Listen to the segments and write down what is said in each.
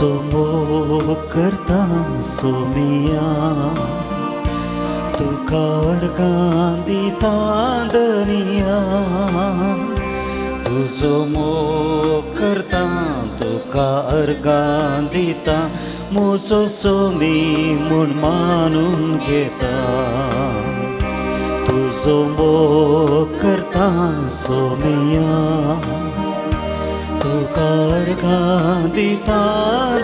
तुझो मोग करता सोमिया तुका अर्गां दिता दनिया तुझो मोग करता तुका अर्गां दिता म्हजो सोमी म्हूण मानून घेता तुझो मोग करता सोमिया तुका अर्गां दिता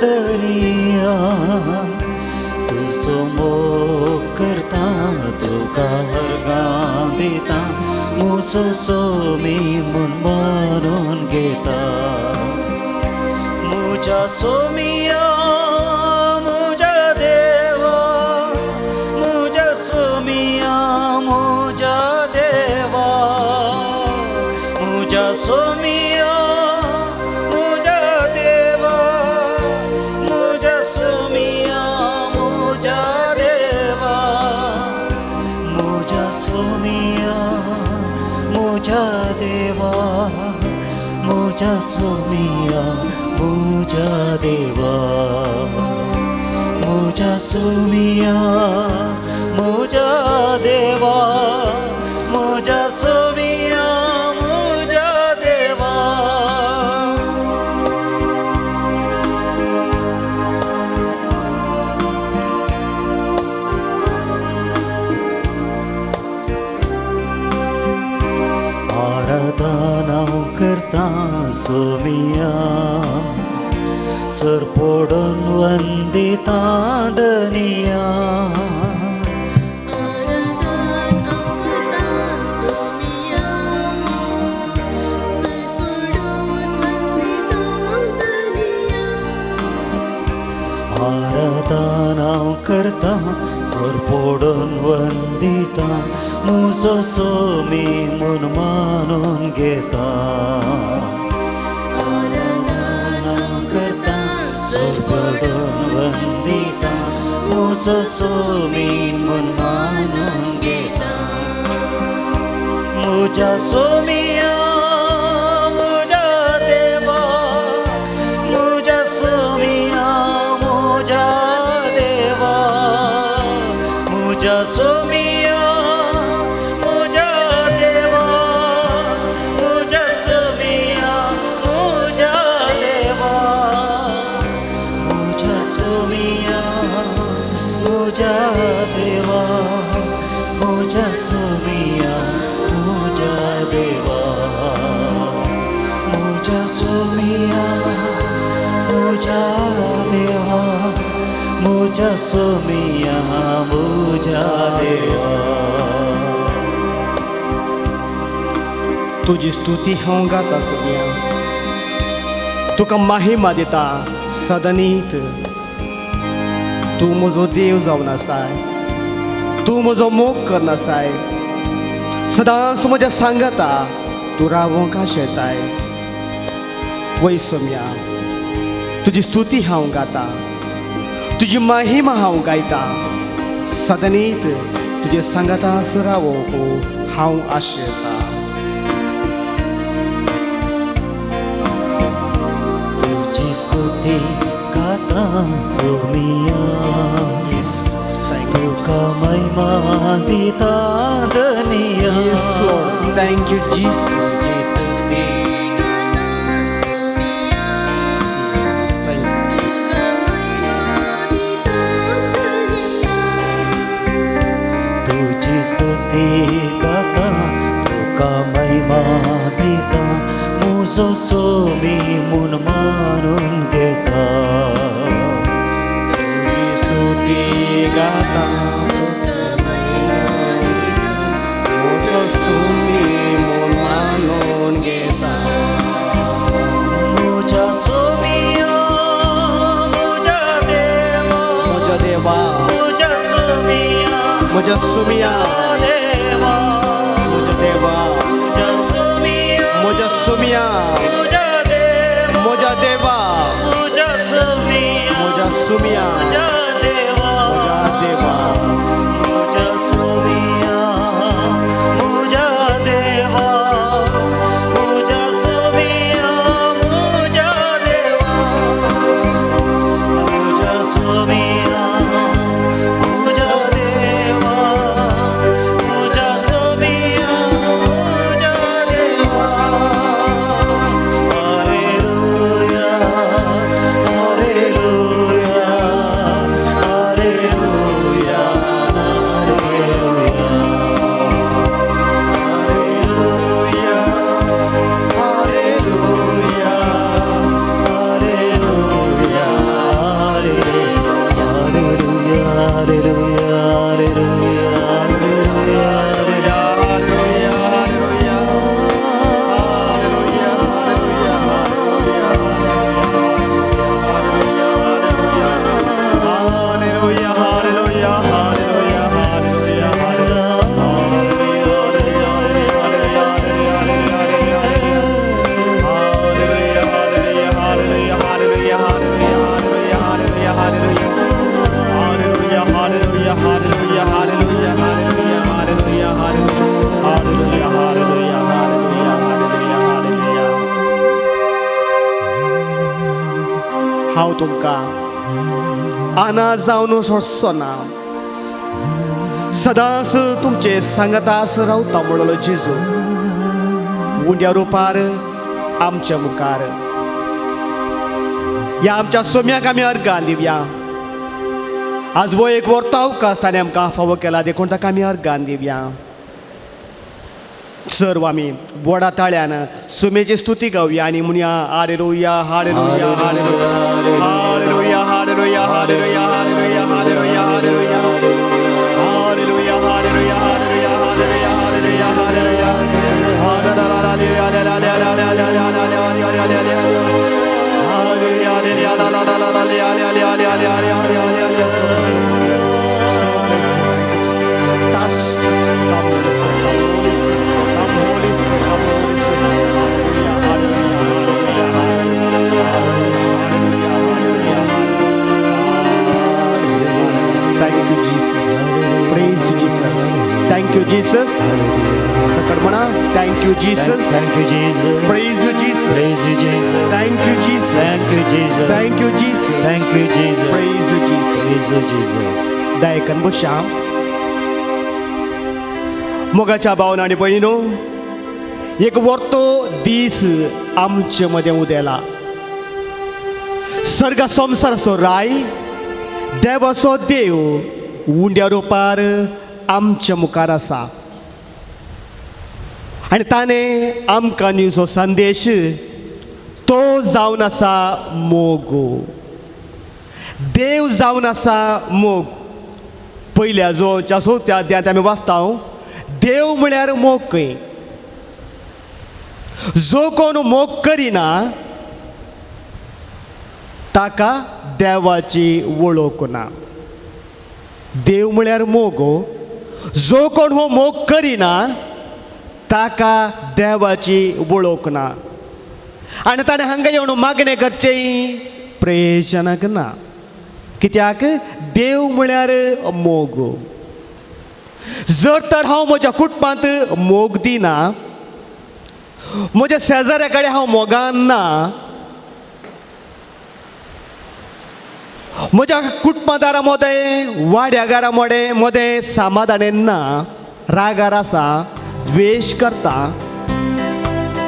दनिया तुझो मोग करता तुका अर्गां दिता म्हजो सोमी म्हूण मानून घेता म्हज्या सोमिया म्हज्या देवा म्हज्या सोमिया म्हज्या देवा म्हज्या सोमिया मोजा सोमिया मोजा देवा मोजा सोमिया मोजा देवा मोजा सोमिया मोजा देवा आराधना करता सोमिया सर पडून वंदिता दनिया आराधना करता सर पडून वंदिता म्हजो सोमी म्हूण मानून घेता आराधना करता सर पडून वंदिता म्हजो सोमी म्हूण मानून घेता म्हज्या सोमिया म्हज्या देवा म्हज्या सोमिया म्हज्या देवा म्हज्या सोमिया मोजा सोमिया मोजा देवा मोजा सोमिया मोजा देवा मोजा सोमिया मोजा देवा तुझी स्तुती हांव गाता सोमिया तुका महिमा दिता सदनीत तूं म्हजो देव जावन आसाय तूं म्हजो मोग करना आसाय सदांच म्हज्या सांगाता तूं रावोंक आशेताय वय सोम्या तुजी स्तुती हांव गाता तुजी महिमा हांव गायता सदनीत तुजे सांगातास रावोंक हांव आशेता तुजी स्तुती गाता सोमिया तुका महिमा दिता दनिया Yes Lord, thank you Jesus. तुझी स्तुती गाता तुका महिमा दिता म्हजो सोमी म्हूण मानून घेता तुझी स्तुती गाता म्हजो सोमी म्हूण मानून घेता म्हज्या सोमिया म्हज्या देवा म्हज्या देवा म्हज्या सोमिया म्हज्या सोमिया देवा म्हज्या देवा म्हज्या सोमिया म्हज्या सोमिया म्हज्या देवा म्हज्या देवा म्हज्या सोमिया म्हज्या सोमिया म्हज्या देवा म्हज्या देवा म्हज्या सोमिया म्हज्या देवा म्हज्या सोमिया म्हज्या देवा हांव तुमकां अनाथ जावन सोडचो ना. सदांच तुमचे सांगातास रावता म्हणलो जेजू उंड्या रुपार आमच्या मुखार. ह्या आमच्या सोम्याक आमी अर्गां दिवया. आज वो एक वर्तो अवकाश ताणें आमकां फावो केला देखून ताका आमी अर्गां दिवया. सर्व आमी व्हडा ताळ्यान सुमेची स्तुती गावया आनी म्हणया hallelujah hallelujah hallelujah hallelujah hallelujah hallelujah hallelujah hallelujah hallelujah hallelujah hallelujah hallelujah hallelujah hallelujah Thank you, Jesus. Praise you, Jesus. Thank you, Jesus. सकट म्हणा. Thank you, Jesus. Thank you, Jesus. Praise you, Jesus. Praise you, Jesus. Thank you, Jesus. Thank you, Jesus. Thank you, Jesus. Thank you, Jesus. Praise you, Jesus. Praise you, Jesus. दायकन बशा. मोगाच्या भावना आनी भयणीनो, एक वर्तो दीस आमचे मदें उदेला. सर्ग संवसाराचो राय देवाचो देव उंड्या रुपार आमच्या मुखार आसा. आनी ताणें आमकां दिवचो संदेश तो जावन आसा मोग. देव जावन आसा मोग. पयल्या जो चवथ्या अध्यायांत आमी वाचता देव म्हळ्यार मोग खंय. जो कोण मोग करिना ताका देवाची वळख ना. देव म्हळ्यार मोग. जो कोण हो मोग करिना ताका देवाची वळख ना. आनी ताणें हांगा येवन मागणें करचें प्रयोजनाक ना. कित्याक देव म्हळ्यार मोग. जर तर हांव म्हज्या कुटुंबांत मोग दिना, म्हज्या शेजाऱ्या कडेन हांव मोगान ना, म्हज्या कुटुंबादारा मदें वाड्यागारा मदें समाधान ना, रागार आसा, द्वेश करता,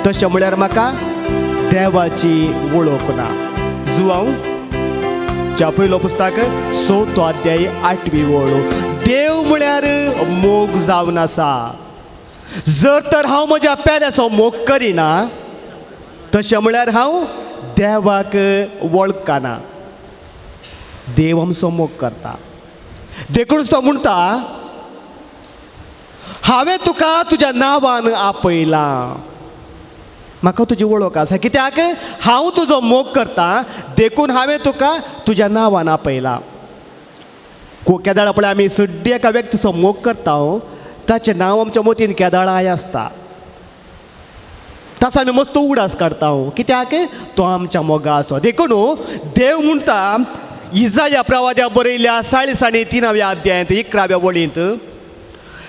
तशें म्हळ्यार म्हाका देवाची वळख ना. जुवांव च्या पयलो पुस्तक 6 अध्याय 8वी ओळ. देव म्हळ्यार मोग जावन आसा. जर तर हांव म्हज्या पेल्याचो मोग करिना तशें म्हळ्यार हांव देवाक वळखना. देव आमचो मोग करता. देखूनच तो म्हणटा हांवें तुका तुज्या नांवान आपयलां. म्हाका तुजी वळख आसा कित्याक हांव तुजो मोग करता. देखून हांवें तुका तुज्या नांवान आपयलां. केदाळा पळय आमी सड्डी एका व्यक्तीचो मोग करता ताचें नांव आमच्या मतीन केदाळाय आसता. ताचो आमी मस्त उगडास काडटा कित्याक तो आमच्या मोगा आसो. देखून देव म्हणटा इजाया प्रवाद्या बरयल्या 43 अध्यायांत 11व्या वळींत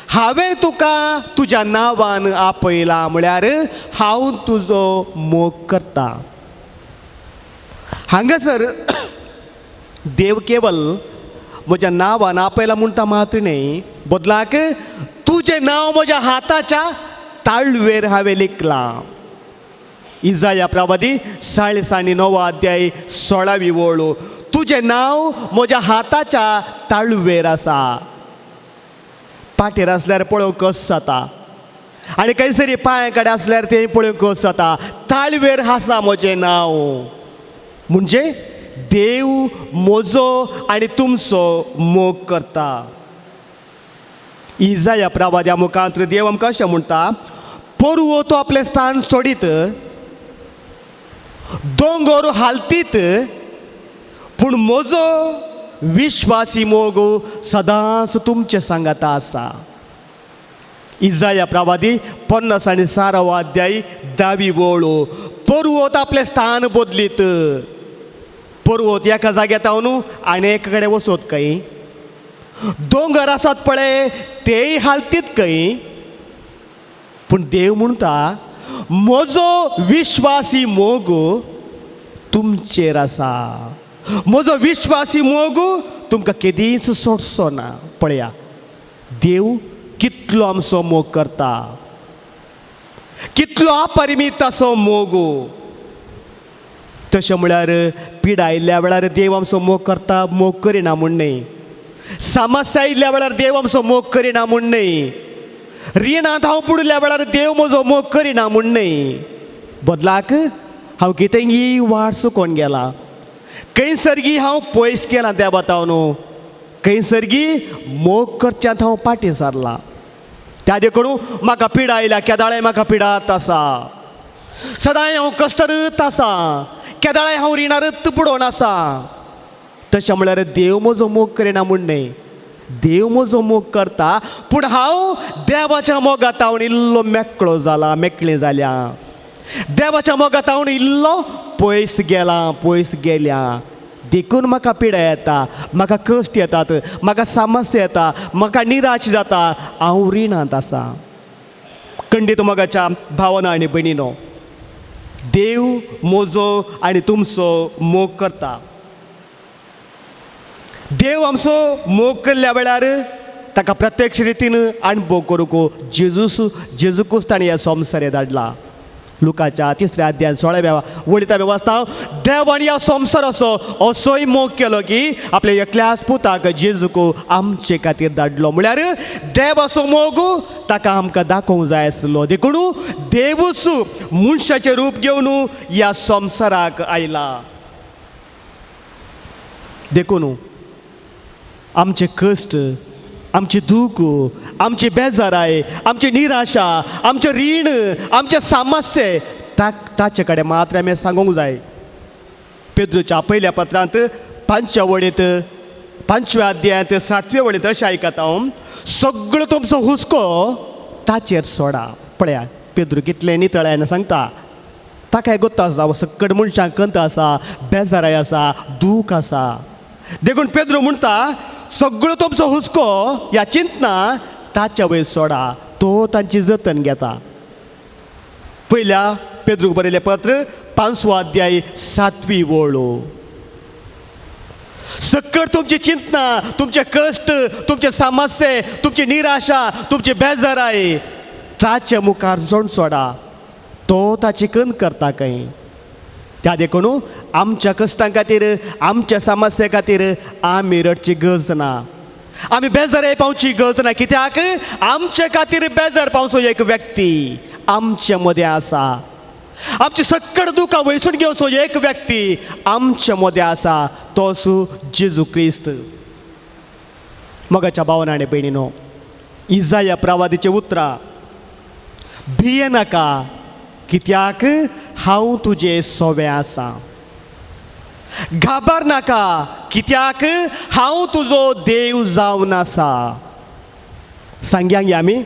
हांवें तुका तुज्या नांवान आपयलां म्हळ्यार हांव तुजो मोग करता. हांगासर देव केवल म्हज्या नांवान आपयलां म्हणटा मात्र न्ही, बदलाक तुजें नांव म्हज्या हाताच्या ताळवेर हांवें लिखलां. इजाया प्रवादी 49 अध्याय 16वी ओळ. तुजें नांव म्हज्या हाताच्या ताळवेर आसा. पाठेर आसल्यार पळोवंक कस जाता आनी खंयसरी पांया कडेन आसल्यार तें पळोवंक कस जाता. ताळवेर आसा म्हजें नांव म्हणजे देव म्हजो आनी तुमचो मोग करता. इजाया प्रवाद्या मुखांतर देव आमकां अशें म्हणटा पोरवो तो आपलें स्थान सोडीत, दोंगर हालतीत, पूण म्हजो विश्वासी मोग सदांच तुमचे सांगाता आसा. इजाया प्रवादी 56 अध्याय 10वी ओळ. पर्वत आपलें स्थान बदलीत. पर्वत एका जाग्यार न्हू आनी एका कडेन वचत खंय. दोंगर आसात पळय तेय हालतीत खंय. पूण देव म्हणटा म्हजो विश्वासी मोग तुमचेर आसा. म्हजो विश्वासी मोग तुमकां केदीच सोडचो ना. पळया देव कितलो आमचो मोग करता, कितलो अपरिमीत असो मोग. तशें म्हळ्यार पिडा आयिल्ल्या वेळार देव आमचो मोग करता, मोग करिना म्हूण न्हय. समस्या आयिल्ल्या वेळार देव आमचो मोग करिना म्हूण न्हय. रिणांत हांव बुडल्या वेळार देव म्हजो मोग करिना म्हूण न्हय. बदलाक हांव कितेंगी वाट चुकोवन गेला, खंय सर्गी हांव पयस गेलां त्या बताव न्हू, खंय सर्गी मोग करच्यांत हांव फाटीं सरलां. त्या देखून म्हाका पिडा आयल्या, केदाळे म्हाका पिडात आसा, सदांय हांव कश्टरत आसा, केदाळे हांव रिणारत बुडोवन आसा. तशें म्हळ्यार देव म्हजो मोग करिना म्हूण न्हय, देव म्हजो मोग करता. पूण हांव देवाच्या मोगांत हांव इल्लो मेकळो जाला, मेकळें जाल्या. देवाच्या मोगांत हांव इल्लो पयस गेलां, पयस गेल्या. देखून म्हाका पिडा येता, म्हाका कश्ट येतात, म्हाका समस्या येता, म्हाका निराश जाता, हांव रिणांत आसा. खंडीत मोगाच्या भावना आनी भयणीनो, देव म्हजो आनी तुमचो मोग करता. देव आमचो मोग केल्ल्या वेळार ताका प्रत्यक्ष रितीन अणभव करूंक जेजूकूच ताणें ह्या संवसारांत धाडला. लुकाच्या 3ऱ्या अध्यायान 16व्या वळींत आमी वाचता, देवान ह्या संवसाराचो असोय मोग केलो की आपल्या एकल्याच पुताक जेजूक आमचे खातीर धाडलो. म्हळ्यार देवाचो मोग ताका आमकां दाखोवंक जाय आसलो. देखून देवूच मनशाचें रूप घेवन ह्या संवसाराक आयला. देखून आमचे कश्ट, आमचे दूख, आमची बेजाराय, आमची निराशा, आमचे रीण, आमचे समस्ये ताचे कडेन मात्र आमी सांगूंक जाय. पेद्रूच्या पयल्या पत्रांत 5व्या वळींत 5व्या अध्यायांत 7व्या वळींत अशें आयकता हांव, सगळो तुमचो हुस्को ताचेर सोडा. पळया पेद्रू कितलें नितळ्यान सांगता. ताकाय गोत्ता आसा सकट मनशांक कंत आसा, बेजाराय आसा, दूख आसा. देखून पेद्रू म्हणटा सगळो तुमचो हुस्को ह्या चिंतना ताच्या वयर सोडा, तो तांची जतन घेता. पयल्या पेद्रूक बरयलें पत्र 5वो अध्याय 7वी वळ. सकट तुमची चिंतना, तुमचे कश्ट, तुमचे समस्ये, तुमची निराशा, तुमची बेजाराय ताचे मुखार जोड सोडा, तो ताची कन करता खंय. त्या देखून आमच्या कश्टां खातीर, आमच्या समस्ये खातीर आमी रडची गरज ना, आमी बेजाराय पावची गरज ना. कित्याक आमचे खातीर बेजार पावचो एक व्यक्ती आमचे मदें आसा. आमची सकट दुखां वयसून घेवचो एक व्यक्ती आमचे मदें आसा, तोच जेजू क्रिस्त. मोगाच्या भावना आनी भयणीनो, इजाया प्रवादीचें उतरां, भिये नाका कित्याक हांव तुजें सोबें आसा. घाबर नाका कित्याक हांव तुजो देव जावन आसा. सांगयांक या आमी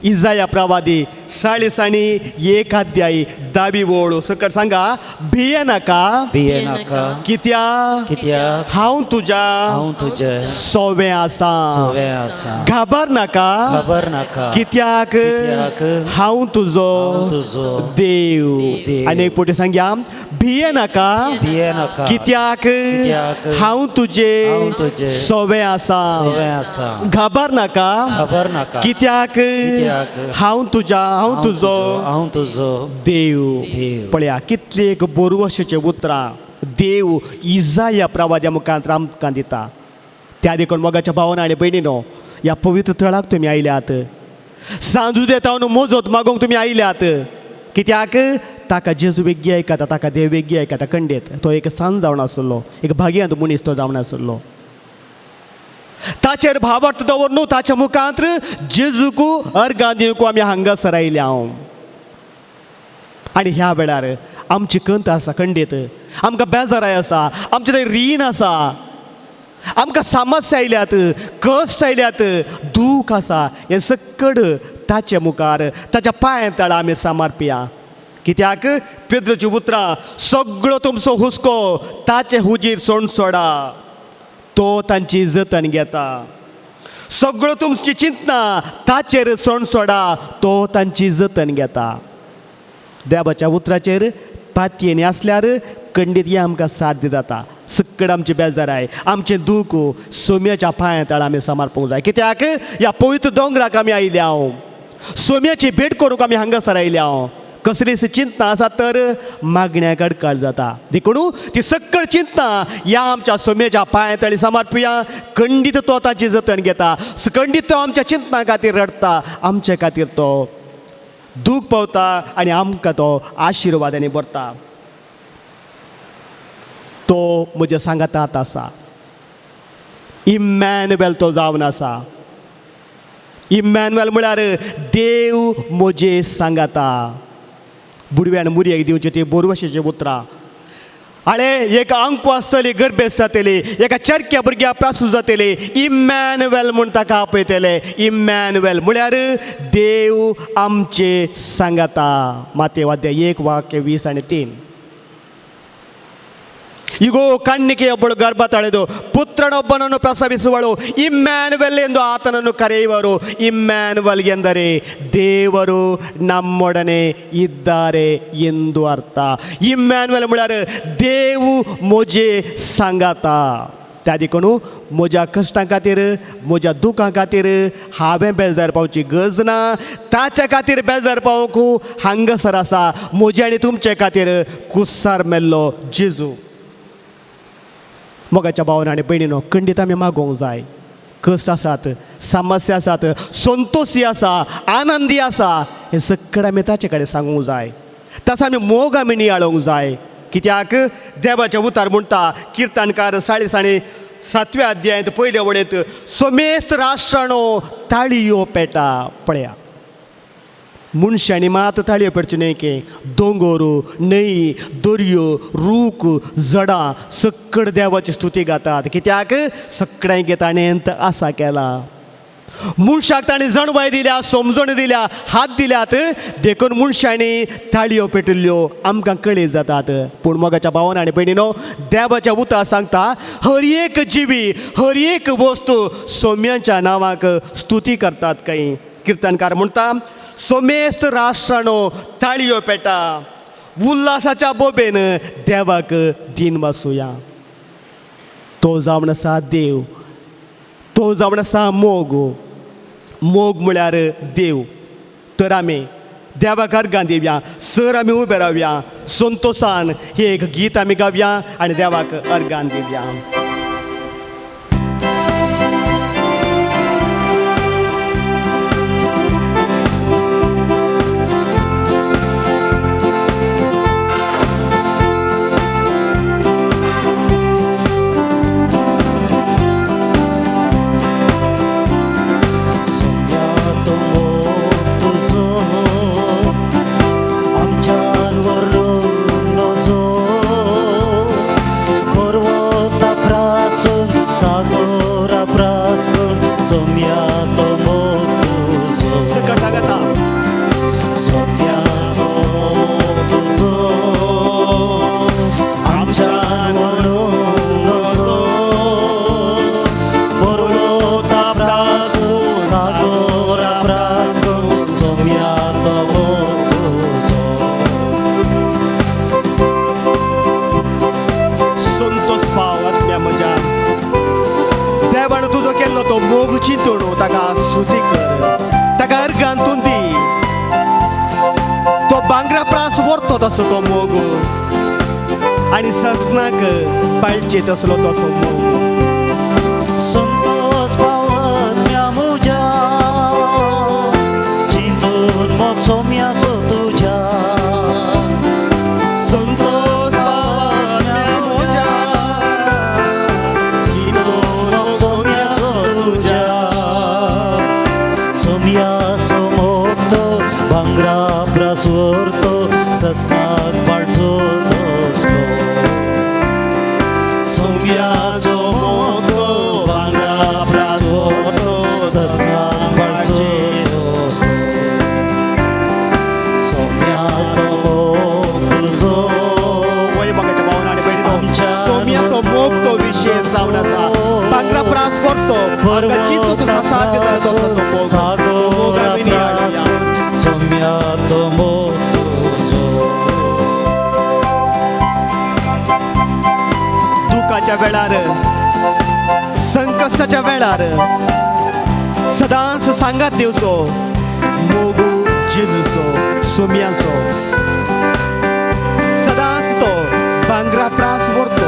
इजाया प्रवादी 40 आनी 1 अध्याय 10वी वळ सकट सांगा, भिये नाका कित्याक हांव तुजें सोबें आसा. घाबर नाका कित्याक हांव तुजो देव. आनी एक फावटी सांगया, भिये नाका कित्याक हांव तुजें सोबें आसा. घाबर नाका कित्याक हांव तुजो देव. पळया कितली एक बरू अशें उतरां देव इजाया प्रवाद्या मुखांत आमकां दिता. त्या देखून मोगाच्या भावना आनी भयणीनो, ह्या पवित्र तळाक तुमी आयल्यात, सांजू देता मोजत मागोवंक तुमी आयल्यात. कित्याक ताका जेजू वेगळी आयकता, ताका देव वेगळी आयकता. खंडीत तो एक सांज जावन आसलो, एक भाग्यवंत मनीस तो जावन आसलो. ताचेर भावार्थ दवरून ताच्या मुखांत जेजूक अर्गां दिवंक आमी हांगासर आयल्या. आनी ह्या वेळार आमची कंत आसा खंडीत, आमकां बेजाराय आसा, आमचे थंय रीण आसा, आमकां समस्या आयल्यात, कश्ट आयल्यात, दूख आसा. हें सकट ताचे मुखार, ताच्या पांय तळा आमी समर्पया. कित्याक पेद्रूचीं उतरां, सगळो तुमचो हुस्को ताचे हुजीर सोडा, तो तांची जतन घेता. सगळो तुमची चिंतना ताचेर सोडा, तो तांची जतन घेता. देवाच्या उतराचेर पातयेनी आसल्यार खंडीत हें आमकां साध्य जाता. सक्कड आमची बेजार आहे आमचे दूख सोम्याच्या पांया तळ आमी समर्पूंक जाय कित्याक ह्या पवित्र दोंगराक आमी आयल्या हांव सोम्याची भेट करूंक आमी हांगासर आयल्या हांव कसलीच चिंता आसा तर मागण्या कडकाळ जाता देखून ती सक्कळ चिंता ह्या आमच्या सोम्याच्या पांया तळी समर्पुया खंडीत तो ताची जतन घेता खंडीत तो आमच्या चिंता खातीर रडटा आमचे खातीर तो दूख पावता आनी आमकां तो आशिर्वादांनी भरता तो म्हज्या सांगातांत आसा इम्मॅन्युएल तो जावन आसा इम्मॅन्युएल म्हळ्यार देव म्हजे सांगाता बुडव्यान मुरयेक दिवची ती बोरवशेची उतरां आळे एक आंकू आसतली गर्भेस जातली एका चरक्या भुरग्या प्रासूस जातली इम्मॅन्युएल म्हूण ताका आपयतले इम्मॅन्युएल म्हळ्यार देव आमचे सांगाता मातयेव अध्याय 1:20-3 ಇಗೋ ಕಣ್ಣಿಗೆ ಒಬ್ಬಳು ಗರ್ಭ ತಳೆದು ಪುತ್ರನೊಬ್ಬನನ್ನು ಪ್ರಸವಿಸುವಳು ಇಮ್ಯಾನ್ಯುವೆಲ್ ಎಂದು ಆತನನ್ನು ಕರೆಯುವರು ಇಮ್ಯಾನ್ಯುವೆಲ್ ಎಂದರೆ ದೇವರು ನಮ್ಮೊಡನೆ ಇದ್ದಾರೆ ಎಂದು ಅರ್ಥ ಇಮ್ಯಾನ್ಯುವೆಲ್ म्हळ्यार देव म्हजे सांगाता त्या देखून म्हज्या कश्टां खातीर म्हज्या दुखां खातीर हांवें बेजार पावची गरज ना ताच्या खातीर बेजार पावूंक हांगासर आसा म्हजे आनी तुमचे खातीर कुस्सार मेल्लो जेजू मोगाच्या भावांनो आनी भयणीनो खंडीत आमी मागोवंक जाय कश्ट आसात समस्या आसात संतोशी आसा आनंदी आसा हे सगळें आमी ताचे कडेन सांगूंक जाय तसो आमी मोग आमी नियाळोवंक जाय कित्याक देवाचे उतार म्हणटा किर्तनकार 7व्या अध्यायांत पयले वळेंत सोमेस्त राष्ट्राणो ताळयो पेटा पळया मनशांनी मात ताळयो पेटच्यो न्हय की दोंगर न्हंय दर्यो रूख झाडां सक्कड देवाची स्तुती गातात कित्याक सगळें गिताणेंत आसा केला मनशाक ताणें जणवाय दिल्या समजण दिल्या हात दिल्यात देखून मनशांनी ताळयो पेटल्ल्यो आमकां कळीत जातात पूण मोगाच्या भावांनो आनी भयणीनो देवाच्या उतार सांगता हर एक जिवी हर एक वस्तू सोम्याच्या नांवाक स्तुती करतात काही किर्तनकार म्हणटा सोमेस्त राष्ट्राणो ताळयो पेटा उल्हासाच्या बोबेन देवाक दिन वासुया तो जावन आसा देव तो जावन आसा मोग मोग म्हळ्यार देव तर आमी देवाक अर्गां दिवया सर आमी उबे रावया संतोशान हे एक गीत आमी गावया आनी देवाक अर्गां दिवया तो मोग चिंतून ताका स्तुती कर ताका अर्गांतून दी तो भांगरा प्रास व्हरतो तसो तो मोग आनी ससनाक पाळचे तसलो तसो मोग संतोष पावत म्हज्या चिंतून मोग सोम्या सो तुज्या संतोष पावत म्हज्या चिंतून मोग सोम्या सो तुज्या सोम्या सो मोग तो भांगरा प्रास व्हरतो ससनाक पाळचो तसलो सोम्या सो मोग तो भांगरा प्रास व्हरतो ससनाक पाळचो तसलो सोम्या तो मोग तुजो वय मोगाच्या भावांनो आनी भयणीनो सोम्याचो मोग तो विशेष जावन आसा भांगरा प्रास व्हरतो ताका चिंतून तुका साथ दिता तसो तो मोग आमी नियाळुया सोम्या तो मोग तुजो दुखाच्या वेळार संकश्टाच्या वेळार सदांच सांगात देवचो मोगू जेजूचो सोम्याचो सदांच तो भांगरा प्रास व्हरतो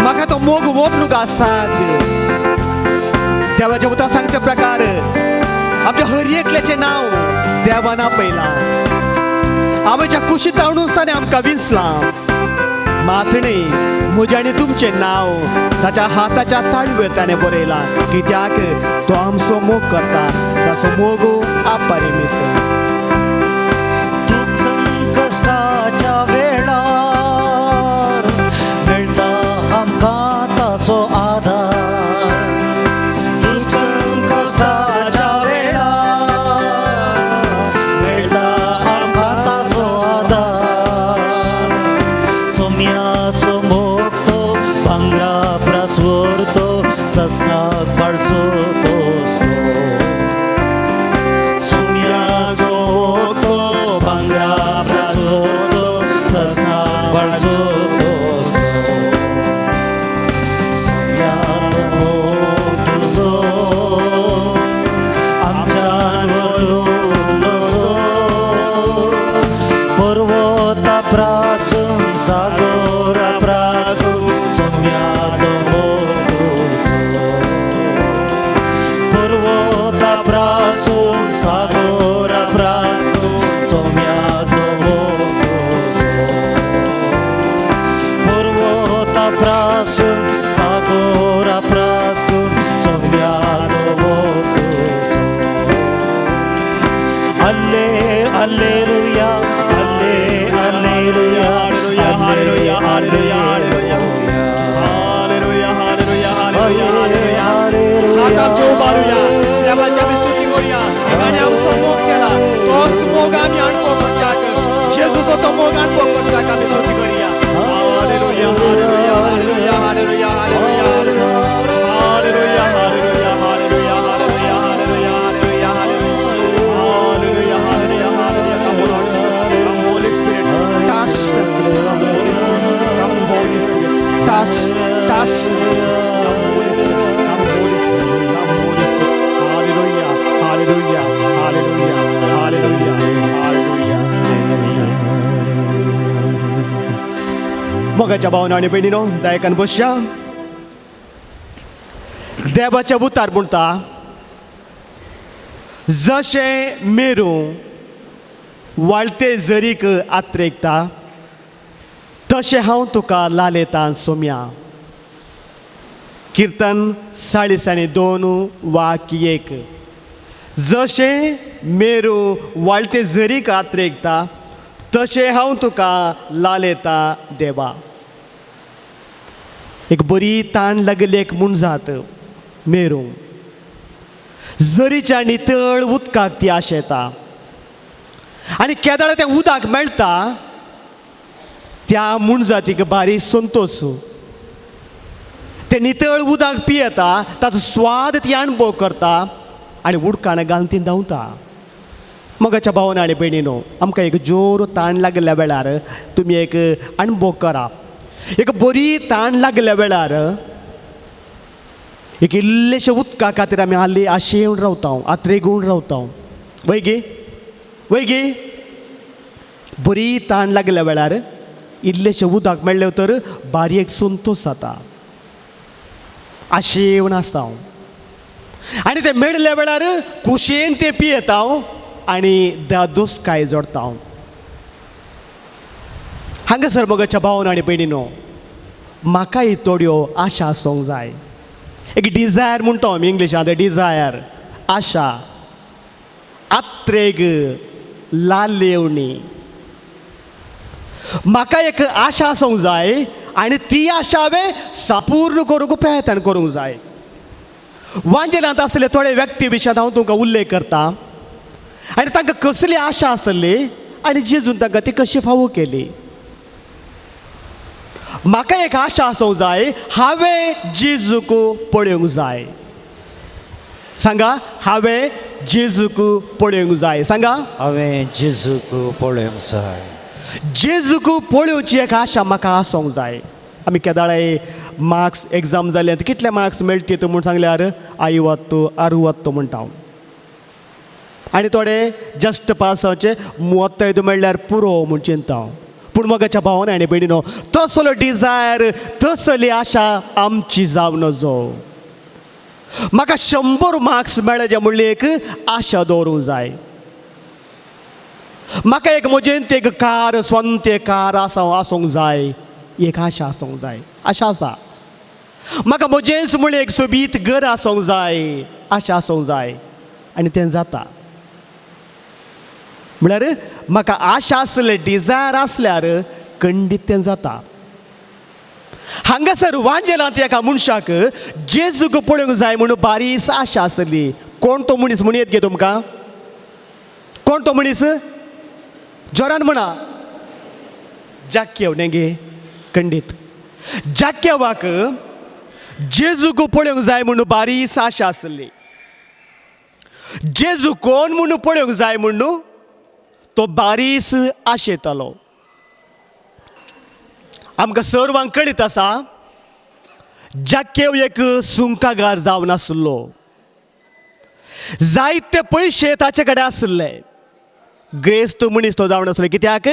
म्हाका तो मोग वोपणूक आसात देवाच्या उता सांगच्या प्रकार आमच्या हर एकल्याचे नाव देवान आपयला आमच्या कुशीत आणून ताणें आमकां विंचलां मातणे म्हजें आनी तुमचें नाव ताच्या हाताच्या ताळवेर ताणें बरयलां कित्याक तो आमचो मोग करता ताचो मोग आपरिमीत दुःख संकश्टाच्या वेळार मेळटा आमकां ताचो आधार दुःख संकश्टाच्या वेळार मेळटा आमकां ताचो आधार सोम्याचो मोग तो भांगरा प्रास व्हरतो ससनाक बाळसो तो सोम्याचो मोग तो भांगरा प्रास व्हरतो ससनाक बाळसो तो सोम्याचो मोग तुजो आमच्यान व्हरून नजो पर्वता प्रासून सागोरा प्रासून सोम्याचो मोग तुजो पर्वता प्रासून सागोरा प्रासून सोम्याचो मोग तुजो पर्वता प्रासून सागोरा प्रासून सोम्याचो मोग तुजो हल्ले हल्लेलुया हल्ले हल्लेलुया हल्ले hallelujah hallelujah hallelujah hallelujah hallelujah हात आमचे उबारूया देवाची आमी स्तुती करूया ताणें आमचो मोग केला तोच मोग आमी अणभव करच्याक जेजूचो तो मोग अणभव करच्याक आमी स्तुती करूया hallelujah hallelujah hallelujah hallelujah hallelujah hallelujah hallelujah hallelujah hallelujah hallelujah hallelujah hallelujah hallelujah come Holy Spirit touch come Holy Spirit touch touch come Holy Spirit come Holy Spirit come Holy Spirit hallelujah hallelujah hallelujah hallelujah hallelujah मोगाच्या भावना आणि बहिणीनो दायकान बसया देवाच्या उतार म्हणटा जशें मेरू वाळटे जरीक आत्रेकता तशें हांव तुका लालयतां सोम्या कीर्तन 42 वाक्य 1 जशें मेरू वाळटे जरीक आत्रेकता तशें हांव तुका लालयतां देवा एक बरी ताण लागली एक मुणजात मेरू जरीच्या नितळ उदकाक ती आशेता आनी केदाळ तें उदक मेळटा त्या मुणजातीक बारी संतोश तें नितळ उदक पियेता ताचो स्वाद ती अणभव करता आनी उदकान घालून ती धांवता मोगाच्या भावना आनी भयणीनो आमकां एक जोर ताण लागल्या वेळार तुमी एक अणभव करा एक बरी ताण लागल्या वेळार एक इल्लेशे उदका खातीर आमी हाल्ली आशेवन रावता आत्रेगून रावता वैगी बरी ताण लागल्या वेळार इल्लेशे उदक मेळ्ळें तर बारी एक संतोश जाता आशेवन आसता आनी तें मेळ्ळ्या वेळार खुशयेन तें पियेता आनी दोस्काय जोडता हांगासर मोगाच्या भावना आनी भयणीनो म्हाकाय थोड्यो आशा आसूंक जाय एक डिझायर म्हणटा आमी इंग्लिशांत डिझायर आशा आत्रेग लालयेवणी म्हाका एक आशा आसूंक जाय आनी ती आशा हांवें संपूर्ण करूंक प्रयत्न करूंक जाय वांजेलांत आसले थोडे व्यक्ती विशयांत हांव तुमकां उल्लेख करता आनी तांकां कसली आशा आसली आनी जेजून तांकां ती कशी फावो केली म्हाका एक आशा आसूंक जाय हांवें जेजूक पळोवंक जाय सांगा हांवें जेजूक पळोवंक जाय सांगा हांवें जेजूक पळोवंक जाय जेजूक पळोवची एक आशा म्हाका आसूंक जाय आमी केदाळे मार्क्स एग्जाम जाले कितले मार्क्स मेळटे म्हणून सांगल्यार 50 म्हणटा हांव आनी थोडे जस्ट पासाचे 35 म्हणल्यार पुरो म्हूण चिंता हांव पूण मोगाच्या भावान आनी भयणीनो तसलो डिजायर तसली आशा आमची जावं नजो म्हाका 100 मार्क्स मेळ्ळे म्हणली एक आशा दवरूंक जाय म्हाका एक म्हजेंत एक कार स्वंत कार आसूंक जाय एक आशा आसूंक जाय आशा आसा म्हाका म्हजेंच म्हणलें एक सोबीत घर आसूंक जाय आशा आसूंक जाय आनी तें जाता म्हळ्यार म्हाका आशा आसले डिजायर आसल्यार खंडीत तें जाता हांगासर वांजेलांत एका मनशाक जेजूक पळोवंक जाय म्हणून बारीस आशा आसली कोण तो मनीस म्हणून येत गे तुमकां कोण तो मनीस जोरान म्हणा जाक्केव गे खंडीत जाक्केवाक जेजूक पळोवंक जाय म्हणून बारीस आशा आसली जेजू कोण म्हणून पळोवंक जाय म्हणून तो बारीस आशेतालो आमकां सर्वांक कळीत आसा जाक्केव एक सुंकागार जावन आसलो जायते पयशे ताचे कडेन आसले ग्रेस्त मनीस तो जावन आसलो कित्याक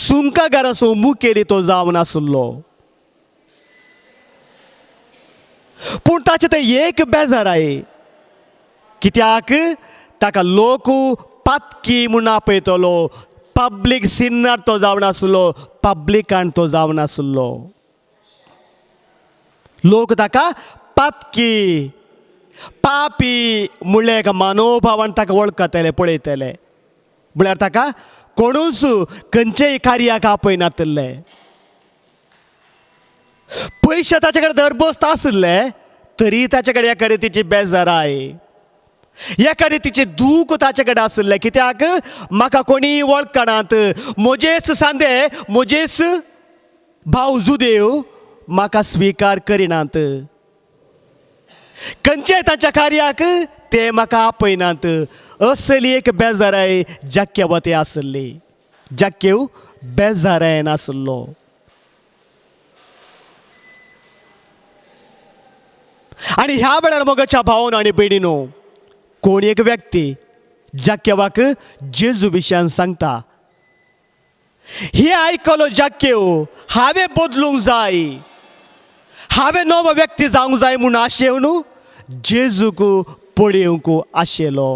सुंकागाराचो मुखेली तो जावन आसलो पूण ताचे ते एक बेजाराय कित्याक ताका लोक पातकी म्हूण आपयतलो पब्लीक सिन्नार तो जावन आसलो पब्लिकान तो जावन आसलो लोक ताका पातकी पापी म्हणलें एका मनोभावान ताका वळखतले पळयतले म्हळ्यार ताका कोणूच खंयचेय कार्याक आपयनातले पयशे ताचे कडेन दरबोस्त आसले तरी ताचे कडेन एका रितीची बेजाराय एका रितीचे दूख ताचे कडेन आसले कित्याक म्हाका कोणी वळखनात म्हजेच सांदे म्हजेच भाव जुदेव म्हाका स्विकार करिनात खंयचेय ताच्या कार्याक ते म्हाका आपयनात असली एक बेजाराय जाक्केवाती आसली जाक्केव बेजारायन आसलो आनी ह्या वेळार मोगाच्या भावान आनी भयणीनो कोण एक व्यक्ती जाक्केवाक जेजू विशयान सांगता हे आयकलो जाक्केव हांवें बदलूंक जाय हांवें नवो व्यक्ती जावंक जाय म्हूण आशेवन जेजूक पळोवंक आशेलो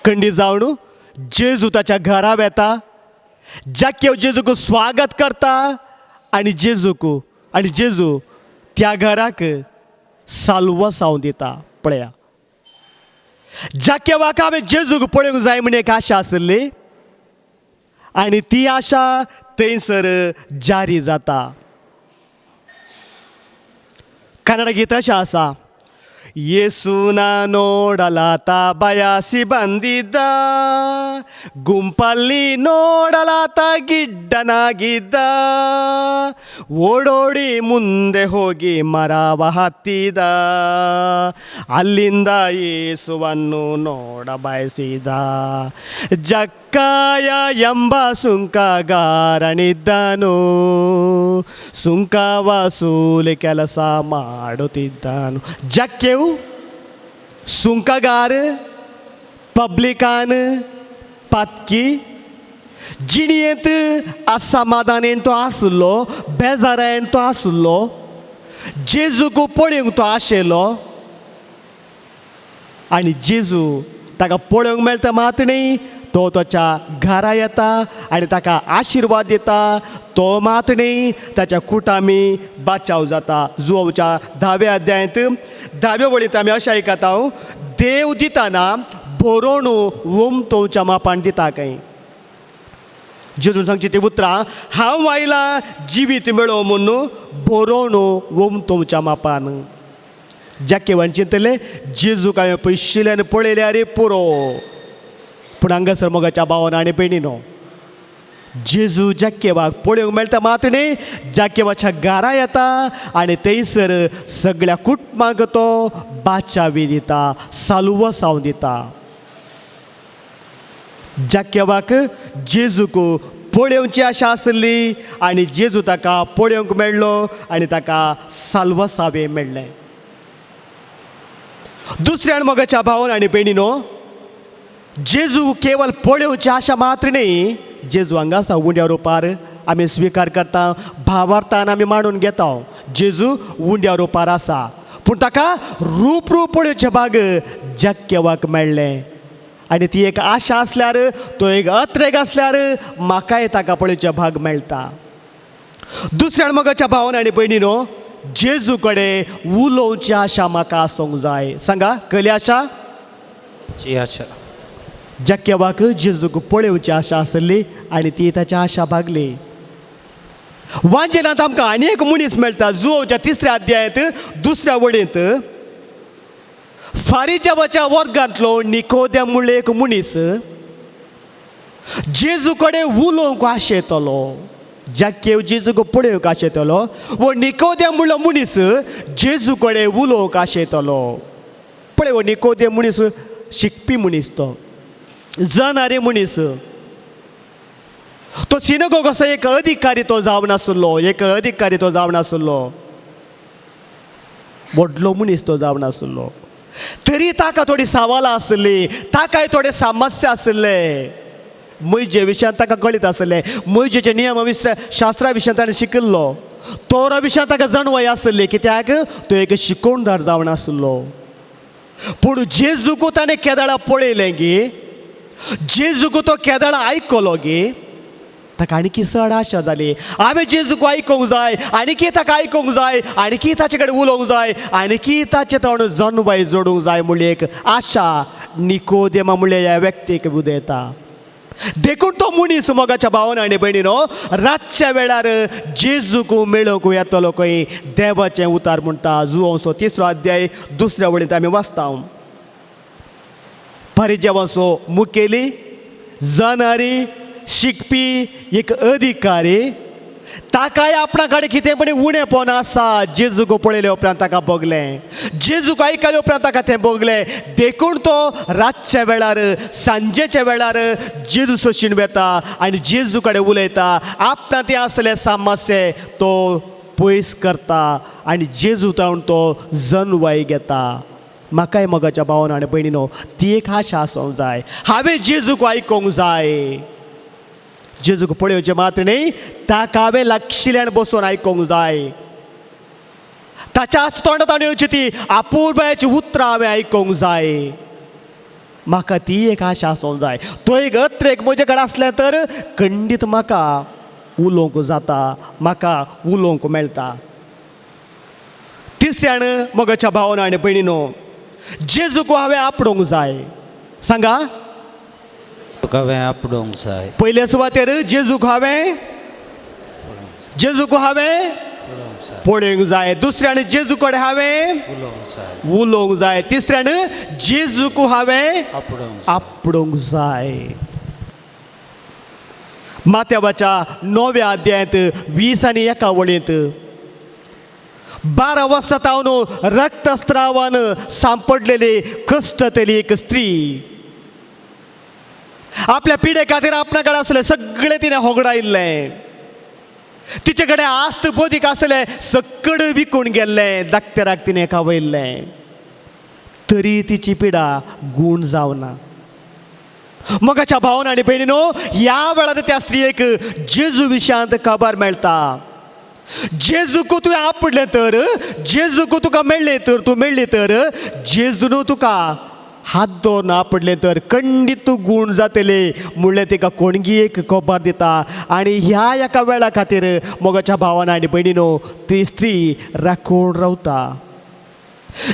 खंडीत जावन जेजू ताच्या घरा येता जाक्केव जेजूक स्वागत करता आनी जेजू त्या घराक साल्वसांव दिता पळया जाक्केवाक हांवें जेजूक पळोवंक जाय म्हण एक आशा आसली आनी ती आशा थंयसर जारी जाता कन्नड गीत अशें आसा ಯೇಸುನ ನೋಡಲಾತ ಬಯಸಿ ಬಂದಿದ್ದ ಗುಂಪಲ್ಲಿ ನೋಡಲಾತ ಗಿಡ್ಡನಾಗಿದ್ದ ಓಡೋಡಿ ಮುಂದೆ ಹೋಗಿ ಮರವ ಹತ್ತಿದ ಅಲ್ಲಿಂದ ಯೇಸುವನ್ನು ನೋಡ ಬಯಸಿದ ಜಕ್ಕಾಯ ಎಂಬ ಸುಂಕಗಾರನಿದ್ದನು ಸುಂಕ ವಸೂಲಿ ಕೆಲಸ ಮಾಡುತ್ತಿದ್ದನು ಜಕ್ಕೆವು सुंकागार पब्लिकान पातकी जिणयेंत असमाधानेन तो आसलो बेजारायेन तो आसलो जेजूक पळोवंक तो आशेलो आनी जेजू ताका पळोवंक मेळटा मात न्ही तो ताच्या घरा येता आनी ताका आशिर्वाद दिता तो मात न्ही ताच्या कुटामी बाचाव जाता जुवाच्या 10व्या अध्यायांत 10व्या वळींत आमी अशें आयकता देव दिताना बरोवन वोमतोवच्या मापान दिता खंय जेजून सांगची ती उतरां हांव आयलां जिवीत मेळोव म्हूण बरोवन वोमतोवच्या मापान जाक्केवान चिंतलें जेजूक हांवें पयशिल्ल्यान पळयल्यार पुरो पूण हांगासर मोगाच्या भावान आनी भयणीनो जेजू जाक्केवाक पळोवंक मेळटा मात न्ही जाक्केवाच्या घरा येता आनी थंयसर सगळ्या कुटुंबाक तो बाचावी दिता साल्वसांव दिता जाक्केवाक जेजूक पळोवची आशा आसली आनी जेजू ताका पळोवंक मेळ्ळो आनी ताका साल्वसावे मेळ्ळें. दुसऱ्यान मोगाच्या भावन आनी भयणीनो, जेजू केवळ पळोवची आशा मात्र न्ही, जेजू हांगा आसा उंड्या रुपार आमी स्विकार करता, भावार्थान आमी मांडून घेता. जेजू उंड्या रुपार आसा, पूण ताका रूप पळोवचें भाग जग मेळ्ळें. आनी ती एक आशा आसल्यार, तो एक अत्रेग आसल्यार म्हाकाय ताका पळोवचें भाग मेळटा. दुसऱ्यान मोगाच्या भावन आनी भयणीनो, जेजू कडेन उलोवची आशा म्हाका आसूंक जाय. सांगा, कसली आशा? जी आशा. जक्यवाक जेजूक पळोवची आशा आसली आनी ती ताची आशा भागली. वांजेलांत आमकां आनी एक मनीस मेळटा, जुओच्या 3ऱ्या अध्यायांत 2ऱ्या वळेंत. फारिजेवाच्या वर्गांतलो निकोदेम म्हणलो एक मनीस जेजू कडेन उलोवंक आशेतलो, जक्केव जेजूक पळोवंक आशेतलो. वो निकोदेम म्हणलो मनीस जेजू कडेन उलोवंक आशेतलो. पळय, वो निकोदेम मनीस शिकपी मनीस, तो जाणारे मनीस, तो सिनगोगाचो एक अधिकारी तो जावन आसलो, एक अधिकारी तो जावन आसलो, व्हडलो मनीस तो जावन आसलो. तरी ताका थोडी सवालां आसली, ताकाय थोडे समस्या आसले. मैजे विशयान ताका कळीत आसलें, मैजेचे नियमा शास्त्रा विशयान ताणें शिकिल्लो. तोरा विशयान ताका जाणवाय आसली, कित्याक तो एक शिकोवणदार जावन आसलो. पूण जेजूक ताणें केदाळा पळयलें गे, जेजूक तो केदाळा आयकलो गे, ताका आणखी चड आशा जाली. हांवें जेजूक आयकूंक जाय, आनीकी ताका आयकूंक जाय, आनीकी ताचे कडेन उलोवंक जाय, आनीकी ताचे तोंड जणवाय जोडूंक जाय म्हणली एक आशा निकोदेमा म्हणल्या ह्या व्यक्तीक उदेता. देखून तो मनीस मोगाच्या भावन आनी भयणीनो, रातच्या वेळार जेजूक मेळोवंक येतलो खंय देवाचें उतार म्हणटा. जुओचो 3रो अध्याय 2ऱ्या वळेंत आमी वाचता. फारिजेवाचो मुखेली, जाणारी, शिकपी एक अधिकारी, ताकाय आपणा कडेन कितें पण उणेपण आसा. जेजूक पळयले उपरांत ताका भोगलें, जेजूक आयकले उपरांत ताका तें भोगलें. देखून तो रातच्या वेळार, सांजेच्या वेळार जेजू सोशीन वेता आनी जेजू कडेन उलयता. आपणा ते आसले समस्ये तो पयस करता आनी जेजू तावन तो जणवाय घेता. म्हाकाय मोगाच्या भावन आनी भयणीनो, ती एक आशा आसूंक जाय. हांवें जेजूक आयकूंक जाय, जेजूक पळोवचें मात्र न्ही, ताका हांवें लागशिल्ल्यान बसून आयकूंक जाय. ताच्याच तोंडांत येवची ती अपुर्बायेची उतरां हांवें आयकूंक जाय. म्हाका ती एक आशा आसूंक जाय. तो एक अत्रेक म्हजे कडेन आसलें तर खंडीत म्हाका उलोवंक जाता, म्हाका उलोवंक मेळटा. तिसऱ्यान मोगाच्या भावन आनी भयणीनो, जेजूक हांवें आपणूंक जाय. सांगा, तुका हांवें आपणूंक जाय. पयले सुवातेर जेजूक हांवें पळोवंक जाय. दुसऱ्यान जेजू कडेन हांवें उलोवंक जाय. तिसऱ्यान जेजूक हांवें आपणूंक जाय. माथेवाच्या 9व्या अध्यायांत 20 आनी 1 वळेंत 12 वर्सां तावन रक्तस्त्रावान सांपडलेली कश्टतली एक स्त्री, आपल्या पिडे खातीर आपणा कडेन आसलें सगळें तिणें होगडायिल्लें. तिचे कडेन आस्त बोदीक आसलें सक्कड विकून गेल्लें, दाक्तेराक तिणें खावयल्लें. तरी तिची पिडा गूण जावना. मोगाच्या भावन आनी भयणीनो, ह्या वेळार त्या स्त्रियेक जेजू विशयांत खबर मेळटा. जेजूक तुवें आपडलें तर, जेजूक तुका मेळ्ळें तर, तूं मेळ्ळी तर, जेजून तुका हात धरून आपडलें तर खंडीत तूं गूण जातले म्हणलें तिका कोणगी एक खबर दिता. आनी ह्या एका वेळा खातीर मोगाच्या भावान आनी भयणीनो, ती स्त्री राखून रावता.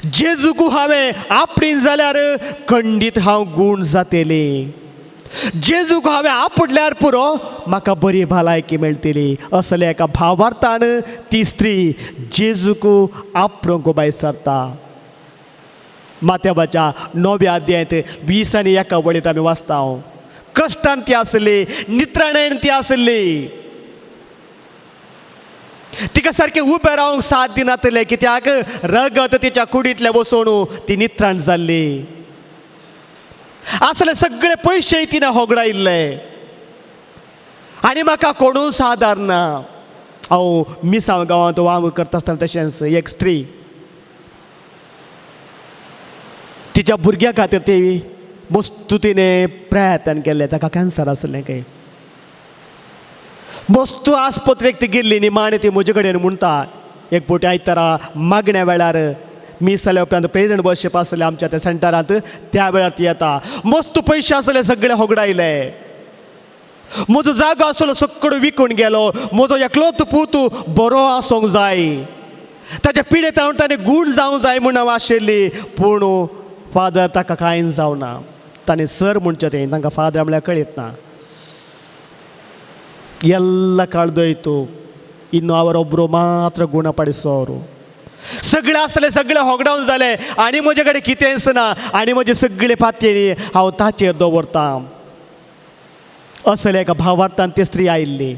जेजूक हांवें आपणीन जाल्यार खंडीत हांव गूण जातलें. जेजूक हांवें आपडल्यार पुरो म्हाका बरी भलायकी मेळटली. असल्या एका भावार्थान ती स्त्री जेजूक आपणूंक भायर सरता. माथेवाच्या 9व्या अध्यायांत 20 आनी 1 वळेंत आमी वाचता. कश्टान ती आसली, नित्राणेन ती आसली. तिका सारकें उबें रावंक साथ दिनातलें, कित्याक रगत तिच्या कुडींतलें वचून ती नित्राण जाल्ली. आसले सगळे पयशे तिणें होगडायिल्ले आनी म्हाका कोणूच सादार ना. हांव मिसांव गांवांत वावर करता आसतना तशेंच एक स्त्री तिच्या भुरग्या खातीर ती मस्त तिणें प्रयत्न केले. ताका कॅन्सर आसलें खंय. मस्त आस्पत्रेक ती गेल्ली निमाणे ती म्हजे कडेन म्हणटा एक पोटी आयतारा मागण्या वेळार मीस जाल्या उपरांत प्रेजंट बसप आसलें आमच्या त्या सेंटरांत. त्या वेळार ती येता. मस्त पयशे आसले सगळे होगडायले. म्हजो जागो आसलो सक्कड विकून गेलो. म्हजो एकलोच पूत बरो आसूंक जाय. ताच्या पिडे ताणें गूण जावंक जाय म्हूण हांव आशिल्ली. पूण फादर ताका कांय जावना. ताणें सर म्हणचें तें तांकां फादर म्हळ्यार कळीत ना. ಎಲ್ಲ ಕಳೆದೋಯ್ತು. ಇನ್ನು ಅವರೊಬ್ಬರು ಮಾತ್ರ ಗುಣಪಡಿಸೋರು. सगळे आसले सगळे होगडावन जाले आनी म्हजे कडेन कितेंच ना. आनी म्हजे सगळे पातयेनी हांव ताचेर दवरता. असले एका भावार्थान ती स्त्री आयिल्ली.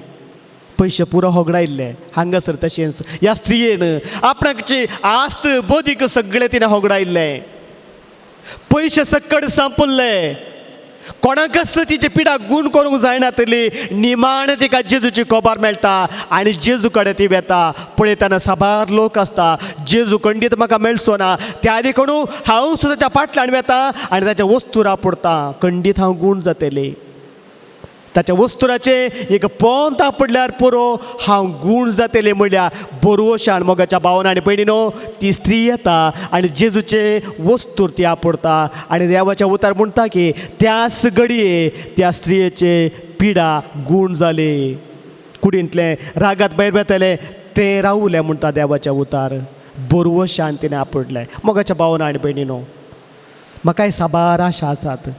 पयशे पुरो होगडायिल्ले. हांगासर तशेंच ह्या स्त्रियेन आपणाची आस्त बोदीक सगळे तिणें होगडायिल्ले. पयशे सक्कड संपले. कोणाकच तिचे पिडा गूण करूंक जायनातली. निमाण तिका जेजूची खबर मेळटा आनी जेजू कडेन ती वेता. पळयतना साबार लोक आसता. जेजू खंडीत म्हाका मेळचो ना त्या देखून हांव सुद्दां त्या फाटल्यान वेता आनी ताच्या वस्तूर आपडटा. खंडीत हांव गूण जातली. ताच्या वस्तुराचे एक पोंत आपडल्यार पुरो हांव गूण जातलें म्हणल्यार बरोवशान मोगाच्या भावांनो आनी भयणीनो ती स्त्री येता आनी जेजूचे वस्तूर ती आपडता. आनी देवाच्या उतार म्हणटा की त्याच घडये त्या स्त्रियेचे पिडा गूण जाली. कुडींतले रागात भायर बेतले तें रावलें म्हणटा देवाच्या उतार. बरोवशान तिणें आपडलें. मोगाच्या भावांनो आनी भयणीनो म्हाकाय साबार आशा आसात.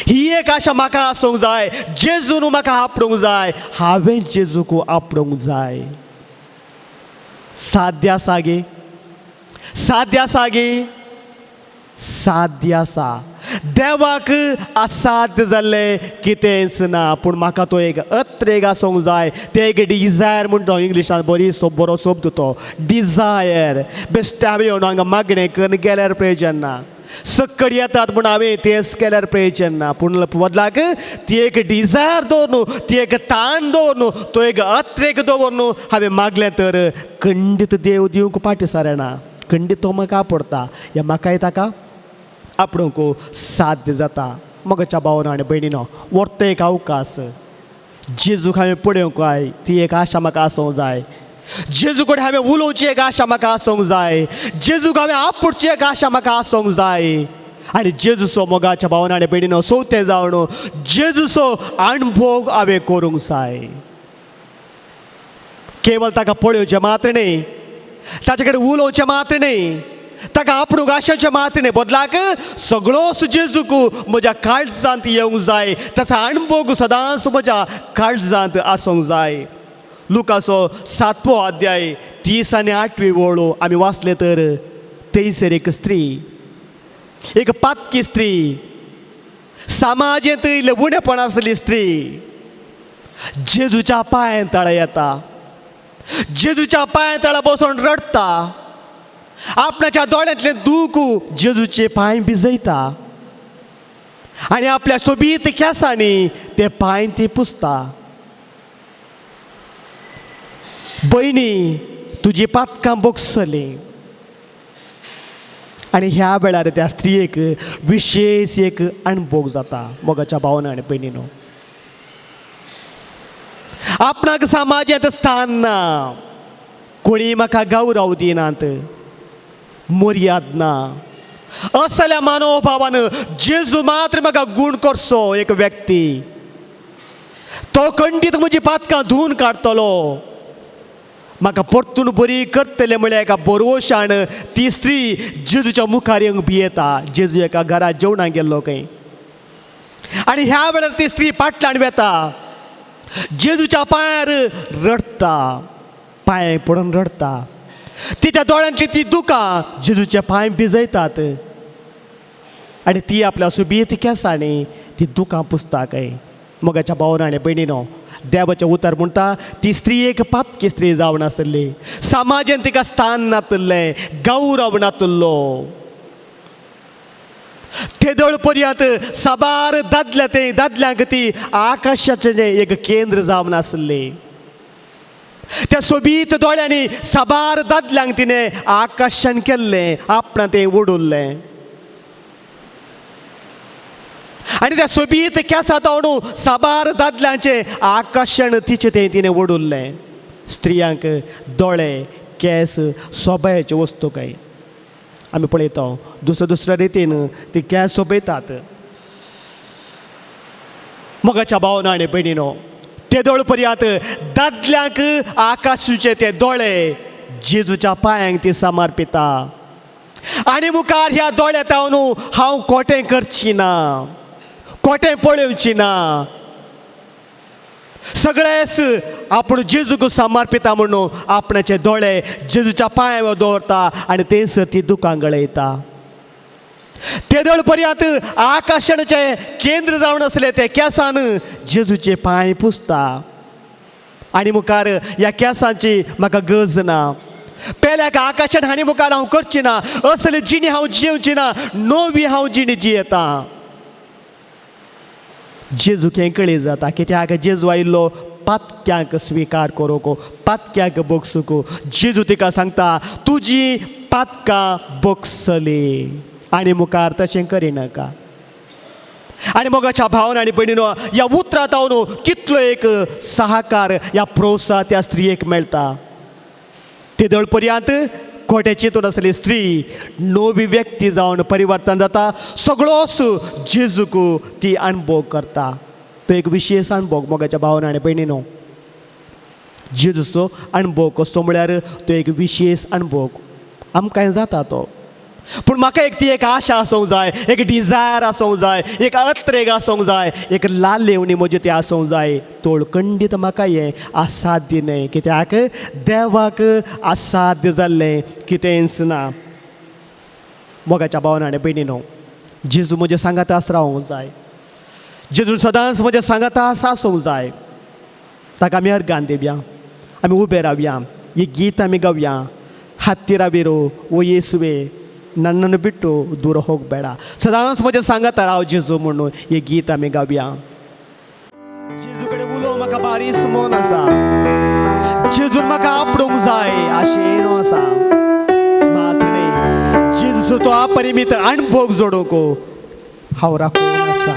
ही एक आशा म्हाका आसूंक जाय. जेजून म्हाका आपणूंक जाय. हांवें जेजूक आपणूंक जाय. साध्य आसा गे. साध्य आसा गे. साध्य आसा. देवाक असाध्य जाल्लें कितेंच ना. पूण म्हाका तो एक अत्रेक आसूंक जाय. ते एक डिझायर म्हणटा इंग्लिशान बरो शब्द तो डिझायर. बेश्टे हांवें येवन हांगा मागणें करून गेल्यार प्रयोजन ना. सक्कड येतात म्हूण हांवें तेंच केल्यार प्रयोजन ना. पूण बदलाक ती एक डिझायर दवर न्हू. ती एक ताण दवर न्हू. तो एक अत्रेक दवर न्हू. हांवें मागलें तर खंडीत देव दिवंक फाटी सरेना. खंडीत तो म्हाका आपडटा. ह्या म्हाकाय ताका आपणूक साध्य जाता. मोगाच्या भावांनो आनी भयणीनो व्हरता एक अवकाश. जेजूक हांवें पळोवंक ती एक आशा म्हाका आसूंक जाय. जेजू कडेन हांवें उलोवची एक आशा म्हाका आसूंक जाय. जेजूक हांवें आपडची एक आशा म्हाका आसूंक जाय. आनी जेजूचो मोगाच्या भावांनो आनी भयणीनो सवतें जावन जेजूचो अणभव हांवें करूंक जाय. केवळ ताका पळोवचें मात्र न्ही. ताचे कडेन उलोवचें मात्र न्ही. ताका आपणूक आशाचें मात्र न्ही. बदलाक सगळोच जेजूक म्हज्या काळजांत येवंक जाय. ताचो अणभव सदांच म्हज्या काळजांत आसूंक जाय. लुकाचो 7वो अध्याय 30 आनी 8वी वळो आमी वाचले तर थंयसर एक स्त्री एक पातकी स्त्री समाजेंत उणेपण आसली स्त्री जेजूच्या पांयां तळा येता. जेजूच्या पांयां तळा बसून रडता. आपणाच्या दोळ्यांतलें दूख जेजूचे पांय भिजयता आनी आपल्या सोबीत केंसांनी ते पांय ती पुसता. भयणी तुजी पातकां बोगसलीं. आनी ह्या वेळार त्या स्त्रियेक विशेष एक अणभव जाता. मोगाच्या भावांनो आनी भयणीनो आपणाक समाजांत स्थान ना. कोणी म्हाका गौरव दिनात. मर्याद ना. असल्या मनोभावान जेजू मात्र म्हाका गूण करचो एक व्यक्ती. तो खंडीत म्हजी पातकां धुवन काडटलो. म्हाका परतून बरी करतले म्हळ्यार एका बरोवशान ती स्त्री जेजूच्या मुखार येवंक भियेता. जेजू एका घरात जेवणाक गेल्लो खंय आनी ह्या वेळार ती स्त्री फाटल्यान वेता. जेजूच्या पांयार रडता. पांय पडून रडता. तिच्या दोळ्यांतली ती दुकां जेजूचे पांय भिजयतात आनी ती आपल्या सुबीत केंसांनी ती दुकां पुसता खंय. मोगाच्या भावांनो आनी भयणीनो देवाचें उतर म्हणटा ती स्त्री एक पातकी स्त्री जावन आसली. समाजांत तिका स्थान नातल्लें. गौरव नातल्लो. तेदळ पर्यंत साबार दादल्यांक ती आकाशाचें एक केंद्र जावन आसले. त्या सोबीत दोळ्यांनी साबार दादल्यांक तिणें आकाशान केल्लें, आपणा तें ओडुल्लें. आनी त्या सोबीत केंसां तावडू साबार दादल्यांचें आकाशान तिचें तिणें ओडुल्लें. स्त्रियांक दोळे, केस सोबायेचे वस्तू काय आमी पळयता. दुसऱ्या रितीन ती केंस सोबयतात. मोगाच्या भावना आनी भयणीनो, तेदोळ पर्यंत दादल्यांक आकाशाचे ते दोळे जेजूच्या पांयांक ती समर्पिता. आनी मुखार ह्या दोळ्या तावन हांव खोटें करची ना, खोटें पळोवची ना. सगळेच आपूण जेजूक समर्पिता म्हणून आपणाचे दोळे जेजूच्या पांयां दवरता आनी थंयसर ती दुकां गळयता. तेदळ पर्यंत आकाशाचे केंद्र जावन आसले ते केंसान जेजूचे पांय पुसता. आनी मुखार ह्या केंसांची म्हाका गरज ना. पेल्याक आकाशान हांणी मुखार हांव करची ना. असली जिणी हांव जिवची ना, नवी हांव जिणी जियेता. जेजूक हें कळी जाता, कित्याक जेजू आयिल्लो पातक्यांक स्विकार करूंक, पातक्यांक बोगसूंक. जेजू तिका सांगता, तुजी पातकां बोगसली आनी मुखार तशें करिनाका. आनी मोगाच्या भावना आनी भयणीनो, ह्या उतरां तावन कितलो एक सहकार ह्या प्रोत्साह त्या स्त्रियेक मेळटा. तेदळ पर्यंत खोटें चिंतून आसली स्त्री नवी व्यक्ती जावन परिवर्तन जाता. सगळोच जेजूक ती अणभव करता. तो एक विशेष अणभव मोगाच्या भावना आनी भयणीनो. जेजूचो अणभव कसो म्हळ्यार तो एक विशेष अणभव आमकां जाता तो. पूण म्हाका एक आशा आसूंक जाय, एक डिजायर आसूंक जाय, एक अत्रेग आसूंक जाय, एक लालेवणी म्हजी ती आसूंक जाय. तोळकंडीत म्हाका हें असाध्य न्हय, कित्याक देवाक असाध्य जाल्लें कितेंच ना. मोगाच्या भावना आनी भयणीनो, जेजू म्हजे सांगातास रावूंक जाय. जेजू सदांच म्हज्या सांगातास आसूंक जाय. ताका आमी अर्गान दिवया, आमी उबे रावया, ही गीत आमी गावया. ಹತ್ತಿರವಿರು ಓ ಯೇಸುವೆ, ನನ್ನನ್ನು ಬಿಟ್ಟು ದೂರ ಹೋಗಬೇಡ, ಸದಾಂच म्हज्या सांगात राव जेजू म्हणून हे गीत आमी गावया. जेजू कडेन उलोवंक म्हाका बारीस मन आसा. जेजून म्हाका आपणूंक जाय अशें आसा. मात न्ही, जेजूचो तो अपरिमीत अणभव जोडूंक हांव राखून आसा.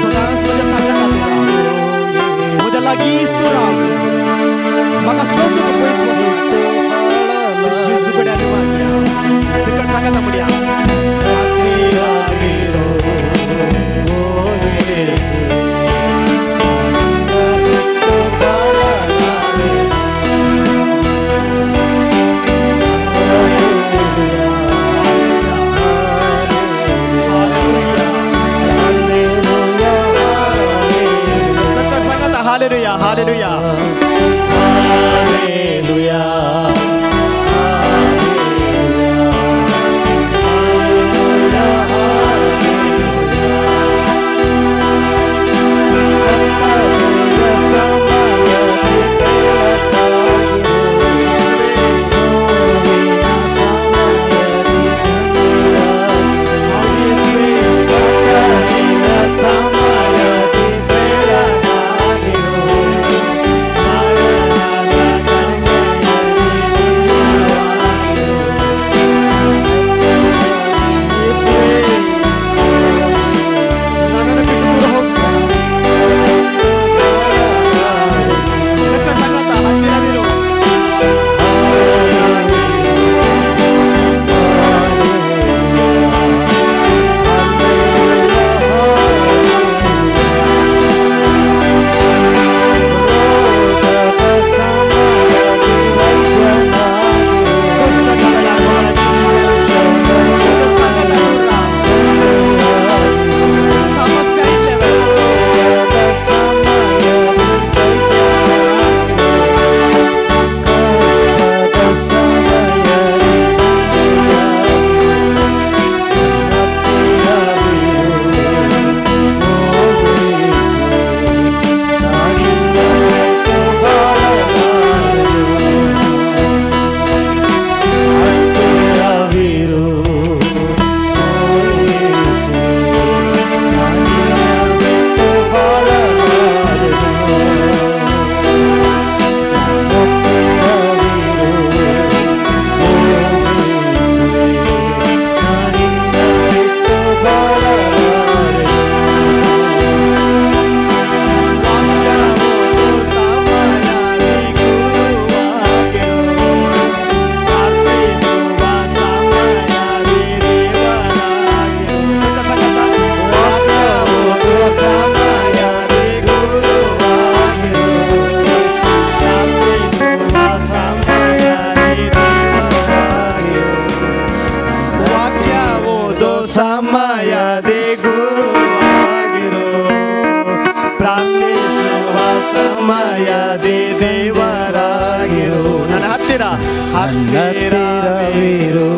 सदांच म्हज्या सांगात म्हज्या लागींच तूं राव. म्हाका सोडून तुका पयस वचूंक जेजू कडेन आमी मागया. तिकड सांगात म्हणया, हालेलुया, हालेलुया, हालेलुया. ಸಮಯ ದೇವರಾಗಿರು ನನ್ನ ಹತ್ತಿರ ಹತ್ತಿರವಿರು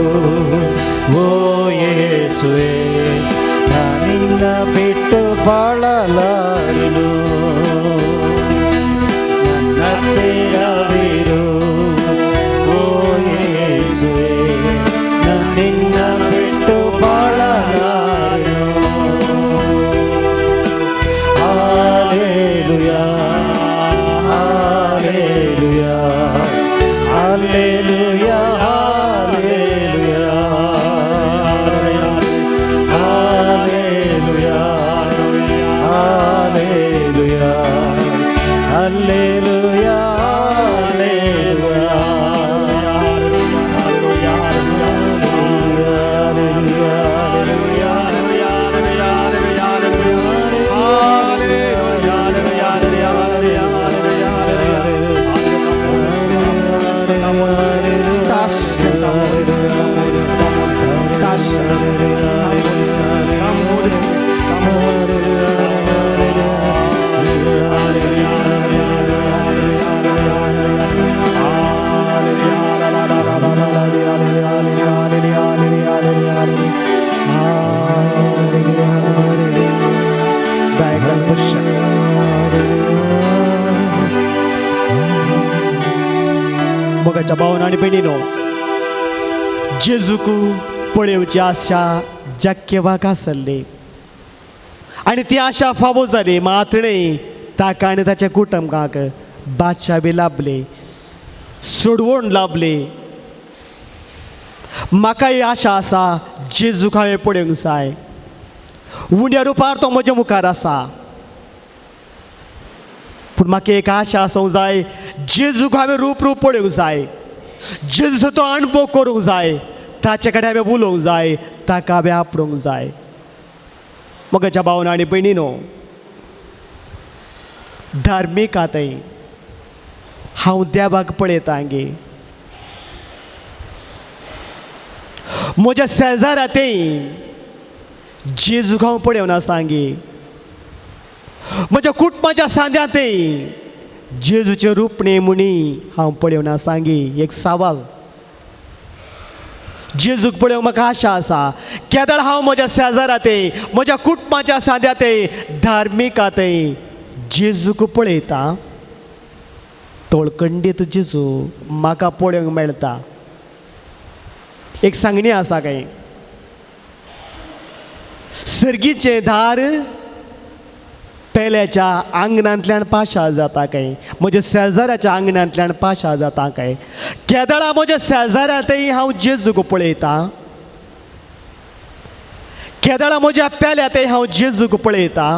ಓ ಯೇಸುವೆ ನಾನಿನ್ನ ಬಿಟ್ಟು ಬಾಳಲಾರೆನು ನನ್ನ ಹತ್ತಿರವಿರು ಓ ಯೇಸುವೆ ನನ್ನಿನ್ನ ಬಿಟ್ಟು ಬಾಳಲಾರೆನು Hallelujah, hallelujah, hallelujah, hallelujah, hallelujah, hallelujah, मोगाच्या भावांनो आनी भयणीनो जेजूक पळोवची आशा जक्केवाक आसली आनी ती आशा फावो जाली मात्र ताका आनी ताच्या कुटुंबाक बादशाह बी लाभले सोडवण लाभली म्हाकाय आशा आसा जेजूक हांवें पळोवंक जाय उण्या रुपार तो म्हज्या मुखार आसा पूण म्हाका एक आशा आसूंक जाय जेजूक हांवें रूप पळोवंक जाय जेजूचो तो अणभव करूंक जाय ताचे कडेन हांवें उलोवंक जाय ताका हांवें आपणूंक जाय म्हज्या भावांनो आनी भयणीनो धार्मिकातय हांव देवाक पळयतां गे म्हज्या शेजाऱ्यातय जेजूक हांव पळोवना सांगे म्हज्या कुटुंबाच्या सांद्यांतय जेजूचे रूप नेमुनी हांव पळोवना सांगे एक सवाल जेजूक पळोवंक म्हाका आशा आसा केदळ हांव म्हज्या शेजाऱ्यातय म्हज्या कुटुंबाच्या सांद्यांतय धार्मिकातय जेजूक पळयता तोळकंडीत जेजू म्हाका पळोवंक मेळटा एक सांगणी आसा काय सर्गीचे दार पेल्याच्या आंगणांतल्यान पाशाळ जाता काय म्हज्या शेजाऱ्याच्या आंगणांतल्यान पाशाळ जाता काय केदळा म्हज्या शेजाऱ्यातय हांव जेजूक पळयता केदळा म्हज्या पेल्यातय हांव जेजूक पळयता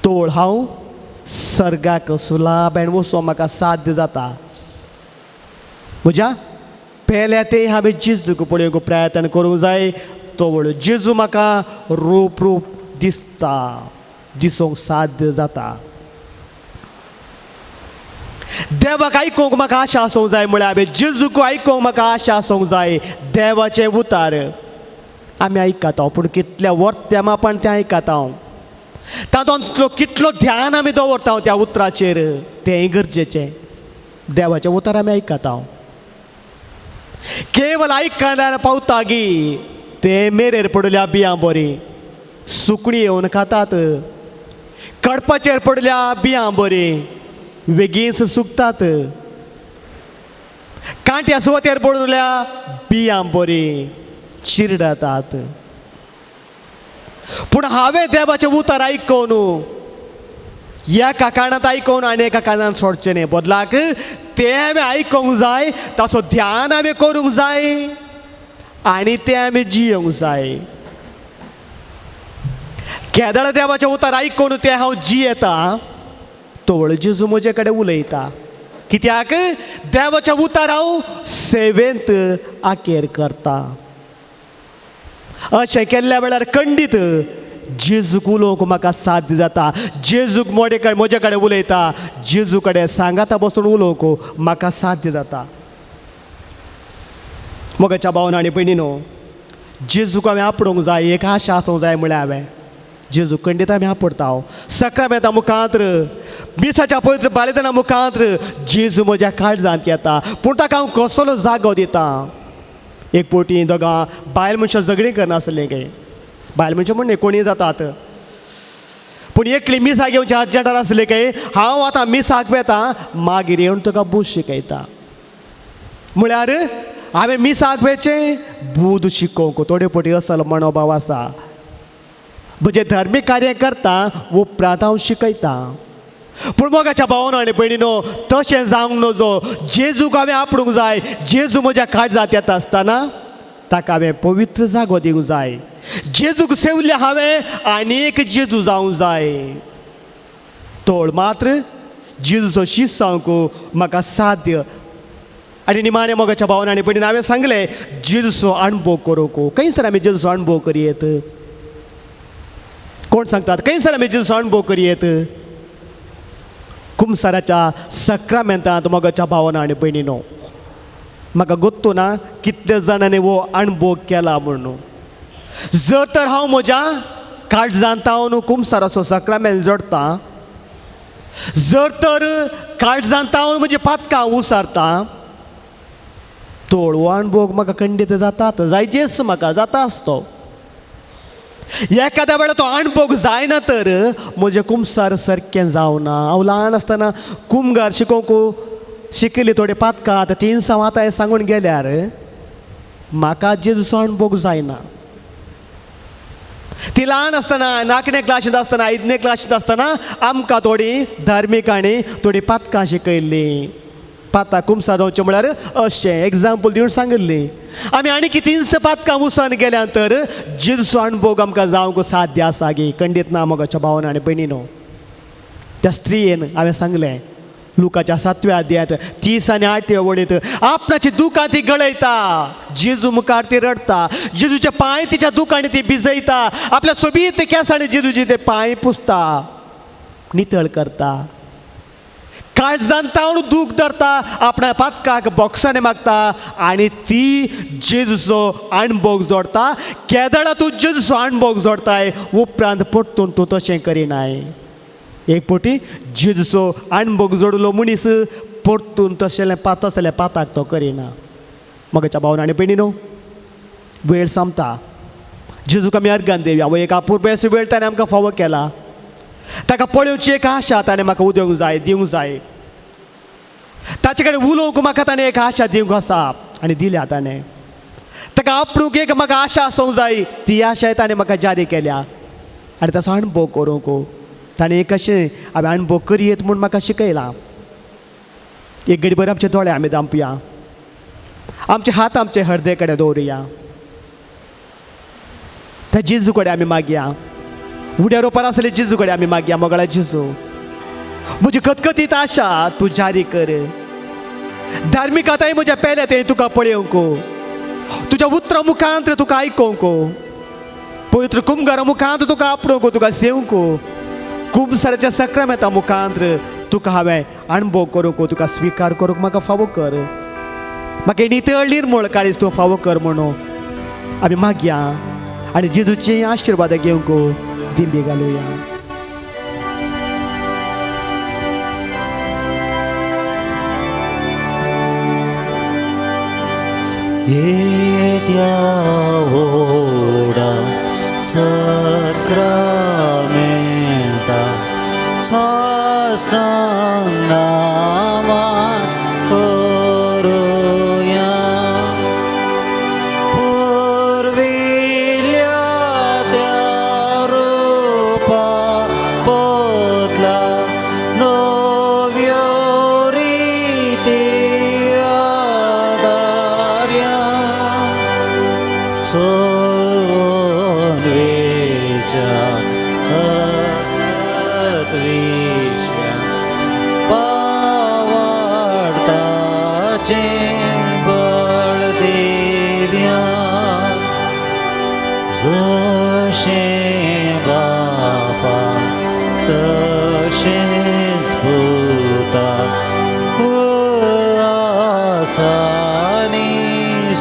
तोळ हांव सर्गाक सुलाबेन वचूंक म्हाका साध्य जाता म्हज्या पेल्यातय हांवें जेजूक पळोवंक प्रयत्न करूंक जाय तोवळ जेजू म्हाका रूप दिसता दिसोंक साध्य जाता देवाक आयकोंक म्हाका आशा आसूंक जाय म्हळ्यार हांवें जेजूक आयकोंक म्हाका आशा आसूंक जाय देवाचें उतार आमी आयकता पूण कितल्या वर्त्या मापान तें आयकता हांव तातूंतलो कितलो ध्यान आमी दवरता त्या उतराचेर तेंय गरजेचें देवाचें उतार आमी आयकता हांव केवळ आयकल्यार पावता गी ते मेरेर पडल्या बियां बरी सुकणी येवन खातात कडपाचेर पडल्या बियां बरी वेगीच सुकतात कांट्या सुवातेर पडल्या बियां बरी चिरडातात पूण हांवें देवाचें उतर आयकून एका कानांत आयकून आनी एका कानांत सोडचें न्ही बदलाक तें हांवें आयकूंक जाय ताचो ध्यान हांवें करूंक जाय आनी तें हांवें जियोंक जाय केदळ देवाचें उतर आयकून तें हांव जियेता तोवळ जेजू म्हजे कडेन उलयता कित्याक देवाचें उतर हांव सेवेंत आकेर करता अशें केल्ल्या वेळार खंडीत जेजूक उलोवंक म्हाका साध्य जाता जेजूक म्हजे कडेन उलयता जेजू कडेन सांगाता बसून उलोवंक म्हाका साध्य जाता मोगाच्या भावांनो आनी भयणीनो जेजूक हांवें आपणूंक जाय एक आशा आसूंक जाय म्हळ्यार हांवें जेजू खंडीत आमी आपडटा सक्रामेंता मुखांत्र मिसाच्या पवित्र बालिदाना मुखांत्र जेजू म्हज्या काळजांत येता पूण ताका हांव कसलो जागो दिता एक पोटी दोगां बायल मनशां झगडीं करनासलें गे बायल मनशां म्हणणे कोणीय जातात पूण एकली मिसाक येवचें अर्जंटार आसलें काय हांव आतां मिसाक वेता मागीर येवन तुका बूस शिकयता म्हळ्यार हांवें मिसाक वेचें बूद शिकोवंक थोडे पोटी असलो मनोभाव आसा म्हणजे धर्मीक कार्य करता उपरांत हांव शिकयता पूण मोगाच्या भावानो आनी भयणीनो तशें जावंक नजो जेजूक हांवें आपणूंक जाय जेजू म्हज्या काळजांत येता आसतना ताका हांवें पवित्र जागो दिवंक जाय जेजूक सेवले हांवें आनीक जेजू जावंक जाय तोड मात्र जेजूचो शीस जावंक म्हाका साध्य आनी निमाणे मोगाच्या भावानो आनी भयणीन हांवें सांगलें जेजूचो अणभव करूंक खंय सर आमी जेजूचो अणभव करयेत कोण सांगतात खंय सर आमी जेजूचो अणभव करयेत कुमसाराच्या सक्रामेंतांत मोगाच्या भावानो आनी भयणीनो म्हाका गोत्तू ना कितले जाणांनी हो अणभव केला म्हणून जर तर हांव म्हज्या काळजांत हांव कुमसाराचो सक्रामेंत जोडटा जर तर काळजांत हांव म्हजी पातकां उसारता तोड हो अणभव म्हाका खंडीत जातात जायचेच म्हाका जाता आसतो एखाद्या वेळा तो अणभव जायना तर म्हजें कुमसार सारकें जावना हांव ल्हान आसतना कुमगार शिकोवंक शिकयली थोडे पातकां आतां 3 आतां सांगून गेल्यार म्हाका जेजूचो अणभव जायना ती ल्हान आसतना 4 क्लासींत आसतना 5 क्लासींत आसतना आमकां थोडी धार्मीक आनी थोडी पातकां शिकयल्लीं पातां कुमसार जावचें म्हळ्यार अशें एग्जाम्पल दिवन सांगिल्ली आमी आनी कितें 3 पातकां उसान गेल्या नंतर जेजूचो अणभव आमकां जावंक साध्य आसा गे खंडीत ना मोगाच्या भावानो आनी भयणीनो त्या स्त्रियेन हांवें सांगलें लुकाच्या 7व्या अध्यायांत 30 आनी 8व्या वळीत आपणाची दुकां ती गळयता जेजू मुखार ती रडता जेजूचे पांय तिच्या दुकांनी ती भिजयता आपल्या सोबीत केंसांनी जेजूचे ते पांय पुसता नितळ करता काळजांत तावून दूख धरता आपणा पातकाक बॉक्सांनी मागता आनी ती जेजूचो अणभव जोडता केदळा तूं जेजूचो अणभव जोडताय उपरांत परतून तूं तशें करिनाय एक पोटी जेजूचो अणभव जोडलो मनीस परतून तशें पाताक तो करिना मोगाच्या भावानो आनी भयणीनो वेळ सोंपता जेजूक आमी अर्गान देवया हो एक अपुरबेसो वेळ ताणें आमकां फावो केला ताका पळोवची एक आशा ताणें म्हाका उदोवंक जाय दिवंक जाय ताचे कडेन उलोवंक म्हाका ताणें एक आशा दिवंक आसा आनी दिल्या ताणें ताका आपणूक एक म्हाका आशा आसूंक जाय ती आशाय ताणें म्हाका जारी केल्या आनी ताचो अणभव करूंक ताणें एक अशें हांवें अणभव करयेत म्हूण म्हाका शिकयलां एक घडीभर आमचे दोळे आमी धांपूया आमचे हात आमचे हृदय कडेन दवरुया त्या जेजू कडेन आमी मागया उड्या रोपार आसले जेजू कडेन आमी मागया मोगळा जेजू म्हजी खतखतीत आशा तूं जारी कर धार्मिकताय म्हज्या पेल्या ते तुका पळयोवंक तुज्या उतरां मुखांत तुका आयकोवंक पवित्र कुमगारा मुखांत तुका आपणोवंक तुका सेवंक कुमसाराच्या सक्रामेंता मुखांत तुका हांवें अणभव करूंक तुका स्विकार करूंक म्हाका फावो कर म्हाका नितळ निर्मळ काळीज तूं फावो कर म्हणून आमी मागया आनी जेजूची आशिर्वाद घेवंक दिंबी घालुया येत्या ओडा सक्रामेंता साष्टांग नमन करूया पुर्विल्ल्या त्या रूपा बदला नव्यो रिती आदार्या सोन्वेच्या अत्विश्या पावाडताचे बळदेव्या जशें बापा तशेंच पुता आसानी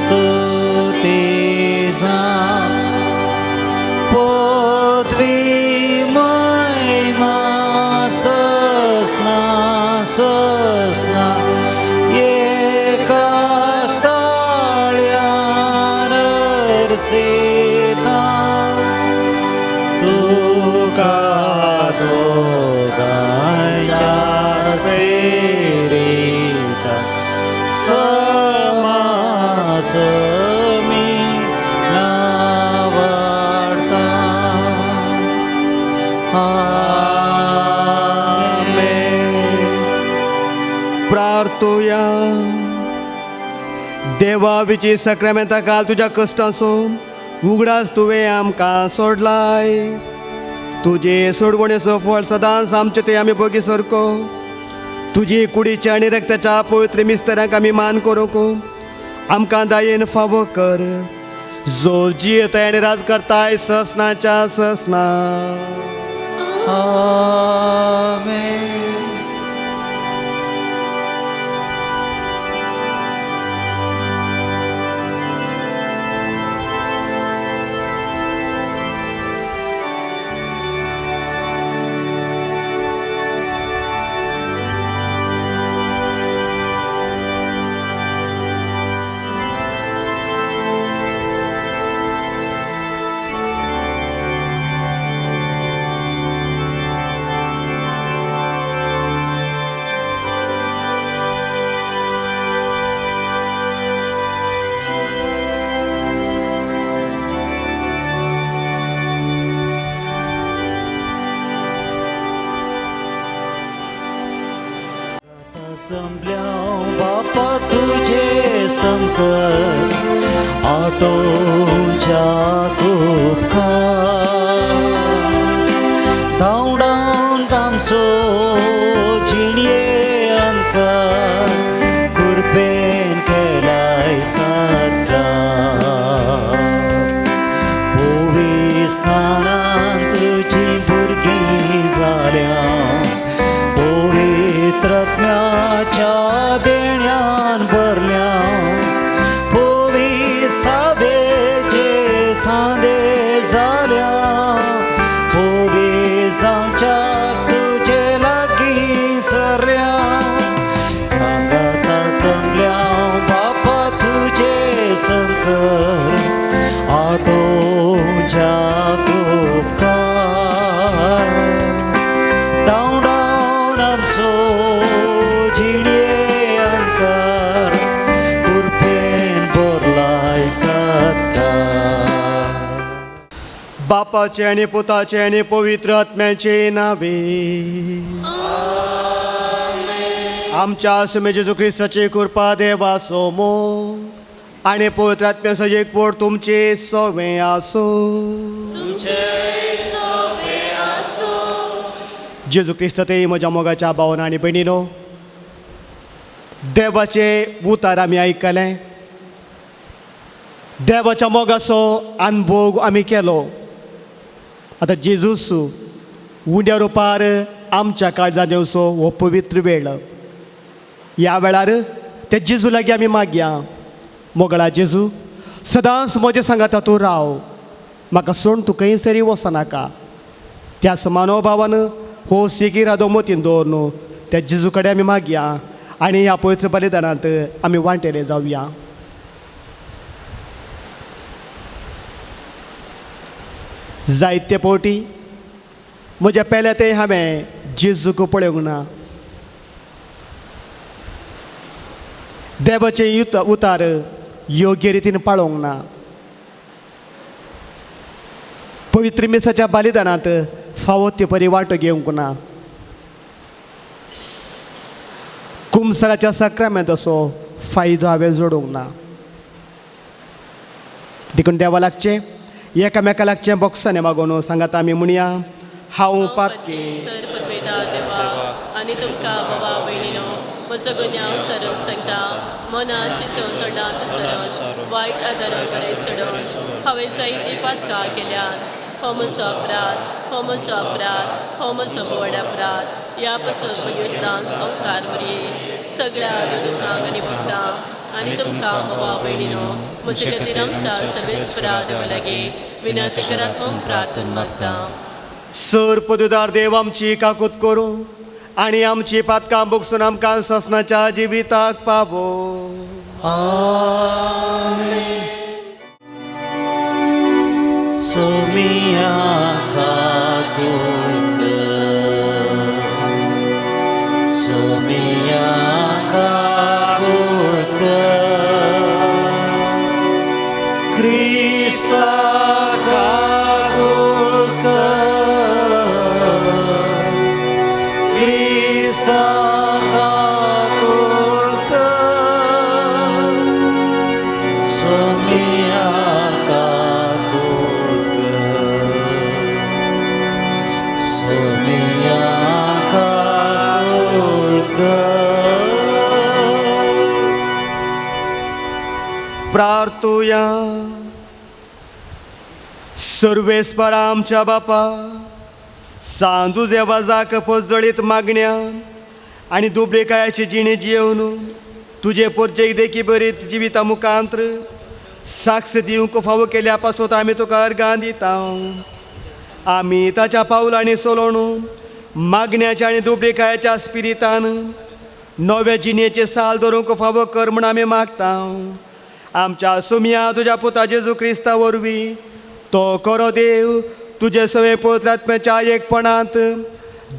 स्तुती जा पदवी समास मी नावाडता प्रार्थोया. देवा विची सक्रामेंता काल तुझ्या कश्टांचो उगडास तुवें आमकां सोडलाय. तुजे सोडवणेचो फळ सदांच आमचे ते आमी बगी सरको. तुजी कुडीच्या आनी रक्ताच्या पवित्र मिस्तरांक आमी मान करूंक आमकां दायेन फावो कर. जो जियेताय आनी राज करताय ससनाच्या ससना. आमेन. संपल्या बापा तुझे संकट आटोच्या खूप धावडावन कामसो झिणये अंकार कुरपेन केलाय सात्रा पोवी स्नानांत तुझी भुरगीं जाल्या पवित्रात्म्याच्या देण्यान भरल्या पोवी साबेचे सांदे जाल्या पोवी जावच्या तुझे लागीं सरल्या सांगाता संगल्या बापा तुझे संकर आटोच्या उपकार धावडावन आमचो झिणये अंकार कुरपेन भरलाय सत्कार. बापाचे आणि पुताचे आणि पवित्र आत्म्याचे नावे. आमच्या सुमे जेजू ख्रिस्ताची कृपा देवाचो मोग आणि पवित्र आत्म्याचो एकवट तुमचे सवे आसो. जेजू ख्रिस्त ते म्हज्या मोगाच्या भावना आनी भयणीनो, देवाचे उतार आमी आयकले, देवाच्या मोगाचो अनुभव आमी केलो. आतां जेजूस उंड्या रुपार आमच्या काळजांत येवचो हो पवित्र वेळ. ह्या वेळार ते जेजू लागीं आमी मागया, मोगळा जेजू सदांच म्हजे सांगाता तूं राव, म्हाका सोडून तूं खंय सरी वचनाका. त्या मनोभावान हो सिगीर आदोमतीन दवरून त्या जेजू कडेन आमी मागया आनी ह्या पवित्र बलिदानांत आमी वांटेले जावया. जायते फावटी म्हज्या पेल्या ते हांवें जेजूक पळोवंक ना. देवाचे उतार योग्य रितीन पाळोवंक ना. पवित्र मिसाच्या बलिदानांत फावो ते परी वांटो घेवंक ना. कुमसराच्या सक्रामेंताचो फायदो हांवें जोडूंक ना. देखून देवा लागचें एकामेका लागचें बॉक्सांनी मागून सांगात आमी म्हणया, हांव पातकी आनी तुमकां बाबा भयणीनो म्हजो गुन्यांव सरून सांगता, मनात चिंतून तोंडांत सरून वायट आदारान बरें सोडून हांवें जायतीं पातकां केल्यान हो म्हजो अपराध, हो म्हजो अपराध, हो म्हजो व्हड अपराध. ह्या पासून भगिस्तान संस्कार बरी सगळ्या दुकांक आनी भक्तां आनी तुमकां बाबा भयणीनो म्हजे खातीर आमच्या सर्वेस्परा देवा लागीं विनंती करात म्हूण प्रार्थून मागता. सर पदुदार देव आमची काकूत करूं आनी आमची पातकां भोगसून आमकां ससनाच्या जिविताक पावो. आमेन. सोमिया काकूत कर, सोमिया काकूत प्रार्थूया. सर्वेस्परा आमच्या बापा, सांदू जेवाजाक पोजळीत मागण्या आणि दुबळेकायाची जिणे जियेवन तुझे पोरचेक देखी बरीत जिविता मुखांत्र साक्ष दिवंक फावो केल्या पासून आमी तुका अर्गां दिता. आमी ताच्या पावलांनी चलोवन मागण्याच्या आणि दुबळेकायाच्या स्पिरितान नव्या जिणेचे साल धरूंक फावो कर म्हूण आमी मागता. आमच्या सुमया तुज्या पुता जेजू क्रिस्ता वरवीं तो खरो देव तुजे सवे पवित्रात्म्याच्या एकपणांत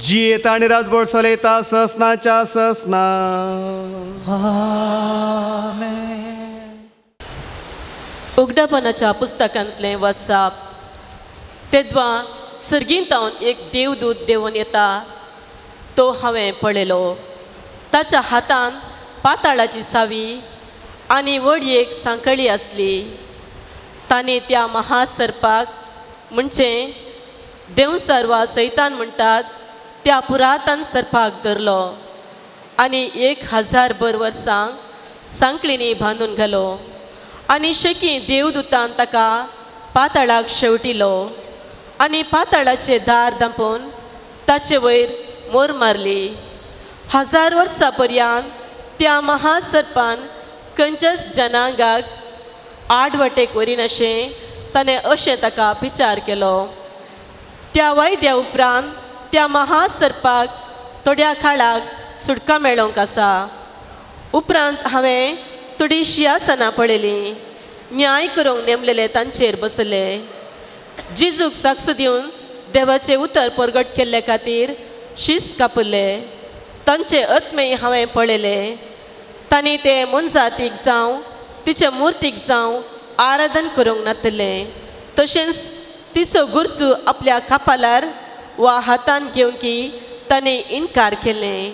जियेत आनी राजभर चलयता ससनाच्या ससना. उगडापणाच्या पुस्तकांतलें वाचप. तेदवा सर्गींत हांव एक देवदूत देंवन येता तो हांवें पळयलो. ताच्या हातान पाताळाची सावी आनी व्हडयेक सांकळी आसली. ताणें त्या महासर्पाक म्हणजे देवसर वा सैतान म्हणटात त्या पुरातन सर्पाक धरलो आनी 1000 वर्सां सांकळींनी बांदून घालो. आनी शेकी देवदूतान ताका पाताळाक शेवटिलो आनी पाताळाचे दार धांपून ताचे वयर मोर मारली. 1000 वर्सां पर्यंत त्या महासर्पान खंयच्याच जनांगाक आडवटेक वरिनाशें ताणें अशें ताका विचार केलो. त्या वायद्या उपरांत त्या महासर्पाक थोड्या काळाक सुटका मेळोंक आसा. उपरांत हांवें थोडीं शिंयासनां पळयलीं. न्याय करूंक नेमलेले तांचेर बसले. जेजूक साक्ष दिवन देवाचें उतर परगट केल्ले खातीर शीस कापले. तांचे आत्मे हांवें पळयले. तांणी ते मनजातीक जावं तिचे मुर्तीक जावं आराधन करूंक नातले. तशेंच तिचो गुर्तू आपल्या कपालार वा हातान घेवंकी तांणी इन्कार केलें.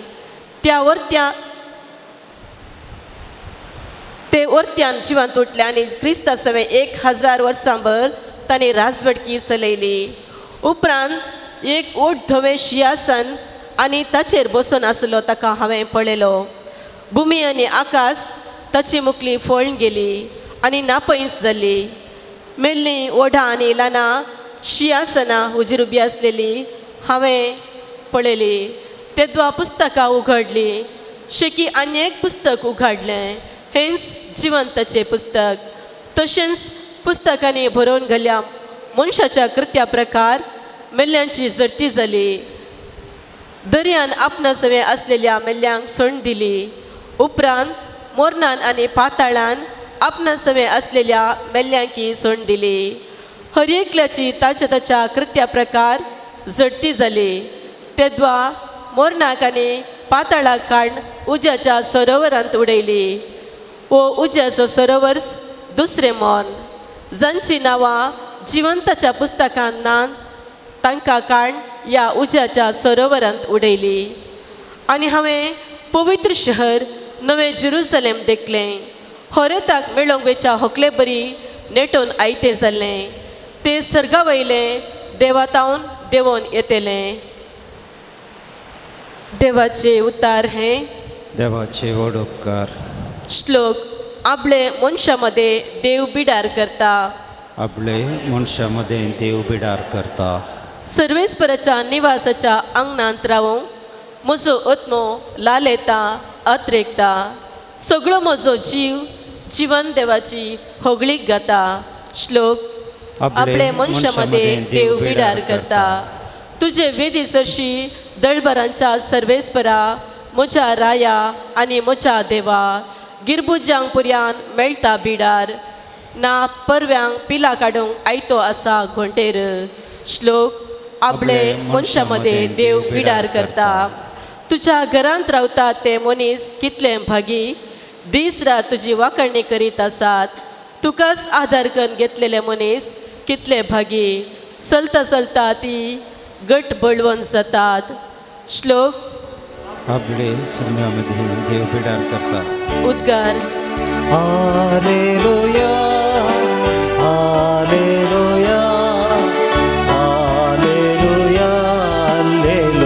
ते वर्त्यान जिवांत उठले आनी क्रिस्ता सवे 1000 वर्सां भर तांणी राजवटकी चलयली. उपरांत एक ओट धवें शिंयासन आनी ताचेर बसून आसलो ताका हांवें पळयलो. भुमी आनी आकाश ताची मुखली फळून गेली आनी नापयस जाली. मेल्लीं ओढां आनी ल्हानां शिंयासनां हुजीर उबी आसलेली हांवें पळयली. तेदवा पुस्तकां उघडलीं. शेकी आनी एक पुस्तक उघडलें. हेंच जिवंताचें पुस्तक. तशेंच पुस्तकांनी बरोवन घाल्या मनशाच्या कृत्या प्रकार मेल्ल्यांची जर्ती जाली. दर्यान आपणा सवे आसलेल्या मेल्ल्यांक सोडून दिली. उपरांत मोरनान आनी पाताळान आपणा सवे आसलेल्या मेल्ल्यांकी सोडून दिली. हर एकल्याची ताच्या कृत्या प्रकार जडती जाली. तेदवा मोरनाक आनी पाताळाक काडून उज्याच्या सरोवरांत उडयली. वो उज्याचो सरोवर दुसरें मोन जांची नांवां जिवंताच्या पुस्तकांत नात तांकां काडून ह्या उज्याच्या सरोवरांत उडयली. आनी हांवें पवित्र शहर नवें जेरुसलेम देखलें. होरेताक मेळोंक वेच्या होकले बरी नेटोवन आयतें जाल्लें. तें सर्गा वयलें देवातावन देंवोन येतेलें. देवाचें उतार हें. देवाचे व्हड उपकार. श्लोक. आपले मनशा मध्ये देव बिडार करता. आपले मनशामध्ये देव बिडार करता. सर्वेस्पराच्या निवासाच्या आंगणांत रावूंक म्हजो आत्मो लालेता अत्रेकता. सगळो म्हजो जीव जिवन देवाची होगळीक घाता. श्लोक. आपले मनशामध्ये देव बिडार करता. तुझे वेदी सरशी दळबरांच्या सर्वेस्परा म्हज्या राया आनी म्हज्या देवा. गिरबुजांक पर्यान मेळटा बिडार. ना परव्यांक पिला काडूंक आयतो आसा घोंटेर. श्लोक. आपले मनशामध्ये देव बिडार करता. तुज्या घरांत रावतात ते मनीस कितले भागी. दीस रात तुजी वाखणणी करीत आसात. तुकाच आदार करून घेतलेले मनीस कितले भागी. चलता चलता ती गट बळवण जातात. श्लोक. आपले सुम्यामध्ये देव बिडार करता. उद्गार. Hallelujah hallelujah hallelujah hallelujah.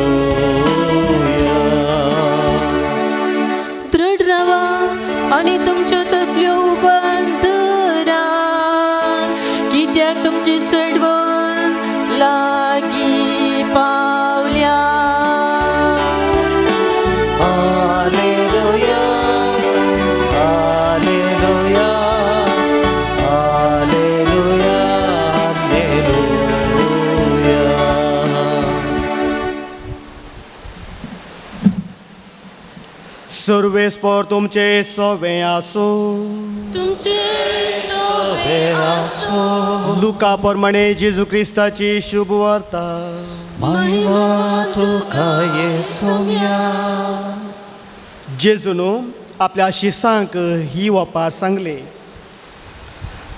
सर्वेस्पर तुमचे सोवे आसो. तुमचे सोबे आसो. लुका प्रमाणे जेजू क्रिस्ताची शुभ वार्ता. महिमा तुका येसुम्या. जेजून आपल्या शिसांक ही वपार सांगले.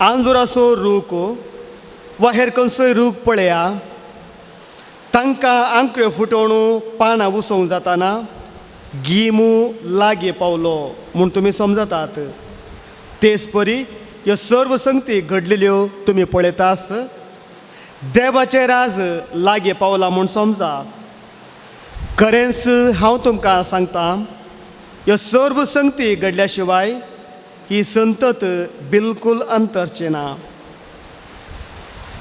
आंजुराचो रूख वा हेर खंयचोय रूख पळया, तांकां आंकड्यो फुटोवन पानां उसोवंक जाताना गिमू लागीं पावलो म्हूण तुमी समजतात. तेच परी ह्यो सर्व संगती घडलेल्यो तुमी पळयतास. देवाचें राज लागीं पावला म्हूण समजा. खरेंच हांव तुमकां सांगतां, ह्यो सर्व संगती घडल्या शिवाय ही संतत बिलकूल अंतरची ना.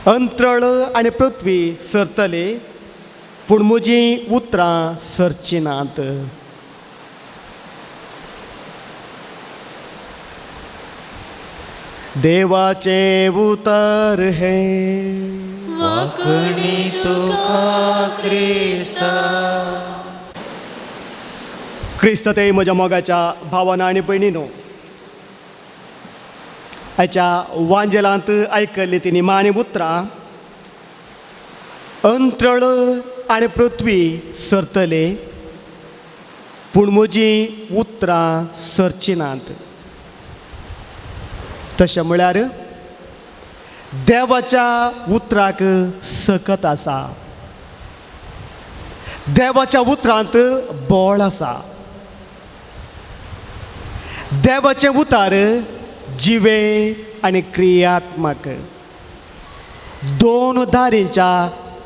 अंतराळ आनी पृथ्वी सरतले पूण म्हजीं उतरां सरची नात. देवाचे उतर हे वाकणी तुका क्रिस्ता. क्रिस्त ते म्हज्या मोगाच्या भावांनो आनी भयणीनो, हाच्या वांजेलांत आयकल्ली ती निमाणी उतरां. अंतराळ आनी पृथ्वी सरतले पूण म्हजीं उतरां सरची नात. तशें म्हळ्यार देवाच्या उतराक सकत आसा. देवाच्या उतरांत बळ आसा. देवाचे उतार जिवे आनी क्रियात्मक, दोन धारींच्या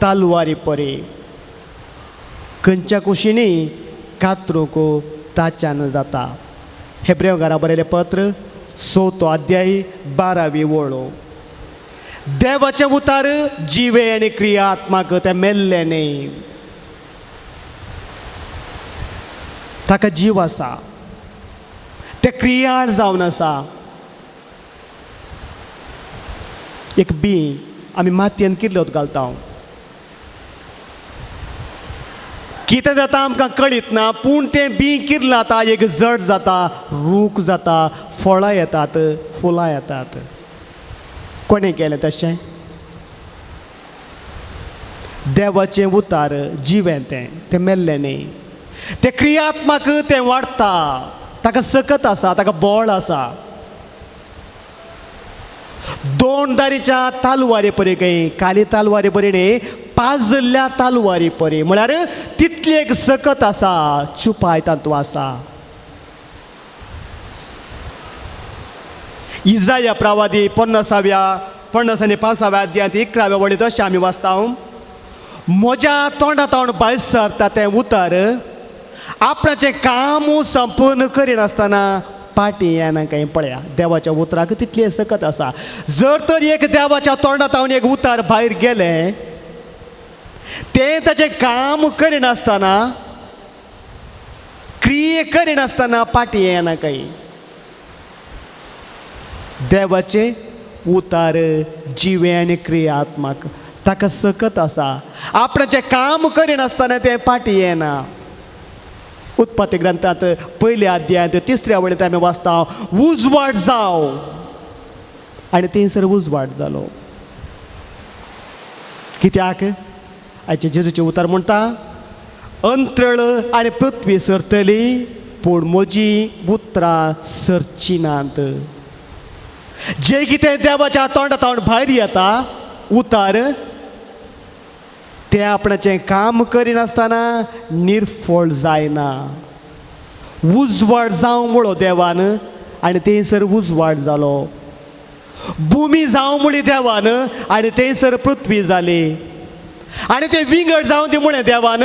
तालवारी परी. खंयच्या कुशींनी कातरूंक ताच्यान जाता. हेब्रेवकारांक बरयलें पत्र 6 अध्याय 12वी ओळ. देवाचे उतार जिवे आनी क्रियात्मक, ते मेल्ले न्ही. ताका जीव आसा, ते क्रियाळ जावन आसा. एक बी आमी मातयेन कितल्योत घालता, कितें जाता आमकां कळीत ना, पूण तें बी कितलें जाता, एक जड जाता, रूख जाता, फळां येतात, फुलां येतात. कोणें केलें तशें? देवाचें उतार जिवें तें मेल्लें न्ही. तें क्रियात्मक, तें वाडटा, ताका सकत आसा, ताका बळ आसा. दोन दारीच्या तालवारी परी खंय, काली तालवारी परी न्ही, पाजल्ल्या तालवारी परी. म्हळ्यार तितली एक सकत आसा, चुपाय तातूंत आसा. इजाया प्रवादी 50 आनी 5 अध्यायांत 11व्या वळींत अशें आमी वाचता. म्हज्या तोंडांत भायर सरता तें उतर आपणाचें काम संपूर्ण करिनासतना पाटी येना खंय. पळया, देवाच्या उतराक तितली सकत आसा. जर तर एक देवाच्या तोंडांत एक उतार भायर गेलें, तें ताचें काम करिनासतना, क्रिये करिनासतना पाटी येना खंय. देवाचे उतार जिवे आनी क्रियात्मक, ताका सकत आसा. आपणाचें काम करिनासतना तें पाटी येना. उत्पत्ती ग्रंथांत 1 अध्यायांत 3ऱ्या वळींत आमी वाचता, उजवाड जाव, आनी थंयसर उजवाड जालो. कित्याक? आयचे जेजूचे उतार म्हणटा, अंतराळ आनी पृथ्वी सरतली पूण म्हजीं उतरां सरची नात. जें कितें देवाच्या तोंडांत भायर येता उतार, तें आपणाचें काम करिनासतना निर्फळ जायना. उजवाड जावं म्हणलो देवान, आनी थंयसर उजवाड जालो. भुमी जावं म्हळी देवान, आनी थंयसर पृथ्वी जाली. आनी तें विंगड जावं दी म्हळें देवान,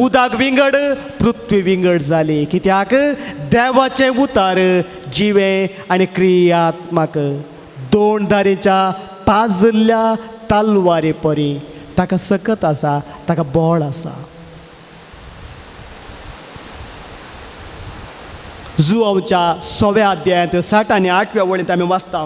उदक विंगड, पृथ्वी विंगड जाली. कित्याक? देवाचें उतार जिवे आनी क्रियात्मक, दोन दारीच्या पाजल्ल्या तालवारी परी. ताका सकत आसा, ताका बळ आसा. जुआंवच्या 6व्या अध्यायांत 7 आनी 8व्या वळींत आमी वाचता,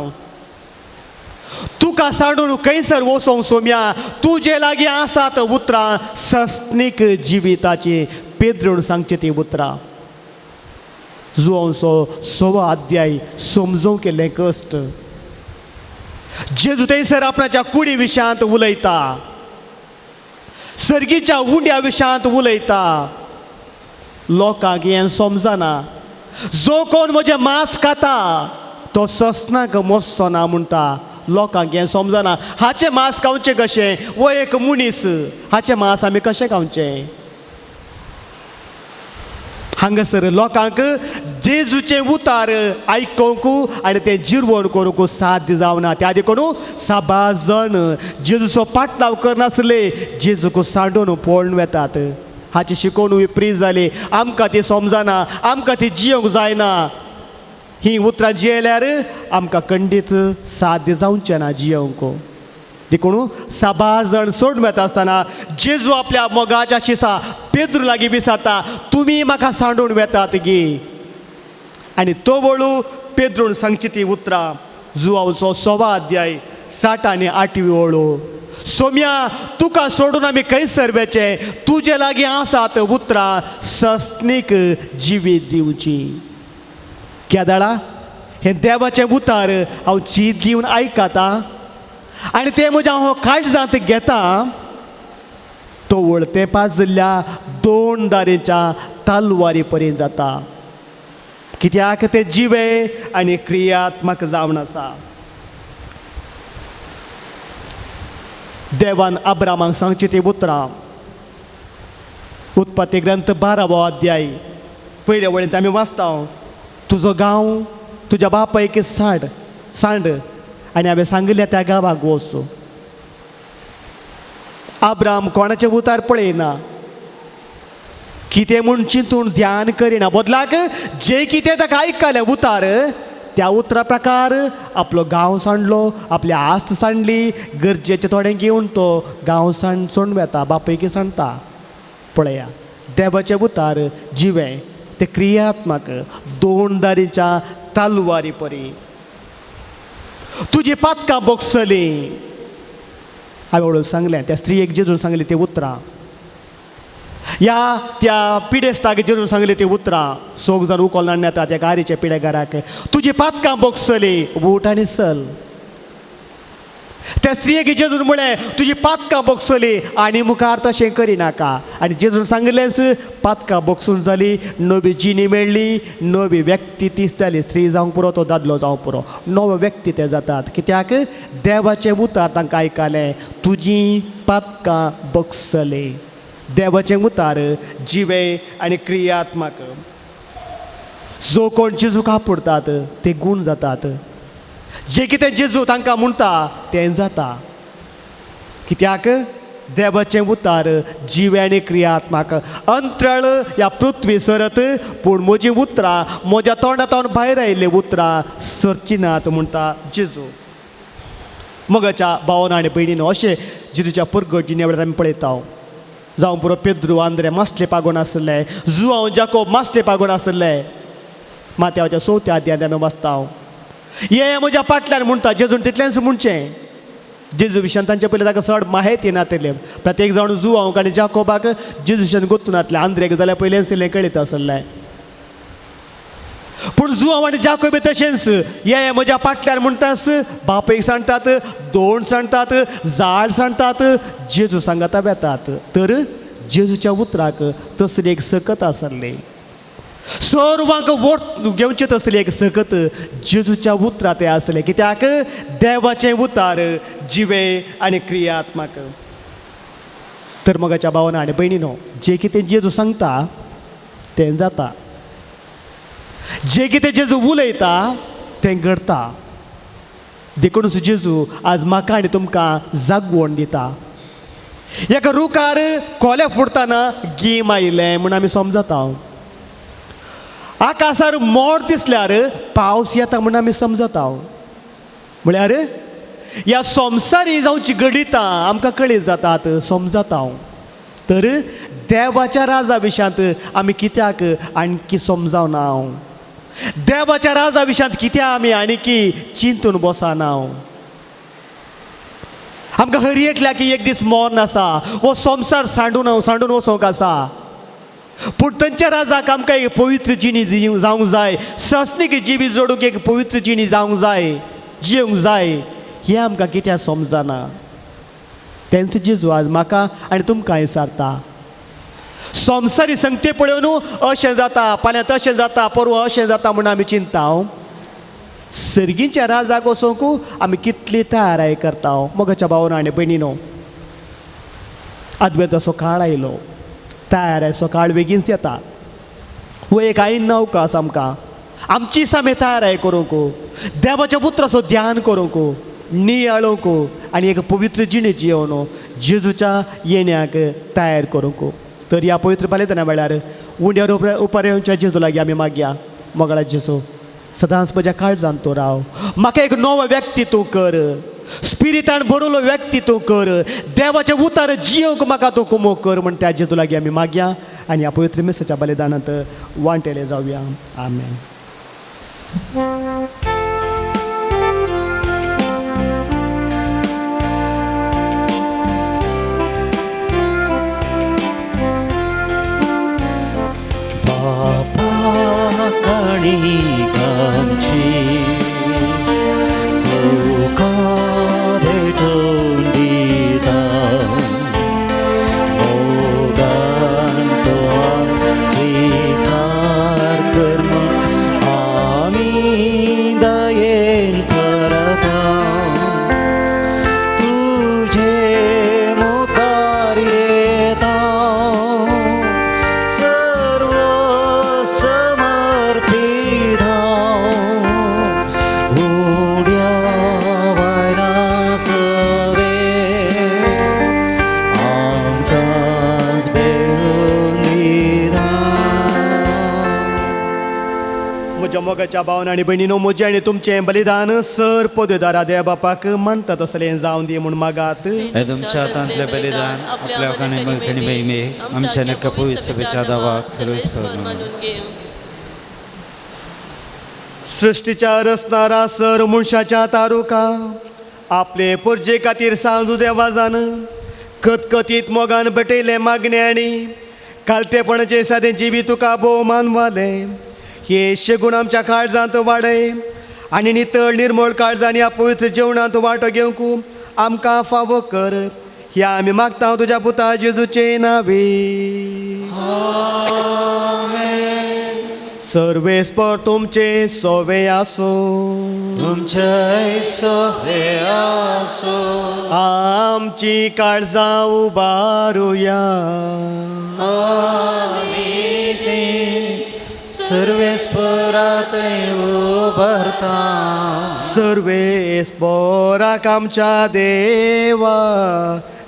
तुका साडून खंयसर वचोंक सोम्या, तुजे लागीं आसात उतरां सस्नीक जिविताची. पेद्रून सांगची ती उतरां. जुआंचो 6 अध्याय समजूंक केल्लें कश्ट. जेजू थंयसर आपणाच्या कुडी विशांत उलयता, सर्गीच्या उंड्या विशांत उलयता. लोकांक हें समजना. जो कोण म्हजें मांस खाता तो ससनाक मरचो ना म्हणटा. लोकांक हें समजना. हाचें मांस खावचें कशें? वो एक मनीस, हाचें मांस आमी कशें खावचें? हांगासर लोकांक जेजूचें उतार आयकूंक आनी तें जिरवण करूंक साध्य जावना. त्या देखून 6 जाण जेजूचो पाटलाव करनासले जेजूक सांडून पळोवन वेतात. हाची शिकोवन विपरीत जाली. आमकां ती समजना, आमकां ती जियोंक जायना. ही उतरां जियेल्यार आमकां खंडीत साध्य जावचें ना जियोंक. देखून 6 जाण सोडून वेता आसतना जेजू आपल्या मोगाच्या शिसा पेद्रू लागीं विचारता, तुमी म्हाका सांडून वेतात गे. आनी तो वळू पेद्रून सांगची ती उतरां. जुआंचो 6 अध्याय 7 आनी 8 वळू. सोम्या, तुका सोडून आमी खंय सरवेचे? तुजे लागीं आसात उतरां सस्नीक जिवीत दिवची. केदाळा, हें देवाचें उतार हांव चीत दिवन आयकता आनी तें म्हज्या हांव काळजांत घेता. तो वळते पाजिल्ल्या 2 दारेच्या तलवारी पर्यंत जाता. कित्याक तें जिवे आनी क्रियात्मक जावन आसा. देवान अब्रामाक सांगची ती उतरां. उत्पत्ती ग्रंथ 12 अध्याय पयले वळेंत आमी वाचता, तुजो गांव तुज्या बापायक सांड आनी हांवें सांगिल्ल्या त्या गांवाक वच. अब्राम कोणाचें उतार पळयना, कितें म्हूण चिंतून ध्यान करिना. बदलाक जें कितें ताका आयकलें उतार, त्या उतरा प्रकार आपलो गांव सांडलो, आपली आस्त सांडली. गरजेचें थोडें घेवन तो गांव सोडून वेता, बापयकी सांडटा. पळया, देवाचें उतार जिवें ते क्रियात्मक 2 दारीच्या तलवारी परी. तुजी पातकां बोगसलीं. हांवें वळून सांगलें त्या स्त्रीयेक जेजून सांगली ती उतरां. त्या पिडेस्ताक जेजून सांगली ती उतरां. 6 जाण उखलून येतात त्या गारीच्या पिडेकाराक. तुजी पातकां बोगसलीं, उठ आनी चल. त्या स्त्रियेक जेजून म्हळें, तुजी पातकां बोगसलीं आनी मुखार तशें करिनाका. आनी जेजून सांगलेंच, पातकां बोगसून जाली. नवी जिणी मेळ्ळी, नवी व्यक्ती तीच जाली. स्त्री जावंक पुरो, तो दादलो जावंक पुरो, नवो व्यक्ती ते जातात. कित्याक देवाचें उतार तांकां आयकलें, तुजीं पातकां बोगसलीं. देवाचें उतार जिवे आनी क्रियात्मक. जो कोण जेजूक आपडटात ते गूण जातात. जे कितें जेजू तांकां म्हणटा तें जाता. कित्याक देवाचें उतार जिवे आनी क्रियात्मक. अंतराळ ह्या पृथ्वी सरत, पूण म्हजीं उतरां म्हज्या तोंडांतल्यान भायर आयिल्लीं उतरां सरची नात म्हणटा जेजू. मोगाच्या भावांनो आनी भयणींनो, अशें जेजूच्या परगट जिणेवेळार आमी पळयता. जावं पुरो पेद्रू आंद्रे मास्ले पागोन आसले, जुआंव जाकोब मास्ले पागोन आसले. माथ्याच्या 4 अध्यायांत आमी वाचता, ये म्हज्या फाटल्यान म्हणटा. जेजून तितलेंच म्हणचें. जेजू विशयान तांचे पयलीं ताका चड माहिती नातलें. प्रत्येक जाण जुआंवक आनी जाकोबाक जेजू विशयान गोतून नातलें. आंद्रेक जाल्यार पयलेंच कळीत आसलें. पूण जुआंव आनी जाकोब तशेंच ये म्हज्या फाटल्यान म्हणटास. बापयक सांगतात, 2 सांगतात, जाळ सांगतात, जेजू सांगता वेतात. तर जेजूच्या उतराक तसली एक सकत आसली. सर्वांक वोट घेवचें तसली एक सकत जेजूच्या उतरां ते आसले. कित्याक देवाचें उतार जिवे आनी क्रियात्मक. तर मोगाच्या भावांनो आनी भयणींनो, जें कितें जेजू सांगता तें जाता. जें कितें जेजू उलयता तें घडटा. देखूनच जेजू आज म्हाका आनी तुमकां जागवण दिता. एका रुखार कोले फुटतना गीम आयिल्लें म्हूण आमी समजता. आकाशार मोड दिसल्यार पावस येता म्हूण आमी समजता. म्हळ्यार ह्या संवसारी जावची गणितां आमकां कळीत जातात, समजता. तर देवाच्या राजा विशयांत आमी कित्याक आणकी समजावना? देवाच्या राजा विशयांत कित्याक आमी आनीकी चिंतून बसना? आमकां हर एकल्याक एक दीस मरण आसा. हो संवसार सांडून वचोंक आसा. पूण तांच्या राजाक आमकां एक पवित्र जिणी जावंक जाय, सस्नीक जिबी जोडूंक एक पवित्र जिणी जावंक जाय, जियोंक जाय, हें आमकां कित्याक समजना. तेंच जेजू आज म्हाका आनी तुमकां विचारता. संवसारी संगते पळोवन अशें जाता, फाल्यां तशें जाता, परवा अशें जाता म्हणून आमी चिंता. सर्गीच्या राजाक वचोंक आमी कितली तयाराय करता. मोगाच्या भावानो आनी भयणीनो, अद्वेताचो काळ आयलो, तयारायचो काळ बेगीनच येता. हो एक आईन नौका आसा आमकां. आमची सामे तयाराय करूंक, देवाच्या पुत्राचो ध्यान करूंक, नियाळोवंक आनी एक पवित्र जिणे जियोवन जेजूच्या येण्याक तयार करूंक. तर ह्या पवित्र बालेदना वेळार उंड्यार उपार येवच्या जेजू लागीं आमी मागया. मोगळा जेजू, सदांच म्हज्या काळजांत तूं राव. म्हाका एक नवो व्यक्ती तूं कर, स्पिरितान भरिल्लो व्यक्ती तूं कर. देवाचे उतार जियोंक म्हाका तूं कुमो कर म्हण त्या जेजू लागीं आमी मागया आनी ह्या पवित्र मेसाच्या बलिदानांत वांटेले जावया. आमेन. काणीक आमची तुका भेटोवन दिता. मोगान तो स्वीकार कर म्हूण आमी दयेन परता. तुझे मुखार येता सर्व समर्पित उड्या वायना सवे आमकांच बेळून दिता. म्हज्या मोगाच्या भावानो आनी भयणीनो, म्हजें आनी तुमचें बलिदान सर पदवेदारा देव बापाक मानता तसलें जावं दी म्हूण मागात. हे तुमच्या हातांतलें बलिदान आपल्या हक्काने मळकणी महिमे आमच्या नक्क पवित्र सभेच्या दावाक सर्वेस्पर मानून घे. सृष्टीच्या रचणारा सर मनशाच्या तारुका आपले पुरजे खातीर सांजू देवाजान कतकतीत मोगान भेटयले मागणे आनी कालतेपणाचे सादें जिवी तुका भोवमान वाले. हे शेगूण आमच्या काळजांत वाडय आनी नितळ निर्मळ काळजांनी ह्या पवित्र जेवणांत वांटो घेवंक आमकां फावो कर. ह्या आमी मागता तुज्या पुता जेजूचे नांवे. सर्वेस्पर तुमचे सोवे आसो. तुमचे सोवे आसो. आमची काळजां उबारुया. आमी ते सर्वेस्परात उबारता. सर्वेस्पराक आमच्या देवा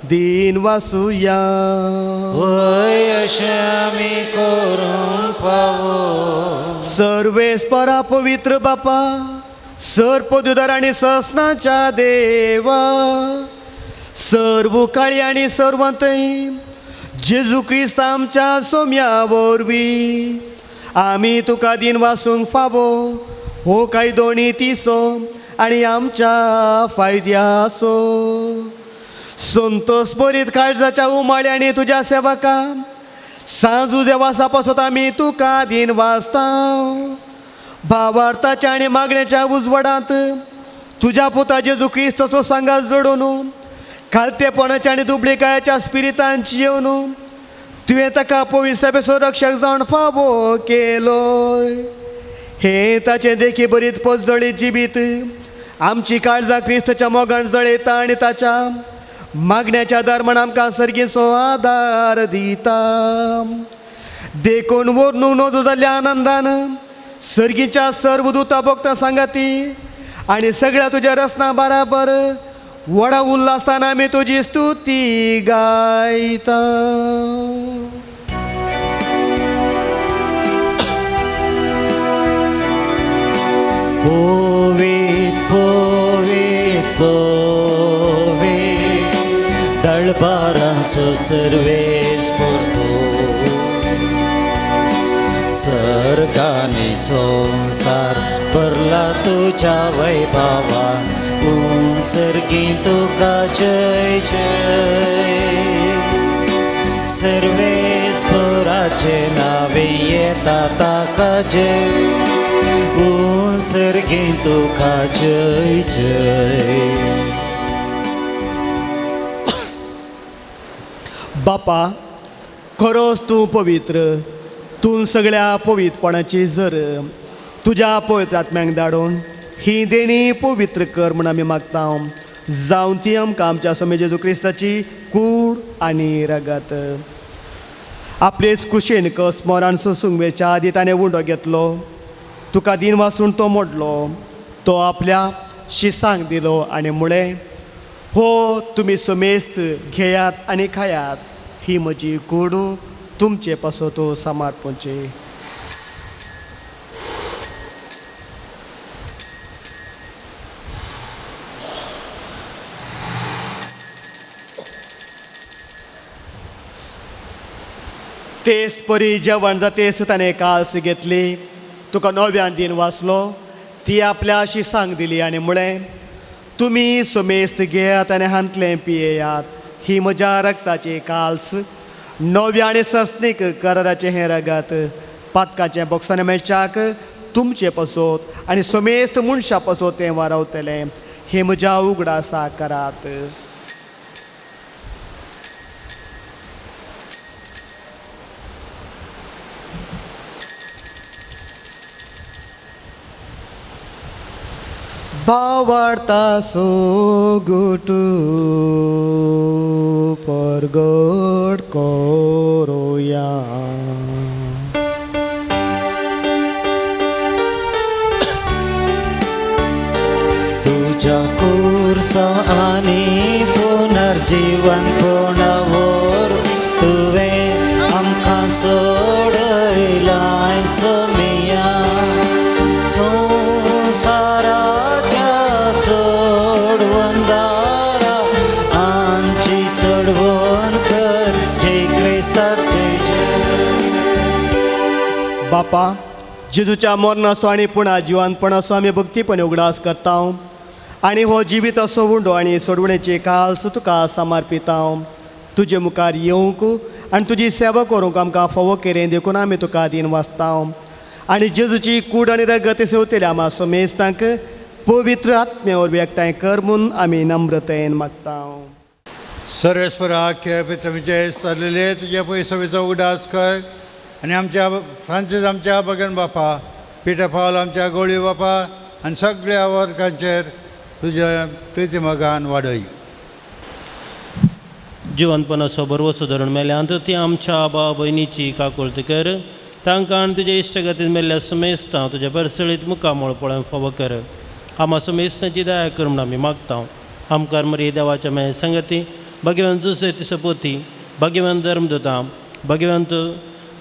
दिन वासुया. वय अशें आमी करूंक फावो. सर्वेस्परा पवित्र बापा, सर पदवीधर आनी ससनाच्या देवा, सर्व काळी आनी सर्वंतय जेजू क्रिस्त आमच्या सोम्या वरवीं आमी तुका दिन वासूंक फावो. हो काय दोनी तिसो आनी आमच्या फायद्याचो. संतोष बरीत काळजाच्या उमाळ्यांनी तुज्या सेवका सांजू देवासा पासत आमी तुका दिन वाचता. भावार्थाच्या आनी मागण्याच्या उजवाडांत तुज्या पुता जेजू क्रिस्ताचो सांगात जोडून खालतेपणाच्या आनी दुबळेकायाच्या स्पिरितांची येवन तुवें ताका पवित्र सभेचो रक्षक जावन फावो केलोय. हे ताचें देखी बरीत पोसजळीत जिबीत आमची काळजां क्रिस्ताच्या मोगान जळयता आनी ताच्या मागण्याच्या दरम्यान आमकां सर्गीचो आदार दिता. देखून वर्णूक नजो जाल्ल्या आनंदान सर्गीच्या सर्व दुता भोगता सांगाती आनी सगळ्या तुज्या रसना बराबर व्हडा उल्हासान आमी तुजी स्तुती गायता. पोवीत पोवीत पोवीत दळबारांचो सर्वेस्पर तूं. सर्गांनी संसार भरला तुज्या वैभवान. सर्गी तुका जय जय. सर्वेस्पराचे नावे येता ताका जय सर्गे तुका जय जय. बापा, खरोच तूं पवित्र, तूं सगळ्या पवित्रपणाची जर तुज्या पवित्र आत्म्यांक धाडून ही देणी पवित्र कर म्हूण आमी मागता. जावं ती आमकां आमच्या स्वामी जेजू क्रिस्ताची कूड आनी रगत. आपलेच कुशेन कस मोरान सुंगवेच्या आदी ताणें उंडो घेतलो, तुका दिन वाचून तो मोडलो, तो आपल्या शिसांक दिलो आनी म्हळें, हो तुमी समेस्त घेयात आनी खायात, ही म्हजी कूड तुमचे पासो तो समर्पणचे. तेच परी जेवण जातेस ताणें काल्स घेतली, तुका नव्यान दिन वाचलो, ती आपल्या शिसांक दिली आनी म्हळें, तुमी समेस्त घेयात आनी हांतलें पियेयात, ही म्हज्या रगताची काल्स, नव्या आनी सस्नीक कराराचें हें रगत, पातकाचें बोक्साने मेळच्याक तुमचे पासोत आनी समेस्त मनशां पासोत तें वारवतलें, हे म्हज्या उगडासा करात. भावार्ता सोगुटू परगट करोया. तुझ्या कुर्सा आनी पुनर्जीवन पुनवोर तुवें आमकां सोडयलाय सोमिया. संसाराच्या सोडवंदारा आमची सोडवण कर, जय क्रिस्ताक जय जय. बापा, जेजूच्या मरणाचो आनी पुणा जिवानपणाचो आमी भक्तीपणे उगडास करता आनी हो जिवीत असो उंडो आनी सोडवणेची काल्स तुका समर्पिता. तुजे मुखार येवंक आनी तुजी सेवा करूंक आमकां फावो केरें देखून आमी तुका दिन वाचता आनी जेजूची कूड आनी रगत सेवतल्या आमा समेस्तांक पवित्र आत्म्या वरवीं एकठांय कर म्हूण आमी नम्रतेन मागता. सर्वेस्परा तुमचे चलले तुजे पयसवेचो उगडास कर आनी आमच्या फ्रांसीस आमच्या भगन बापा, पिटर पावल आमच्या गोळी बापा आनी सगळ्या वर्गांचेर तुज्या प्रिती मोगान वाडय. जिवंतपणाचो बरो सुदारण मेल्यांत ती आमच्या आबा भयणीची काकुळट कर, तांकां आनी तुज्या इश्टगतीन मेल्ल्या समेस्तां तुज्या परसळीत मुखामोळ पळोवन फावो कर. आमा समेस्तांची दया कर म्हूण आमी मागता. आमकां मरी देवाच्या मेळ संगती भगवंत जुजे सपोती, भगवंत धर्मदूता, भगवंत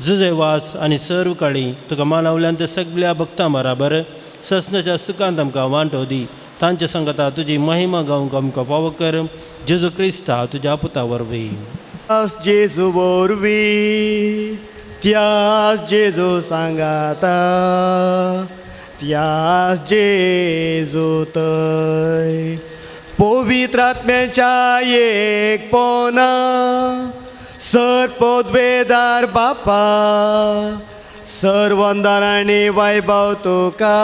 जुजे वास आनी सर्व काळी तुका मानवल्यान ते सगळ्या भक्तां बराबर ससनाच्या सुखांत आमकां वांटो दी. तांच्या संगता तुजी महिमा गावंक आमकां फावो कर, जेजू क्रिस्ता तुज्या पुता वरवीं. जेजू वरवीं त्याच जेजू सांगाता, त्याच जेजू थंय पवित्र आत्म्याच्या एकपणा सर्पोद्वेदार बापा, सर्वंदार आनी वैभव तुका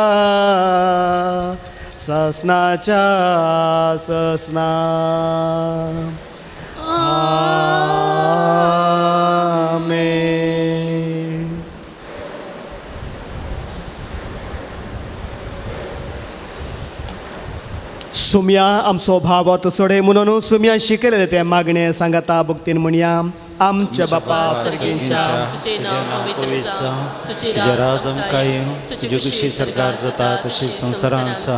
ससनाच्या ससना. आमेन. सुम्या आमचो भाव तो सोडे म्हणून सुम्या शिकयलें तें मागणें सांगाता भक्तीन म्हणया. आमच्या बापा सर्गींच्या तुझे नाव पवित्र सा, तुझे राज आमकां येवं, तुझी कशी सरकार जाता तशी संवसारांत आसा.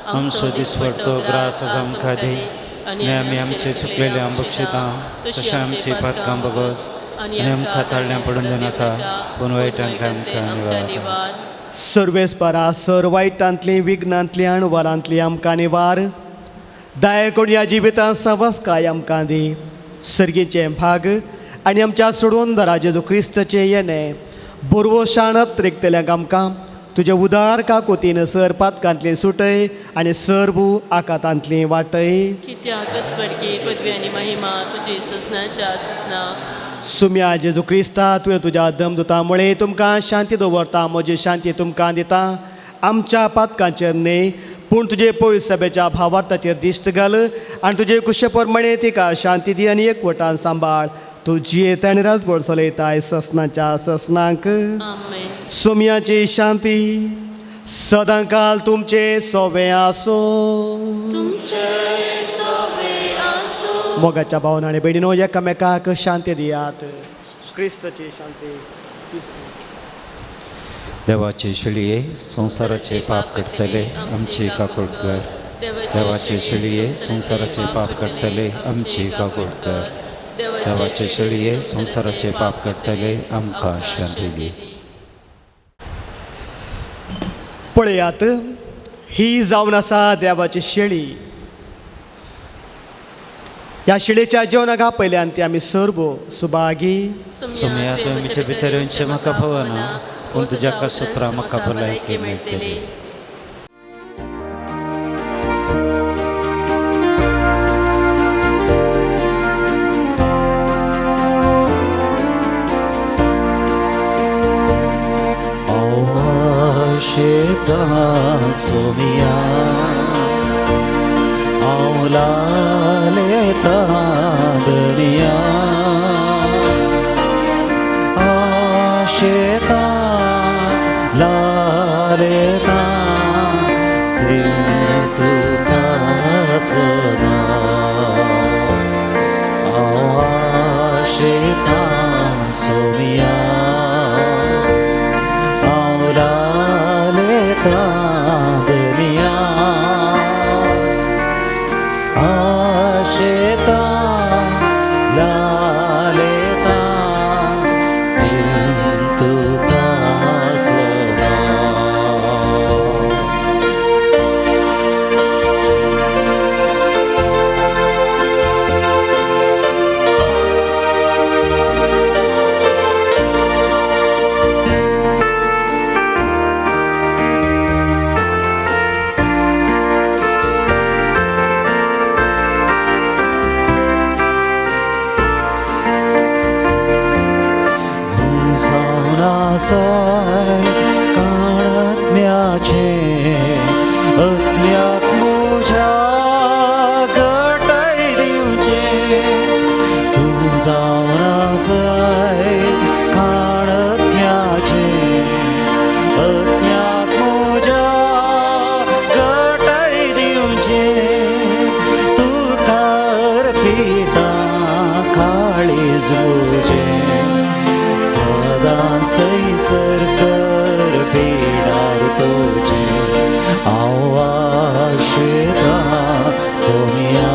आमचो दिसवडतो ग्रास आज आमकां दी आनी आमी आमचे चुकलेले बक्षिता तशें आमची पातकां बगोस आनी आमकां ताळण्या पडून दिनाका, पूण वायटांतल्यान आमकां निवार. सर्वेस्परा सर वायटांतली विघ्नांतली अणवारांतली आमकां निवार. दया करून ह्या जिवितांत संवस्काय आमकां दी. सर्गीचे भाग आनी आमच्या सोडवणदारा जेजू क्रिस्ताचे येणे बरवो शाणत रिकतल्यांक आमकां तुजे उदार काकुतीन सर पातकांतली सुटय आनी सरभू आकातांतली वाटय. कित्याक स्वर्गी पदवी आनी महिमा तुजी ससनाच्या ससना सुम्या जेजू क्रिस्ता तुवें तुज्या दमदुतामुळे तुमकां शांती दवरता म्हजी शांती तुमकां दिता आमच्या पातकांचेर न्ही पूण तुजे पवित्र सभेच्या भावार्थाचेर दिश्ट घाल आनी तुजे कुशे प्रमाणे तिका शांती दी आनी एकवटान सांबाळ तूं जियेता आनी राजभर चलयताय ससनाच्या ससनांक आमेन. सुम्याची शांती सदां काल तुमचे सोबे आसो. तुमचे सोबे आसूं. मोगाच्या भावना आनी भयणीनो एकामेकाक शांती दियात. क्रिस्ताची शांती. देवाचे शिळये संसाराचे पाप करतले आमची काकूळ कर. देवाचे शिळये संसाराचे पाप करतले आमची काकूळ कर. देवाचे शिळये संसाराचे पाप करतले आमकां शांती दी. पळयात ही जावन आसा देवाची शेळी. ह्या शेळीच्या जेवणाक आपयल्यान ती आमी सर्व सुभागी. सुम्या तुमचे भितरचे म्हाका भवना पूण तुज्या कसुत्रा म्हाका भलायकी मेळटली. सोमिया लेता दरिया आशेता लालेता श्री तुका सदा आशेता सोमिया दुनिया आशेता लालेता दिन तुका सदा. साय काळात्म्याचे आत्म्याक मुझ्या गटाय दिवचे तूं जावन आसाय काळात्म्याचे आत्म्याक मुझ्या गटाय दिवचे तुका अर्पिता काळीज मुझे सदांच थंयसर कर पिडार तुजे हांव आशेता सोनिया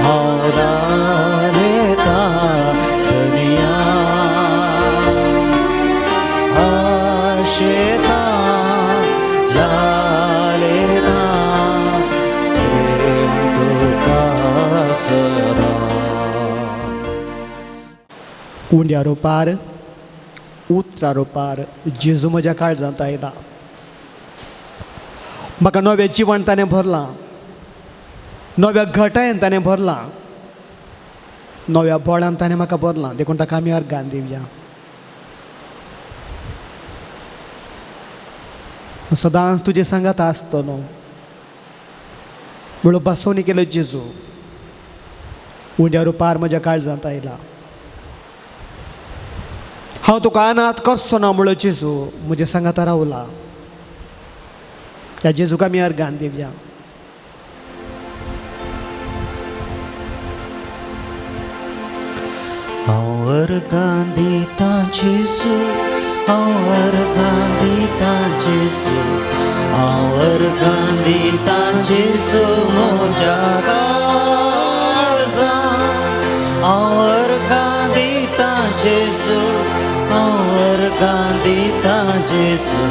हांव लालेता दुनिया आशेता लालेता प्रेम तुका सदा. उंड्या रोपार उतरा रोपार जेजू म्हज्या काळजांत आयला. म्हाका नवें जिवण ताणें भरलां, नव्या घटायेन ताणें भरलां, नव्या बळान ताणें म्हाका भरलां. देखून ताका आमी अर्गान दिवया. सदांच तुजे सांगात आसतलो म्हणून बसोवणी केलो जेजू उंड्या रोपार म्हज्या काळजांत आयला. हांव तुका अनाथ करचो ना म्हणून जेजू म्हजे सांगात रावला. त्या जेजूक आमी अर्गान दिवया. हांव अर्गान दिता जेजू हांव अर्गान दिता जेजू हांव अर्गान दिता जेजू म्हज्या काळजां हांव अर्गान दिता जेजू हांव अर्गान दिता जेजू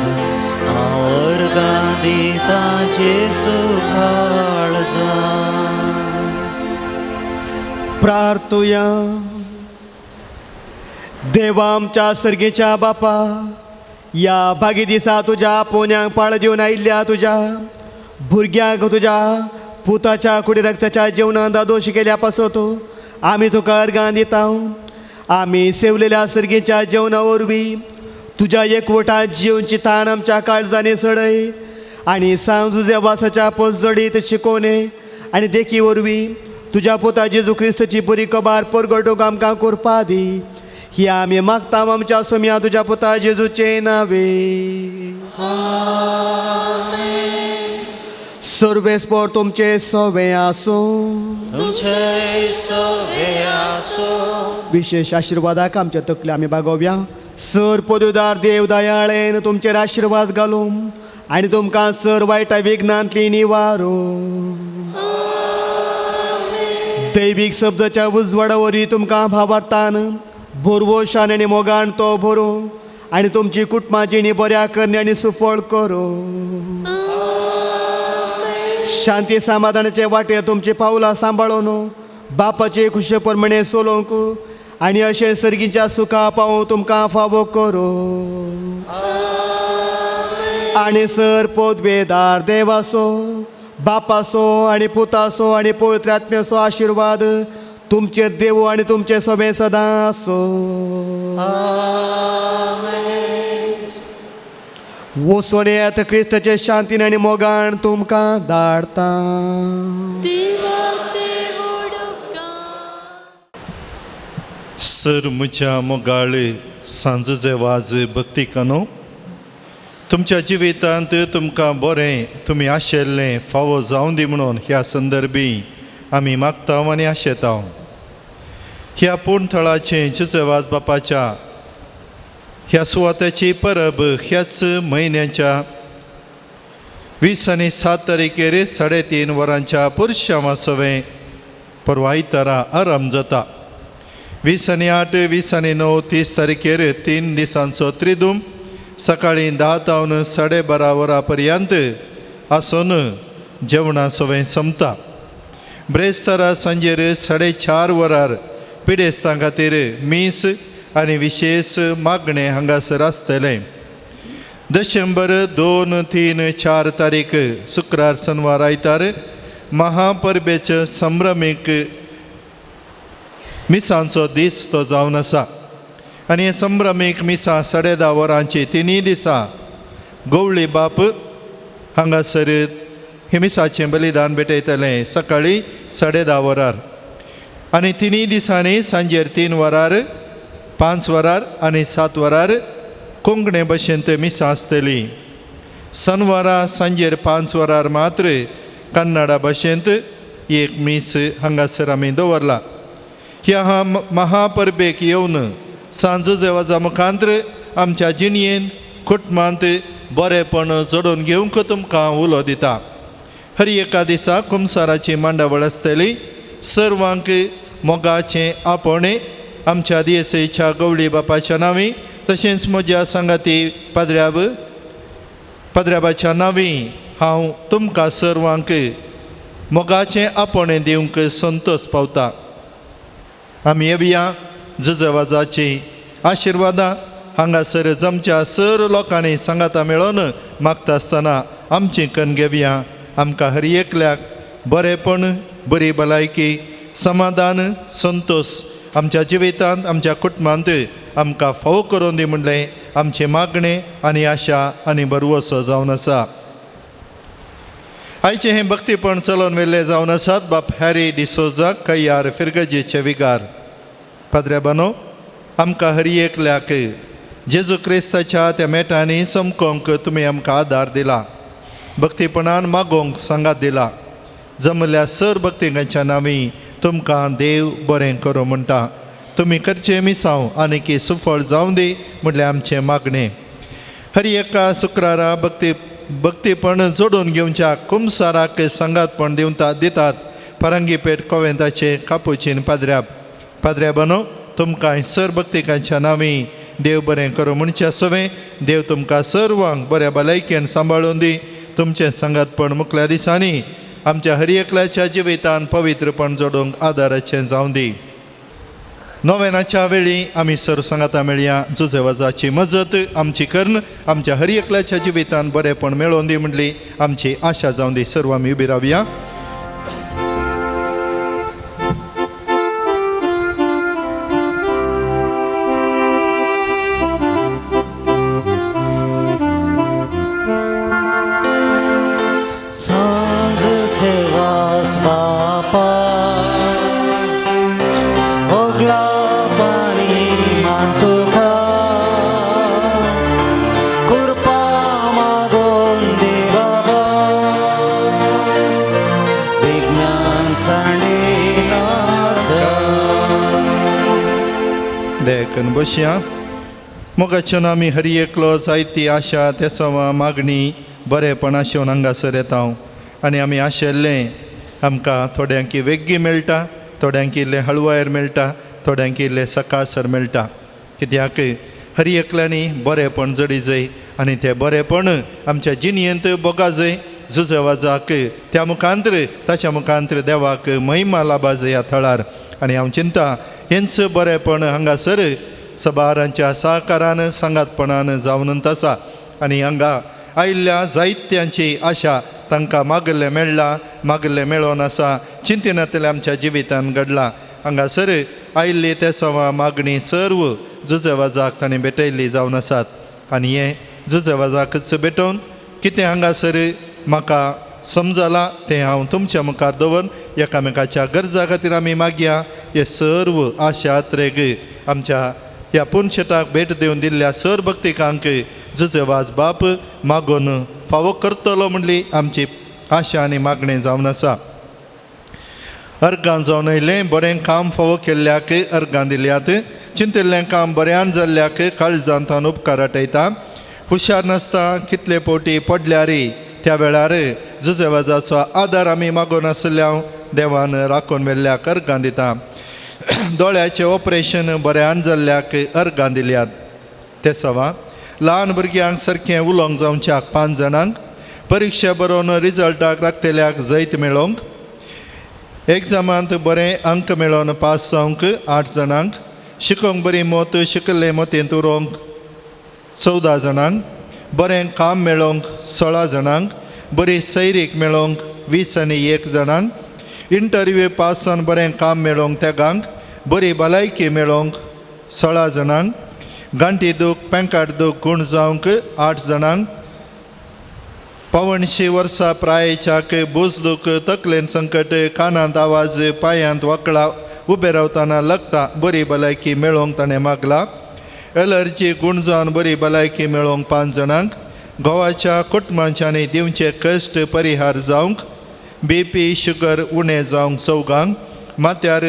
हांव अर्गान दिता जेजू काळजां. प्रार्थुया. देवा आमच्या सर्गेच्या बापा, या भागी दिसा तुज्या पोन्यांक पाळ दिवन आयिल्ल्या तुज्या भुरग्यांक तुज्या पुताच्या कुडी रक्ताच्या जेवणान दोश केल्या पासत आमी तुका अर्गां दिता आमी सेवलेल्या सर्गेच्या जेवणा वरवीं तुज्या एकवटात जिवनची ताण आमच्या काळजांनी सडय आनी सांज तुज्या वासाच्या पोसजडीत शिकोवणे आनी देखी वरवीं तुज्या पुता जेजू क्रिस्तची बरी कबार परगटूंक आमकां करपा दी ही आमी मागता आमच्या सोम्या तुज्या पुता जेजूचे नावे सर्वेस्पर तुमचे सवे आसूं तुमचे सवे आसूं विशेष आशिर्वादाक आमच्या तकले आमी बागोवया सर पदवीदार देव दयाळेन तुमचेर आशिर्वाद घालूं आनी तुमकां सर वायटा विघ्नांतली निवारो दैवीक शब्दाच्या उजवाडा वरवीं तुमकां भावार्थान बोरवोशान आनी मोगान तो भरो आनी तुमची कुटुंबाची बऱ्या करणे आनी सुफळ करो शांती समाधानाचे वाटे तुमची पावलां सांबाळून बापाचे खुशे प्रमाणे सोलोवंक आनी अशें सर्गीच्या सुखा पावूं तुमकां फावो करो आनी सर पदवेदार देवाचो बापाचो आनी पुताचो आनी पवित्र आत्म्याचो आशिर्वाद तुमचेर देव आनी तुमचे सभे सदां आसो वचून येत क्रिस्ताचे शांतीन आनी मोगान तुमकां धाडटा सर म्हज्या मोगाळ सांजेचे वाज भक्ती कानो तुमच्या जिवितांत तुमकां बरें तुमी आशिल्लें फावो जावं दी म्हणून ह्या संदर्भी आमी मागता आनी आशेता ह्या पुणथळाचें जुजेवाज बापाच्या ह्या सुवातेची परब ह्याच म्हयन्याच्या 20 आनी 7 तारीखेर 3.5 वरांच्या पुरुषां सवे परवा आयतारा आराम जाता 20 आनी 8, 20 आनी 9, 30 तारीखेर 3 दिसांचो त्रिदूम सकाळीं 10 तावन 12:30 वरां पर्यंत आसून जेवणा सवें संपता ब्रेस्तारा सांजेर 4:30 वरार पिडेस्तां खातीर मीस आनी विशेष मागणे हांगासर आसतले डिसेंबर 2, 3, 4 तारीख शुक्रार शनवार आयतार महापरबेचो संभ्रमीक मिसांचो दीस तो जावन आसा आनी हे संभ्रमीक मिसां 10:30 वरांची 3 दिसां गवळी बाप हांगासर हे मिसाचें बलिदान भेटयतले सकाळीं 10:30 वरार आनी 3 दिसांनी सांजेर 3 वरार 5 वरार आनी 7 वरार कोंकणे भाशेंत मिसां आसतली शनवारा सांजेर 5 वरार मात्र कन्नडा भाशेंत एक मीस हांगासर आमी दवरला ह्या महापरबेक येवन सांजो जेवाजा मुखांत्र आमच्या जिणयेन कुटुंबांत बरेपण जोडून घेवंक तुमकां उलो दिता हर एका दिसा कुमसाराची मांडावळ आसतली सर्वांक मोगाचें आपणे आमच्या दियेसेच्या गवळी बापाच्या नांवी तशेंच म्हज्या सांगाती पाद्र्याबाच्या नांवी हांव तुमकां सर्वांक मोगाचें आपणें दिवंक संतोश पावता आमी येवया जुजेवाजाची आशिर्वादां हांगासर जमच्या सर लोकांनी सांगाता मेळोन मागता आसतना आमची कन्न घेवया आमकां हर एकल्याक बरेपण बरी भलायकी समाधान संतोष आमच्या जिवितांत आमच्या कुटुंबांत आमकां फावो करून दी म्हणलें आमचे मागणे आनी आशा आनी बरवसो जावन आसा आयचे हें भक्तीपण चलोवन वेल्ले जावन आसात बाप हॅरी डिसोजा कैयार फिरगजेचे विगार पाद्र्याबानो आमकां हर एकल्याक जेजू क्रिस्ताच्या त्या मेटांनी चमकोंक तुमी आमकां आदार दिला भक्तीपणान मागोंक सांगात दिला जमल्या सर भक्तिकांच्या नांवी तुमकां देव बरें करूं म्हणटा तुमी करचे मिसांव आनी सुफळ जावं दी म्हणलें आमचें मागणें हर एका शुक्रारा भक्तीपण जोडून घेवच्या कुमसाराक सांगातपण दितात फरांगीपेट कोवेंताचे कापुचीन पाद्र्याबानो तुमकां सर भक्तिकांच्या नांवी देव बरें करूं म्हणचे सवें देव तुमकां सर्वांक बऱ्या भलायकेन सांबाळून दी तुमचें सांगातपण मुखल्या दिसांनी आमच्या हर एकल्याच्या जिवितान पवित्रपण जोडूंक आदाराचें जावं दी नोवेनाच्या वेळी आमी सर सांगाता मेळया जुजेवाजाची मजत आमची कर्ण आमच्या हर एकल्याच्या जिवितान बरेपण मेळोवन दी म्हणली आमची आशा जावं दी सर्व आमी उबी रावया जुसेवास बापा ओगला पाणी मानतुका कृपा मागोन दे बाबा विज्ञान सांडे देखन बसया मोगाच्यान आमी हरी एकलो जायती आशा तेसवा मागणी बरेपण आशेवन हांगासर येता आनी आमी आशेल्लें आमकां थोड्यांकी वेग्गी मेळटा, थोड्यांक इल्लें हळवायर मेळटा, थोड्यांक इल्लें सकाळसर मेळटा. कित्याक हरी एकल्यांनी बरेपण जडी जाय आनी तें बरेपण आमच्या जिणयेंत बोगा जाय. जुजवाजाक त्या मुखांत्र ताच्या मुखांत्र देवाक महिमा लाभा जाय ह्या थळार. आनी हांव चिंता हेंच बरेपण हांगासर सबारांच्या सहकारान सांगातपणान जावनूच आसा. आनी हांगा आयिल्ल्या जायत्यांची आशा तांकां मागल्लें मेळ्ळां, मागल्लें मेळोन आसा, चिंतनांतलें आमच्या जिवितान घडलां. हांगासर आयिल्ली ते सवा मागणी सर्व जुजवाजाक ताणें भेटयल्ली जावन आसात. आनी हें जुजवाजाकच भेटोवन कितें हांगासर म्हाका समजलां तें हांव तुमच्या मुखार दवरून एकामेकाच्या गरजा खातीर आमी मागया. हे सर्व आशा त्रेग आमच्या ह्या पुनशेटाक भेट दिवन दिल्ल्या सर भक्तिकांक जुजवाज बाप मागून फावो करतलो म्हणली आमची आशा आनी मागणें जावन आसा. अर्गां जावन येयलें, बरें काम फावो केल्ल्याक अर्गां दिल्यात, चिंतिल्लें काम बऱ्यान जाल्ल्याक काळजांत तान उपकार आठयता. हुशार नासता कितले पोटी पडल्यार त्या वेळार जुजवाजाचो आदार आमी मागून आसल्या देवान राखून व्हेल्ल्याक अर्गां दिता. दोळ्याचें ऑपरेशन बऱ्यान जाल्ल्याक अर्गां दिल्यात. ते सवा ल्हान भुरग्यांक सारकें उलोवंक जावच्याक 5 जाणांक, परिक्षा बरोवन रिजल्टाक लागतल्याक जैत मेळोवंक, एग्जामांत बरें अंक मेळोवन पास जावंक 8 जाणांक, शिकोवंक बरी मोत शिकल्ले मोतेंत उरोवंक 14 जाणांक, बरें काम मेळोवंक 16 जाणांक, बरी सैरीक मेळोवंक 20 आनी 1 जाणांक, इंटरव्यू पास जावन बरें काम मेळोवंक तेगांक, बरी भलायकी मेळोवंक 16 जाणांक, गांठी दूख पेंकाट दूख गूण जावंक 8 जाणांक, 85 वर्सां प्रायेच्याक बुज दूख तकलेन संकट कानांत आवाज पांयांत वकळां उबे रावतना लगता बरी भलायकी मेळोवंक ताणें मागला. एलर्जी गूण जावन बरी भलायकी मेळोवंक 5 जाणांक, घोवाच्या कुटुंबांच्यांनी दिवचे कश्ट परिहार जावंक, BP शुगर उणें जावंक 4गांक, माथ्यार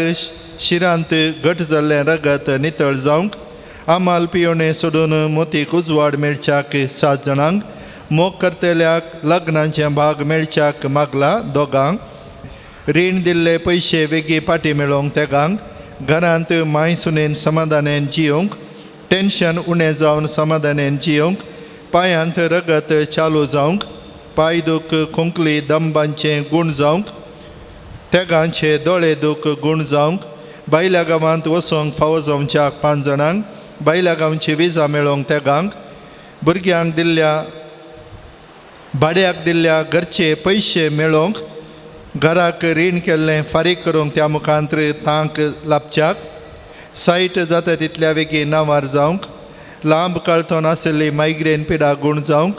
शिरांत घट जाल्लें रगत नितळ जावंक, आमाल पियोणें सोडून मोतीक उजवाड मेळच्याक 7 जाणांक, मोग करतल्याक लग्नाचें भाग मेळच्याक मागला 2गांक, रीण दिल्ले पयशे वेगी पाटी मेळोवंक तेगांक, घरांत माय सुनेन समाधानान जियोवंक, टेन्शन उणें जावन समाधानान जियोवंक, पांयांत रगत चालू जावंक, पांय दूख खोंकली दंबांचें गूण जावंक, तेगांचे दोळे दूख गूण जावंक, भायल्या गांवांत वचोंक फावो जावच्याक 5 जाणांक, भायल्या गांवची विजा मेळोवंक तेगांक, भुरग्यांक दिल्ल्या भाड्याक दिल्ल्या घरचे पयशे मेळोवंक, घराक रीण केल्लें फारीक करूंक त्या मुखांत्र तांक लाभच्याक, सायट जाता तितल्या वेगी नांवार जावंक, लांब काळथोन आशिल्ली मायग्रेन पिडा गूण जावंक,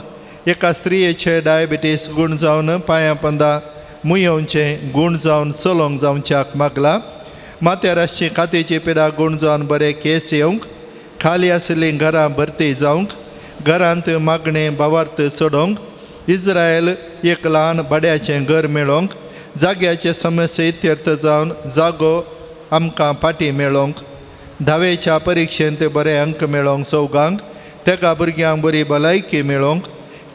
एका स्त्रियेचे डायबिटीस गूण जावन पांयां पंदा मुयोवचें गूण जावन चलोवंक जावच्याक मागला. माथ्याराची खातेची पिडा गूण जावन बरे केस येवंक, खाली आशिल्लीं घरां भरती जावंक, घरांत मागणें भावार्थ चडोवंक, इस्रायल एक ल्हान भाड्याचें घर मेळोवंक, जाग्याचे समस्या इत्यर्थ जावन जागो आमकां पाटी मेळोवंक, 10वेच्या परिक्षेंत बरे अंक मेळोवंक 4गांक, तेका भुरग्यांक बरी भलायकी मेळोवंक,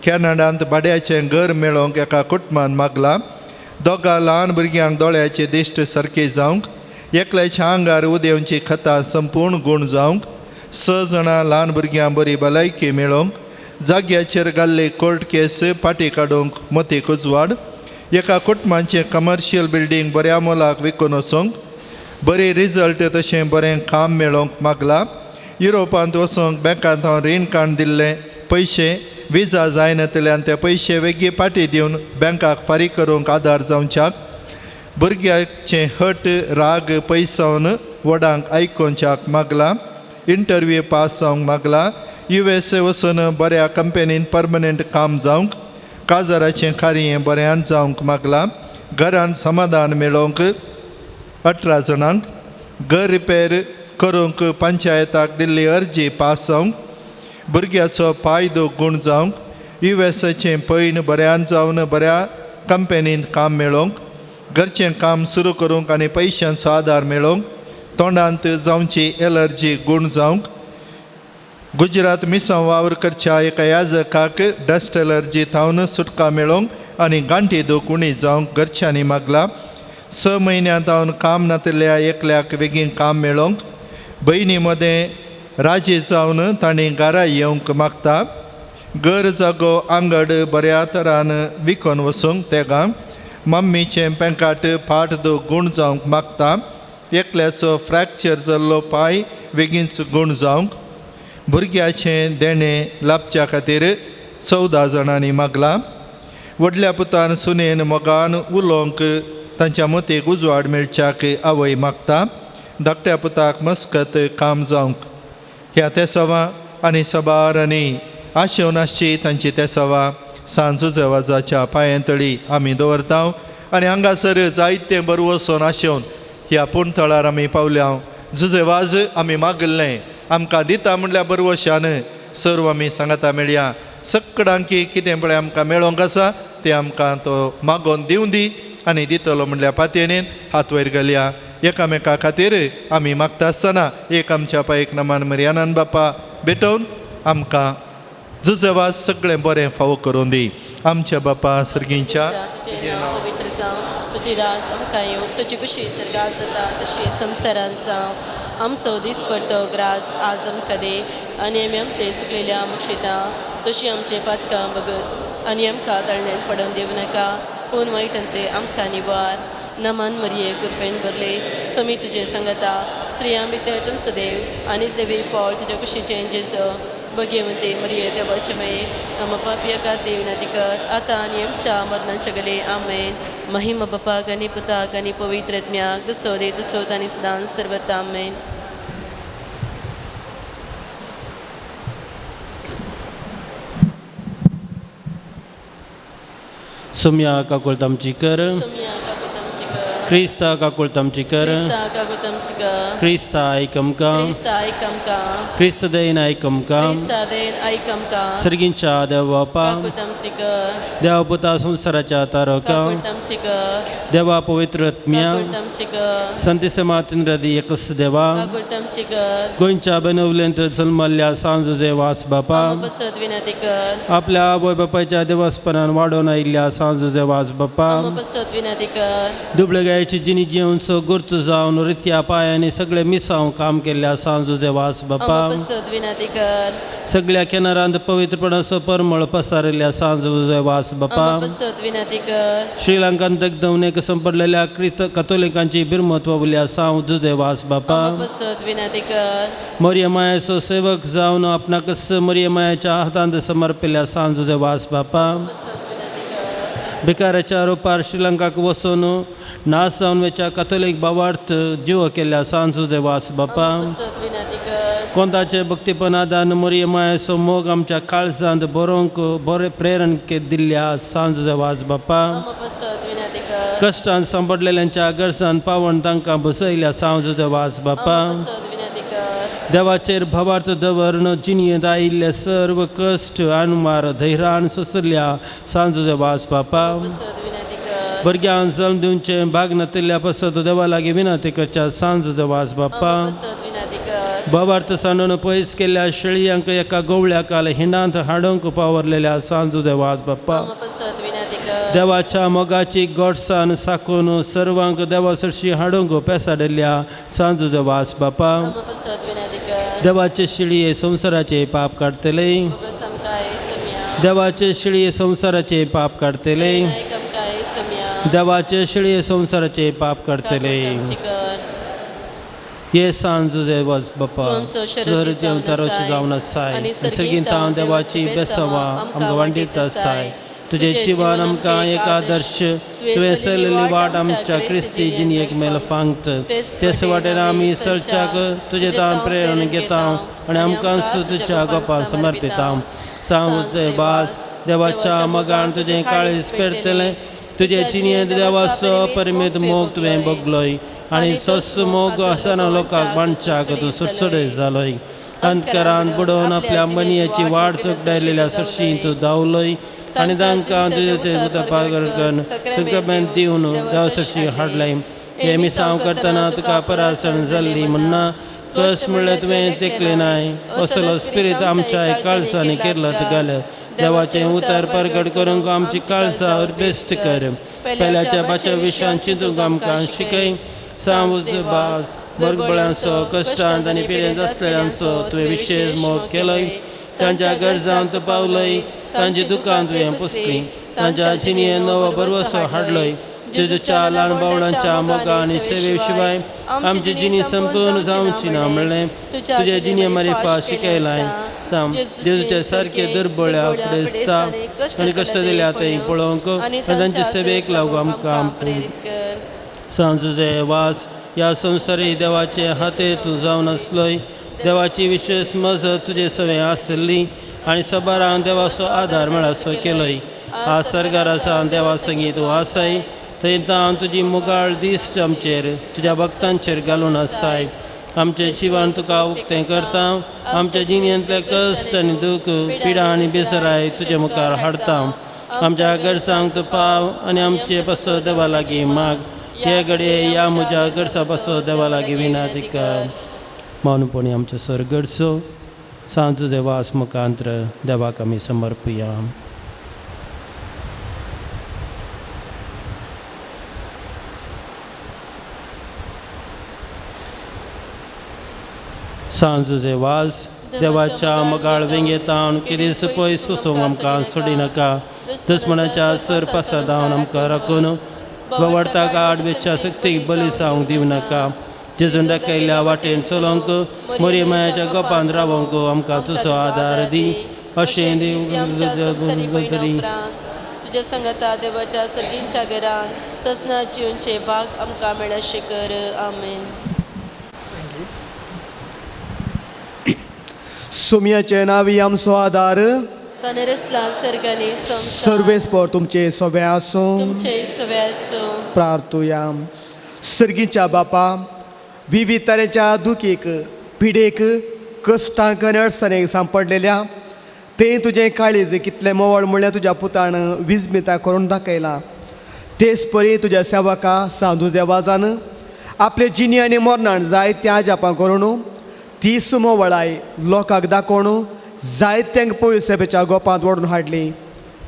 कॅनडांत भाड्याचें घर मेळोवंक एका कुटुंबान मागला. 2 ल्हान भुरग्यांक दोळ्याची दिश्ट सारकी जावंक, एकल्याच्या आंगार उदेवची खता संपूर्ण गूण जावंक, 6 जाणां ल्हान भुरग्यांक बरी भलायकी मेळोवंक, जाग्याचेर घाल्ली कोर्ट केस पाटी काडूंक मोतीक उजवाड, एका कुटुंबाचें कमर्शियल बिल्डींग बऱ्या मोलाक विकून वचोंक, बरी रिजल्ट तशें बरें काम मेळोवंक मागला. युरोपांत वचोंक बँकांत हांव रीण काण दिल्ले पयशे विजा जायनातल्यान ते पयशे वेगी पाटी दिवन बँकाक फारीक करूंक आदार जावच्याक, भुरग्याचे हट राग पयसावन वडांक आयकोवच्याक मागला. इंटरव्यू पास जावंक मागला. USA वचून बऱ्या कंपनीन परमनंट काम जावंक, काजाराचें कार्य बऱ्यान जावंक मागला. घरान समाधान मेळोवंक 18 जाणांक घर रिपेर करूंक पंचायताक दिल्ली अर्जी पास जावंक भुरग्याचो पायदो गूण जावंक युएसचें पैन बऱ्यान जावन बऱ्या कंपनींत काम मेळोवंक घरचें काम सुरू करूंक आनी पयशांचो आदार मेळोवंक तोंडांत जावची एलर्जी गूण जावंक गुजरात मिसांव वावर करच्या एका याजकाक डस्ट एलर्जी थावन सुटका मेळोवंक आनी गांठी दुखुणी जावंक घरच्यांनी मागला 6 म्हयन्यां जावन काम नातल्या एकल्याक बेगीन काम मेळोवंक भयणी मदें राजी जावन तांणी घरा येवंक मागता घर जागो आंगड बऱ्या तरान विकोन वचूंक तेगा मम्मीचें पेंकाट फाट गूण जावंक मागता एकल्याचो फ्रॅक्चर जाल्लो पांय बेगीनच गूण जावंक भुरग्याचें देणें लाभच्या खातीर 14 जाणांनी मागला व्हडल्या पुतान सुनेन मोगान उलोवंक तांच्या मतीक उजवाड मेळच्याक आवय मागता धाकट्या पुताक मस्कत काम जावंक ह्या तेसावां आनी सबार आनी आशेव नासची तांची तेसावां सांज जेवाजाच्या पांयतळी आमी दवरता आनी हांगासर जायतें बरें वचोन आशेवन ह्या पुणथळार आमी पावल्या जुजेवाज आमी मागल्लें आमकां दिता म्हणल्यार बरवशान सर्व आमी सांगाता मेळया सक्कडांकी कितें पळय आमकां मेळोंक आसा तें आमकां तो मागोवन दिवं दी आनी दितलो म्हणल्यार पातयेन हात वयर घालया एकामेका खातीर आमी मागता आसतना एक आमच्या पायक नमान मरियानान बापा भेटोवन आमकां जुजेवाज सगळें बरें फावो करून दी आमच्या बापा सर्गींच्या तुजें नांव पवित्र जावं तुजी रास आमकां येवं तुजी कुशी सर्गात जाता तशी संवसारांत जावं आमचो दिसपडटो ग्रास आज आमकां दे आनी आमी आमचे सुकलेल्या मुक्षिता तशी आमचे पातकां बगस आनी आमकां तळण्यान पडोवन दिवं नाका पूण वायटांतले आमकां निवार नमान मरये कृपेन भरले समी तुजे सांगता स्त्रियां भितर तुमचो देव आनी देवी फळ तुज्या कुशीचें जेजो भगवंते मरिये देवाचे माये आम पापयाका देव नातिकर आतां आनी आमच्या मरणाच्या गले आमेन महिमा बापाक आनी पुताक आनी पवित्र आत्म्याक दसो दे दसो आनी सदां सर्वता आमेन सोम्या काकुळ तामची कर सोम्या काकुतामची कर क्रिस्ता काकुळ तामची कर क्रिस्ता काकुतामची कर क्रिस्ता आयकमका क्रिस्ता आयकमका क्रिस्त देन आयकमका क्रिस्ता देन आयकमका सर्गींच्या देव बापा काकुतामची कर देव पुता संवसाराच्या तारका काकुतामची कर देवा पवित्र आत्म्या काकुतामची कर संत समातीन रदी एकच देवा काकुतामची कर गोंयच्या बनवलेंत जल्मल्ल्या सांज देवास बापा बसत विनंती कर आपल्या आवय बापायच्या देवासपणान वाडोवन आयिल्ल्या सांज देवास बापा बसत विनंती कर दुबळे गायची जिनी जिवनचो गुर्त जावन रित्या पायांनी सगळे मिसांव काम केल्ल्या सांज देवास बापा बसत विनंती कर सगळ्या किनारांत पवित्रपणाचो परमळ पसारिल्ल्या सांज देवास बापा बसत विनंती कर श्रीलंकान दगदवनेक संपडलेल्या क्रिस्त कथोलिकांची बिरमत्व उरल्या सांज देवास बापा बसत विनंती कर मोरयमायाचो सेवक जावन आपणाकच मोरयमायाच्या हातांत समर्पिल्ल्या सांज देवास बापा भिकाऱ्याच्या रोपार श्रीलंकाक वचून नास जावन वेच्या कथोलीक भावार्थ जीव केल्ल्या सांजू देवास बापा बसत विनंती कर कोंताचे भक्तीपणादान मोरयमायाचो मोग आमच्या काळजांत बरोवंक बरें प्रेरण दिल्ल्या सांज देवास बापा बसत विनंती कर कश्टान सांपडलेल्यांच्या गरजान पावण तांकां बसयल्या सांज देवास बापा बसत विनंती कर देवाचेर भावार्थ दवरण जिणयेंत आयिल्ले सर्व कश्ट अनुमार धैर्यान सोंसल्या सांज देवास बापा बसत विनंती कर भुरग्यांक जल्म दिवचे भाग नातिल्ल्या पासत देवा लागीं विनंती करच्या सांज देवास बापा बसत विनंती कर भावार्थ सांडून पयस केल्ल्या शेळयांक एका गवळ्या काल हिंडांत हाडूंक पावरलेल्या सांज देवास बापा बसत विनंती कर देवाच्या मोगाची गोडसाण साकून सर्वांक देवा सरशी हाडूंक पेसाडिल्ल्या सांज देवास बापा बसत विनंती कर देवाचे शिळये संवसाराचे पाप काडतले समकाय सम्या देवाचे शिळये संवसाराचे पाप काडतले आयकमकाय सम्या देवाचे शिळये संवसाराचे पाप काडतले ये सांज देवास बापा जर देवतारोशी जावन आसाय आनी सर्गींत हांव देवाची बेसवां आमकां वांटीत आसाय तुझे जिवन आमकां एक आदर्श तुवें चललेली वाट आमच्या क्रिस्ती जिणयेक मेल फांगत तेच वाटेन आमी चलच्याक तुजे तान प्रेरण घेता आनी आमकां तुज्या गोपान समर्पिता सांग देवास देवाच्या मोगान तुजें काळीज पेरतलें तुझे चिनियेंत देवाचो परिमीत मोग तुवें बगलोय आनी सस मोग आसना लोकांक मनशाक तूं सुटसुटीत जालोय. अंतकारान बुडोवन आपल्या मनयेची वाट चुकडायलेल्या सरशी तूं धांवलोय आनी तांकां तुजे उदपाकन संक्रमण दिवन देव सरशी हाडलय. हे मिसांव करतना तुका परासन जाल्ली म्हणना कस म्हणल्यार तुवें तेकलें नाय. असलो स्पिरीत आमच्या काळसांनी केरलात घाल. देवाचें उतर परगट करूंक आमची काळसां उर्बेस्त कर. पेल्याच्या बाच्या विशयान चिंतूंक आमकां शिकय. सामूज भास बरगबळ्यांचो कश्टांत आनी पिडेंत आसलेल्यांचो तुवें विशेश मोग केलोय. तांच्या गरजांत पावलय. तांची दुकान तुवें पुसलीं. तांच्या चिनयेन नवो बरवसो हाडलोय. जेजूच्या ल्हान बावडांच्या मोगा आनी सेवे शिवाय आमची जिणी संपूर्ण जावची ना म्हणलें तुजे जिणे मारिफा शिकयलाय. जेजूचे सारके दुर्बळ्या प्रेस्ता आनी कश्ट दिल्या थंय पळोवंक आनी तांचे सेवेक लागून आमकां सांजुजे वास ह्या संवसारी देवाचे हाते तूं जावन आसलोय. देवाची विशेष मजत तुजे सवे आसली आनी सबारांक देवाचो आदार मेळासो केलोय. आज सरकाराचा देवा संगी तूं आसाय. थंय हांव तुजी मुगाळ दिश्ट आमचेर तुज्या भक्तांचेर घालून आसाय. आमचें जिवन तुका उक्तें करता. आमच्या जिणेंतले कश्ट आनी दूख पिडा आनी बेसराय तुजे मुखार हाडटा. आमच्या गरजांक तूं पाव आनी आमचे पासो देवा लागीं माग. हे घडये या म्हज्या गरजा पासो देवा लागीं विनाती कर. मौनपणी आमचे सर गरजो सांजो देवास मुखांतर देवाक आमी समर्पया. सांजुजे वाज देवाच्या मगाळ वेंगेतावन किरीस पयस वचूंक आमकां सोडी नाका. दुस्मनाच्या सर पासादावन आमकां राखून ववडता काड वेच्या सक्तीक बली जावंक दिवं नाका. जेजून दाखयल्ल्या वाटेन चलोवंक मोरी मायाच्या गोपान रावंक आमकां तुजो आदार दी. अशें तुज्या संगता देवाच्या सगळींच्या घरान ससना जिवनचे भाग आमकां मेळशे कर. आमेन. सुमयाचे नावी आमचो आदार ताणे रचला सर्गांनी सर्वेस्पर तुमचे सवे आसो. तुमचे सवे आसो. प्रार्थुया. सर्गीच्या बापा विविध तरेच्या दुखीक पिडेक कश्टांक आनी अडचणेक सांपडलेल्या तें तुजें काळीज कितलें मोवळ म्हणल्यार तुज्या पुतान विजमिता करून दाखयला. तेच परी तुज्या सेवका सांदुजे वाजान आपले जिणी आनी मरणान जाय त्या जापां करून तीस मोवळाय लोकांक दाखोवन जायत्यांक पळय सेवेच्या गोपांत ओडून हाडली.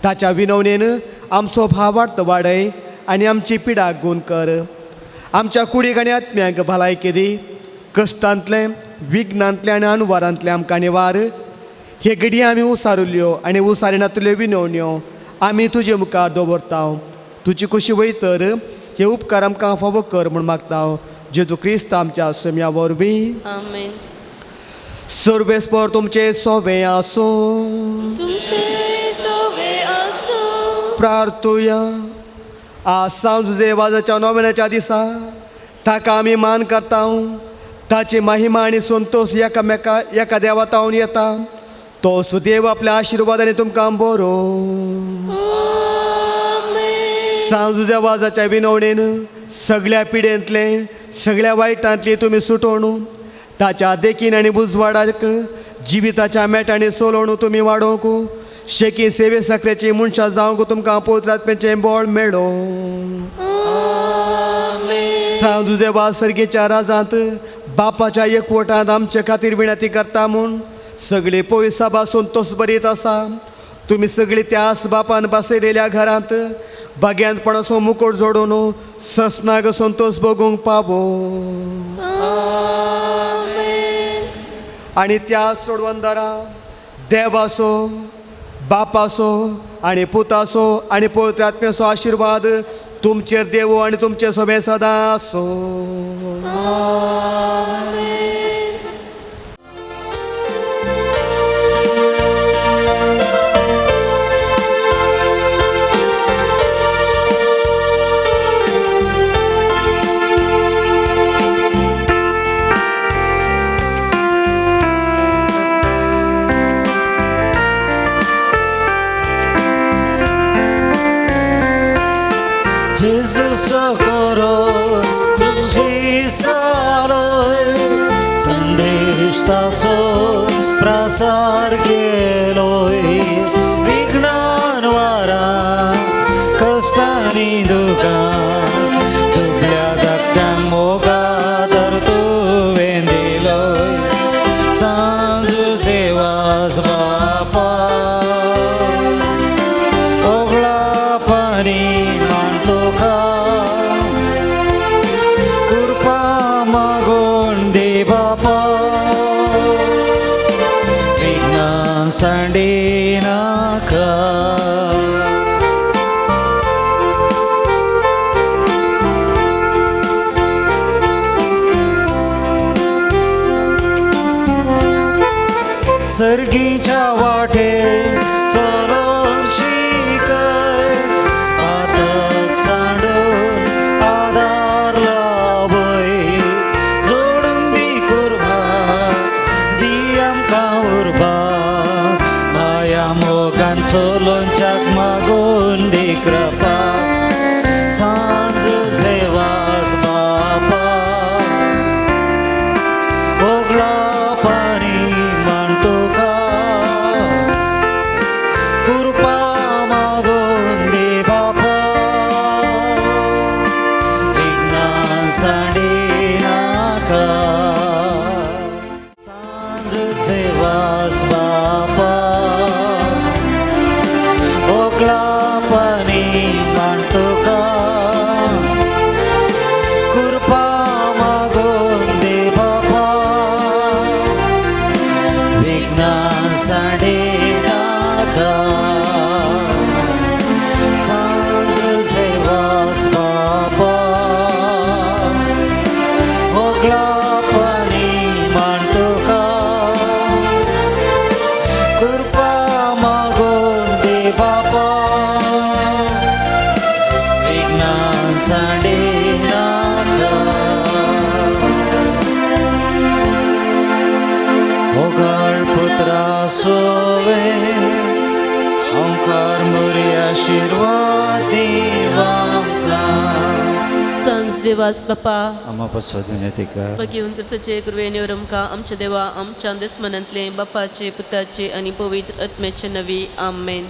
ताच्या विनवणेन आमचो भाव वाडय आनी आमची पिडा गूण कर. आमच्या कुडीक आनी आत्म्यांक भलायकी दी. कश्टांतले विघ्नांतले आनी अनुवारांतले आमकां निवार. हे घडये आमी उसारिल्ल्यो आनी उसारिनातल्यो विनवण्यो आमी तुजे मुखार दवरता. तुजी कशी वयतर हे उपकार आमकां फावो कर म्हूण मागता. जेजू क्रिस्त आमच्या सुमया वरवीं. आमेन. सर्वेस्पर तुमचे सवे आसो. तुमचे सवे आसो. प्रार्थुया. आज सांजुजे वाजाच्या नोवेनाच्या दिसा ताका आमी मान करता. ताची महिमा आनी संतोष एका देवातावन येता. तो सुदेव आपल्या आशिर्वादाने तुमकां बरो. सांजुजे वाजाच्या विनवणेन सगळ्या पिडेंतले सगळ्या वायटांतली तुमी सुटोवन ताच्या देखीन आनी बुजवाडाक जिविताच्या मेटांनी सोलोवन तुमी वाडोवंक शेकी सेवे साखरेची मनशां जावंक तुमकां पवित्र आत्म्याचें बळ मेळो. सांजुजे वाज सर्गेच्या राजांत बापाच्या एकवटांत आमचे खातीर विनंती करता म्हूण सगळी पवित्र सभा संतोष बरीत आसा. तुमी सगळीं त्या बापान बसयलेल्या घरांत बाग्यांतपणाचो मुकोट जोडून ससनाग संतोष भोगूंक पावो. आनी त्या सोडवंदारा देवाचो बापाचो आनी पुताचो आनी पवित्र आत्म्याचो आशिर्वाद तुमचेर देवो आनी तुमचे सगळे सदां आसो. क्रिस्ताचो प्रसार केलोय विघ्नान वारां कश्टांनी दुखां दुबळ्या धाकट्यांक मोगादार तुवें दिलोय सांजुचे वास बापा ओगळा पानी मान तुका कृपा मागून दे बापा विघ्नां सांडे नाका सर्गीच्या वाटे चलोन शिकय आतक सांडून आदार लावय जोडून दी कुर्बा दी आमकां उर्बा माया मोगान चलोनच्याक मागून दी कृपा सांज सेवास बापा ओगळा पानी मान तुका कृपा मागून दे बापा विघ्नां सांडे नाका सांज सेवास बापा ओगळा पानी मान तुका कृपा मागून दे बापा विघ्नां सांडे नाका सांज सेवास बापा ओगळा पानी मान तुका कृपा मागून दे बापा विघ्नां सांडे नाका ओगाळ पुत्रा सोवे ओंकार मोरी आशीर्वाद आमकां सांज देवास बापा आम्हा पसवून येतिका बघिवन कृष्णाचे कृपेनेवर आमकां आमच्या देवा आमच्या दुस्मनांतले बापाचे पुताचे आनी पवित्र आत्म्याचे नवी आमेन.